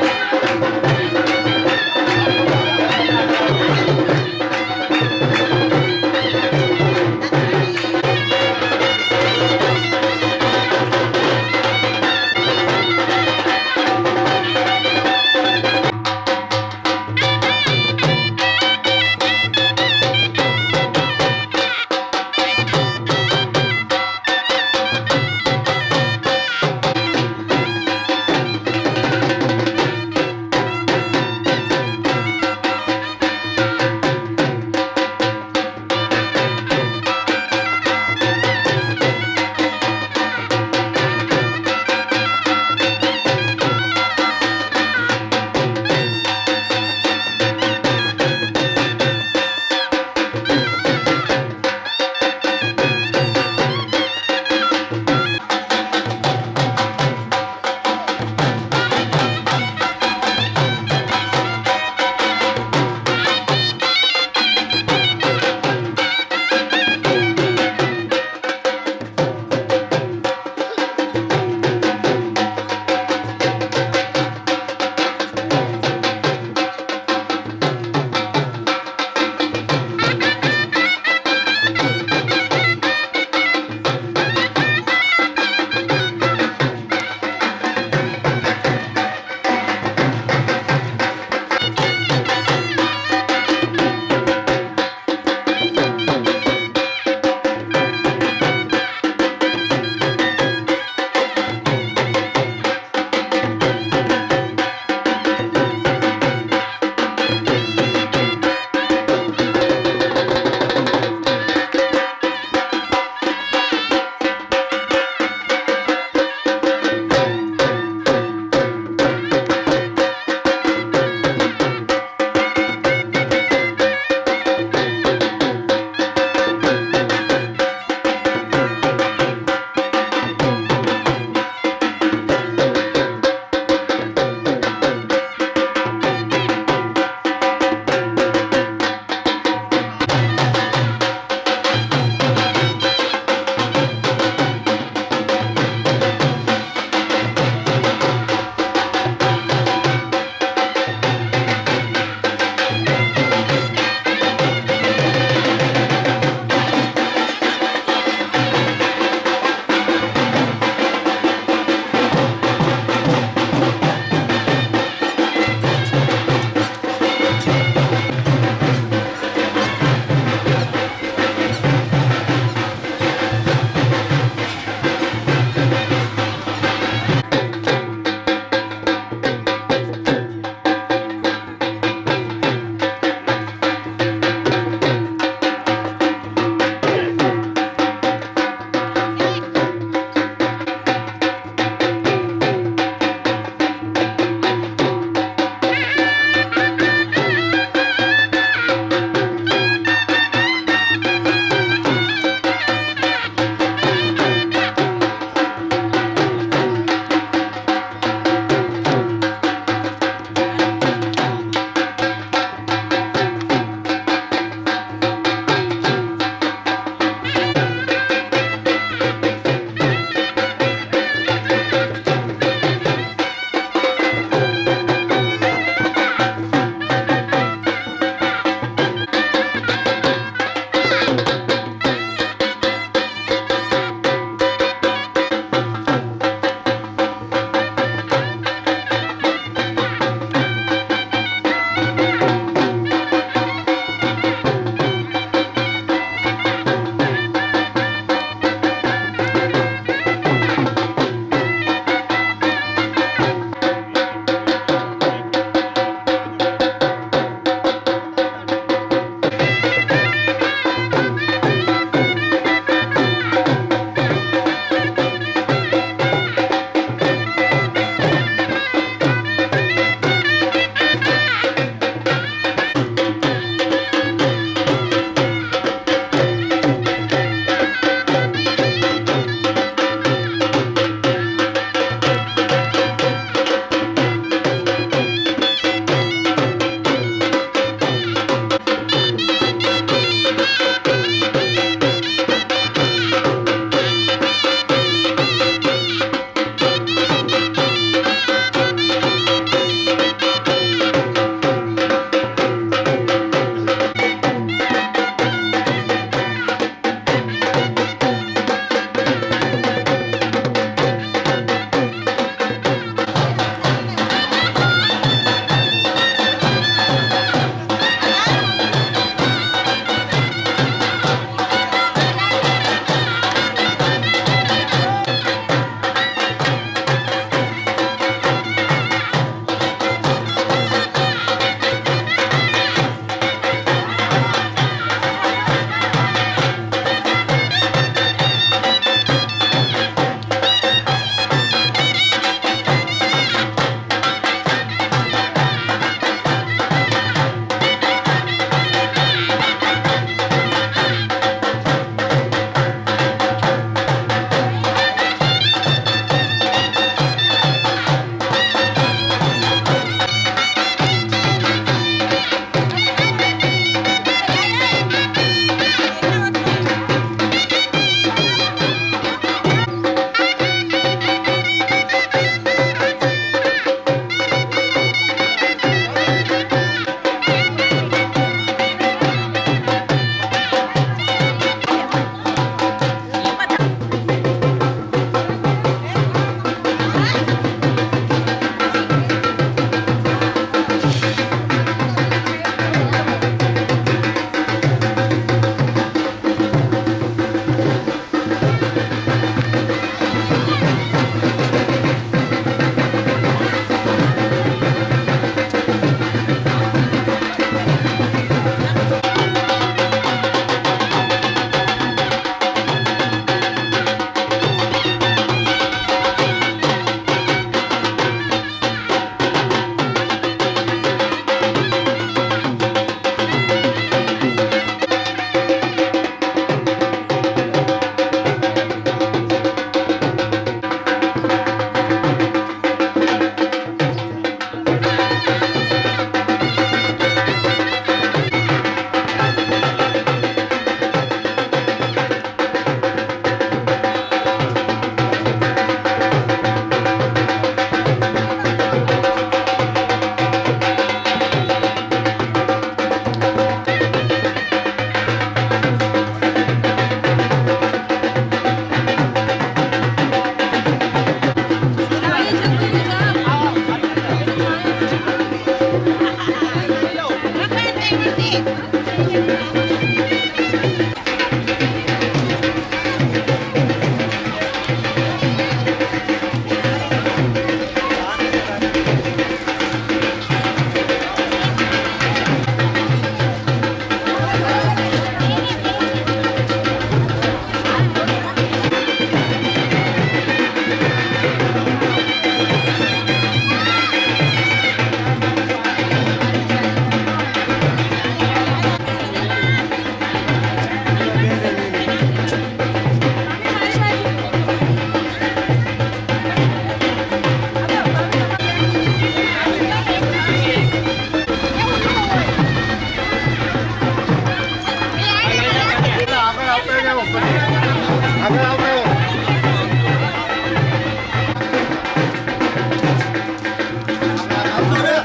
આગળ આવતા રહો.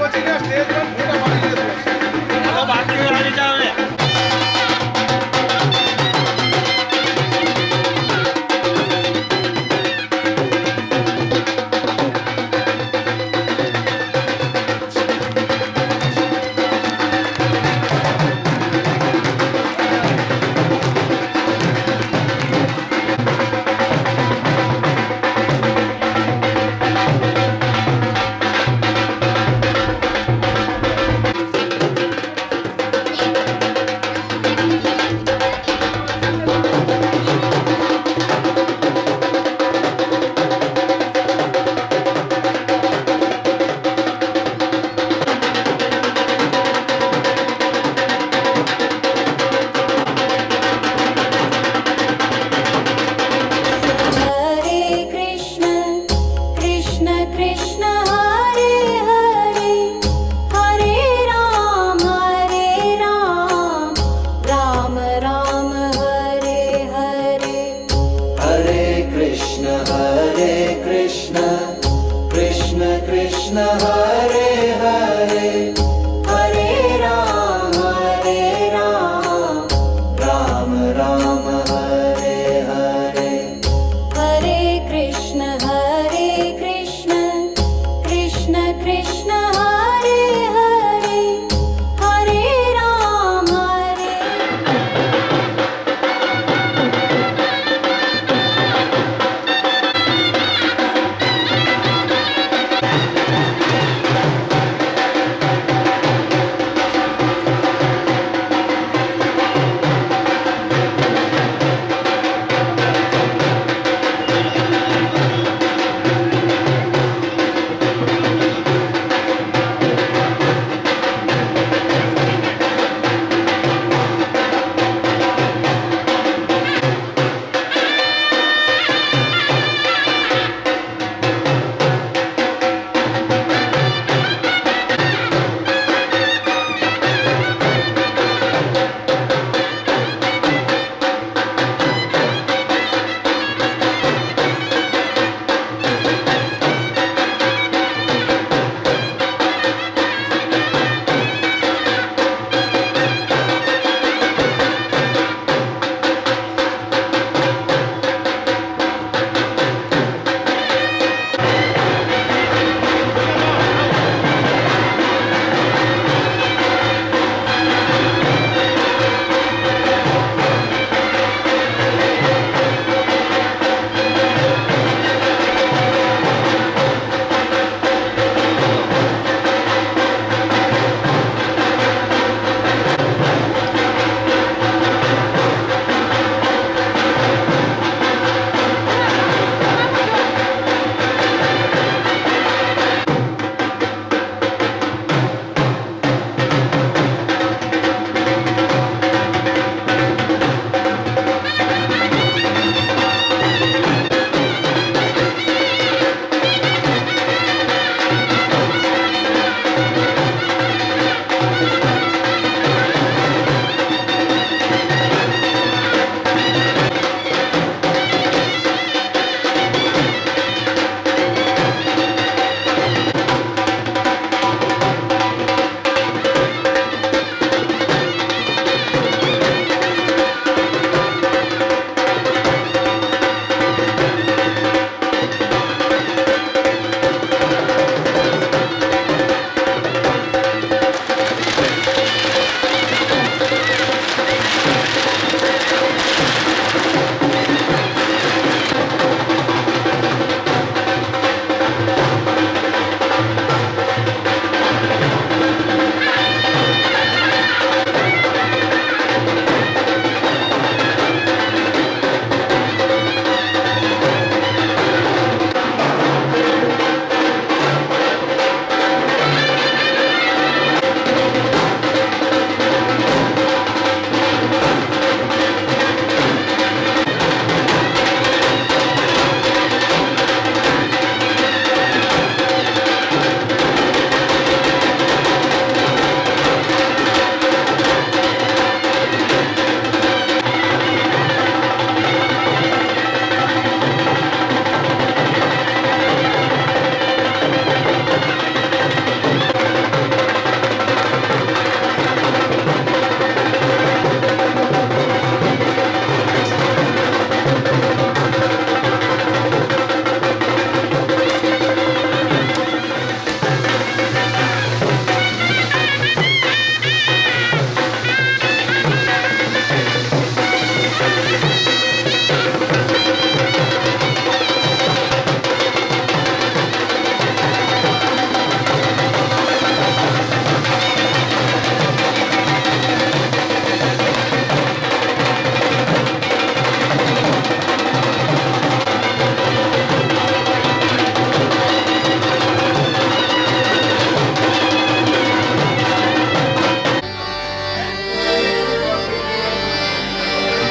પછી સ્ટેજ પર ફોટો પાડી લેજો. બાકી આવી જાવ ને.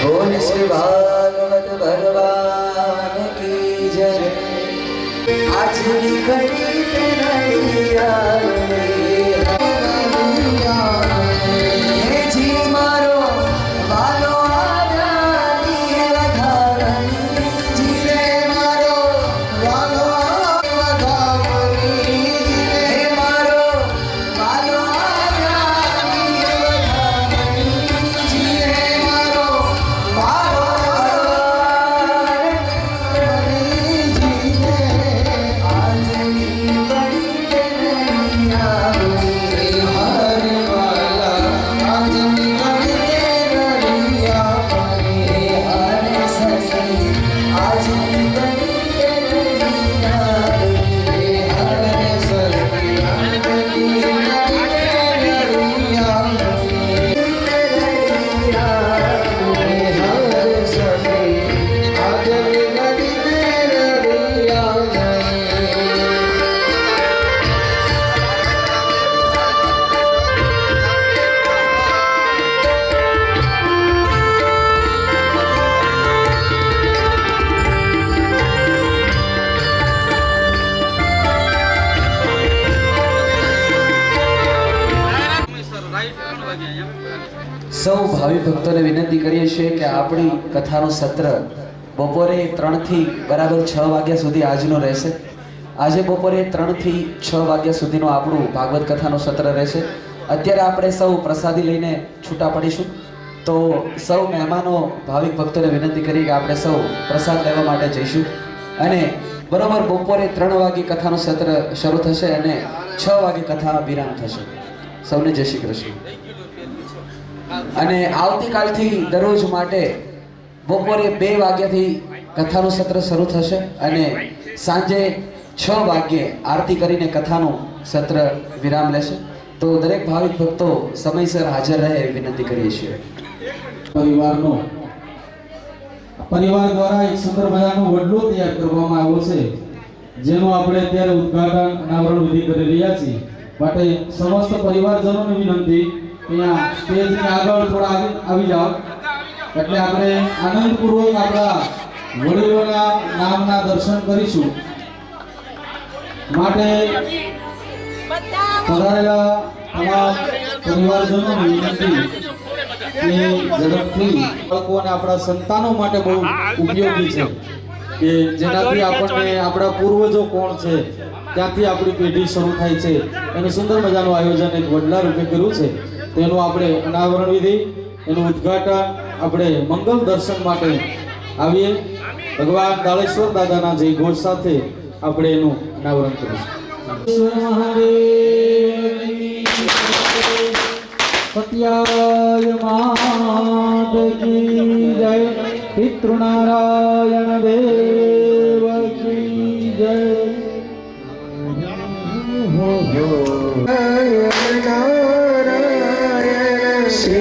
बोल श्री भागवत भगवान की जय। आज निकली तेरैया हे जी मारो वालो आजादी वधावनी जी रे मारो वालो वधावनी हे मारो वालो आजादी वधावनी जी रे मारो સૌ ભાવિ ભક્તોને વિનંતી કરીએ છીએ કે આપણી કથાનું સત્ર બપોરે 3 થી બરાબર 6 વાગ્યા સુધી આજનું રહેશે. આજે બપોરે 3 થી 6 વાગ્યા સુધીનું આપણું ભાગવત કથાનું સત્ર રહેશે. અત્યારે આપણે સૌ પ્રસાદી લઈને છૂટા પડીશું. તો સૌ મહેમાનો ભાવિક ભક્તોને વિનંતી કરી કે આપણે સૌ પ્રસાદ લેવા માટે જઈશું અને બરાબર બપોરે 3 વાગે કથાનું સત્ર શરૂ થશે અને 6 વાગે કથા વિરામ થશે. સૌને જય શ્રી કૃષ્ણ. અને આવતીકાલથી દરરોજ માટે બપોરે 2 વાગ્યાથી કથાનું સત્ર શરૂ થશે અને સાંજે 6 વાગ્યે આરતી કરીને કથાનું સત્ર વિરામ લેશે. તો દરેક ભાવિક ભક્તો સમયસર હાજર રહે એવી વિનંતી કરીએ છીએ. પરિવાર દ્વારા એક સુંદર મજાનો વડલો તૈયાર કરવામાં આવ્યો છે, જેનું આપણે અત્યારે ઉદ્ઘાટન અનાવરણ વિધિ કરી રહ્યા છીએ. માટે સમસ્ત પરિવારજનોને વિનંતી અહીંયા સ્ટેજની આગળ થોડા આવી જાઓ, એટલે આપણે આનંદપૂર્વક આપણા વડીલોના નામના દર્શન કરીશું. માટે પધારેલા તમામ પરિવારજનોને વિનંતી કે ઝડપથી બાળકો અને આપણા સંતાનો માટે બહુ ઉપયોગી છે કે જેનાથી આપણને આપણા પૂર્વજો કોણ છે ત્યાંથી આપણી પેઢી શરૂ થાય છે. એનું સુંદર મજાનું આયોજન એક વડલા રૂપે કર્યું છે. તેનું આપણે અનાવરણ વિધિ, એનું ઉદ્ઘાટન આપણે મંગલ દર્શન માટે આવીએ. ભગવાન દાળેશ્વર દાદાના જય ઘોષ સાથે આપણે એનું અનાવરણ કરીશું. સત્યાય માત કી જય. પિતૃનારાયણ દેવ કી જય. Sri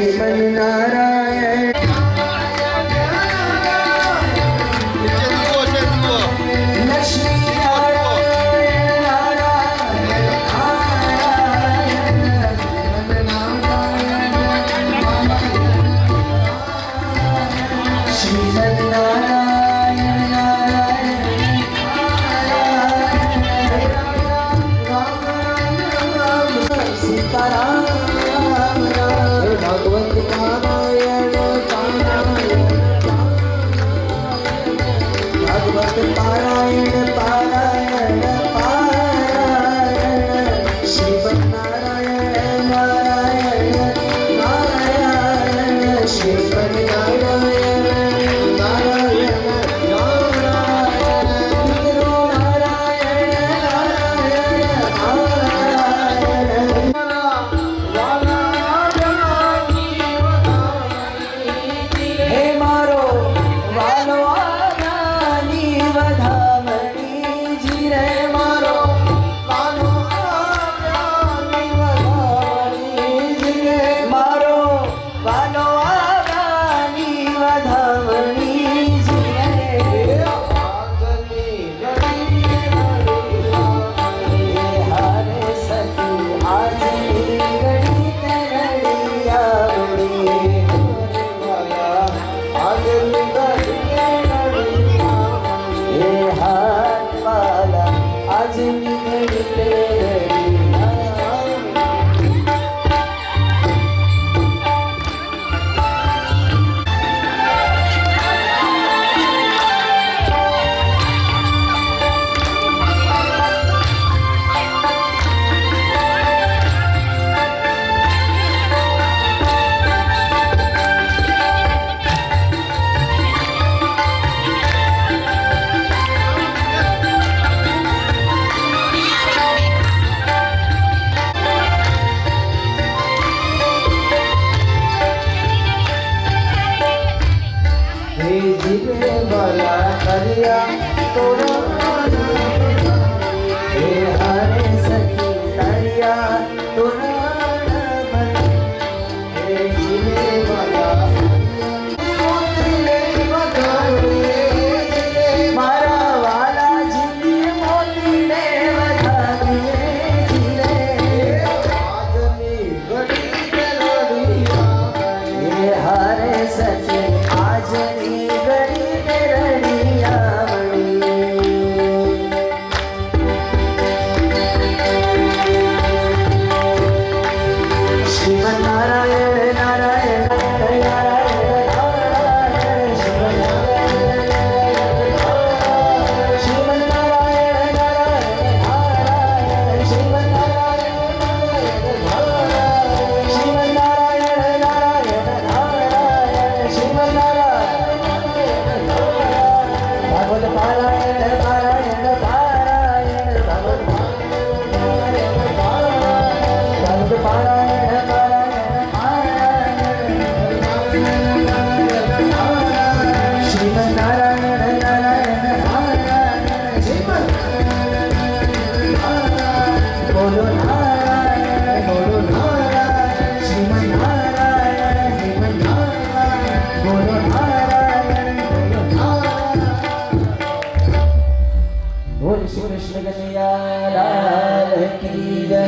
ભલા કર્યા તોરણ હે હારે સખી કર્યા તોરણ હે જીવે ભલા મારા વાલા જીવે મોતીને વધાવીએ જીવે આજની ઘડી હે હારે સખી આજની ઘડી રડિયામણી શ્રીમન નારાયણ નારાયણ નારાયણ નારાયણ શ્રીમન નારાયણ શ્રીમન નારાયણ નારાયણ નારાયણ શ્રીમન નારાયણ નારાયણ શ્રીમન નારાયણ નારાયણ નારાયણ શ્રીમન નારાયણ ભાગવત પારાયણ પારાયણ પારાયણ ભાગવત પારાયણ ભાગવત પારાયણ પારાયણ પારાયણ શ્રીમન નારાયણ નારાયણ નારાયણ શ્રીમન બોલો નારાયણ બોલો નારાયણ શ્રીમન નારાયણ શ્રીમન નારાયણ બોલો નારાયણ બોલો નારાયણ બોલ શ્રી કૃષ્ણ કનૈયા લાલ કી જય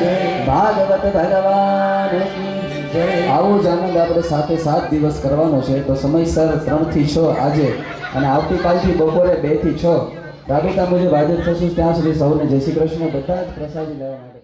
ભાગવત ભગવાન કી જય આવો જ આનંદ આપણે સાથે 7 દિવસ કરવાનો છે. તો સમયસર 3 થી 6 આજે અને આવતીકાલથી બપોરે 2 થી 6 રાબેતા મુજબ હાજર થશું. ત્યાં સુધી સૌને જય શ્રી કૃષ્ણ. બધા જ પ્રસાદી લેવા માટે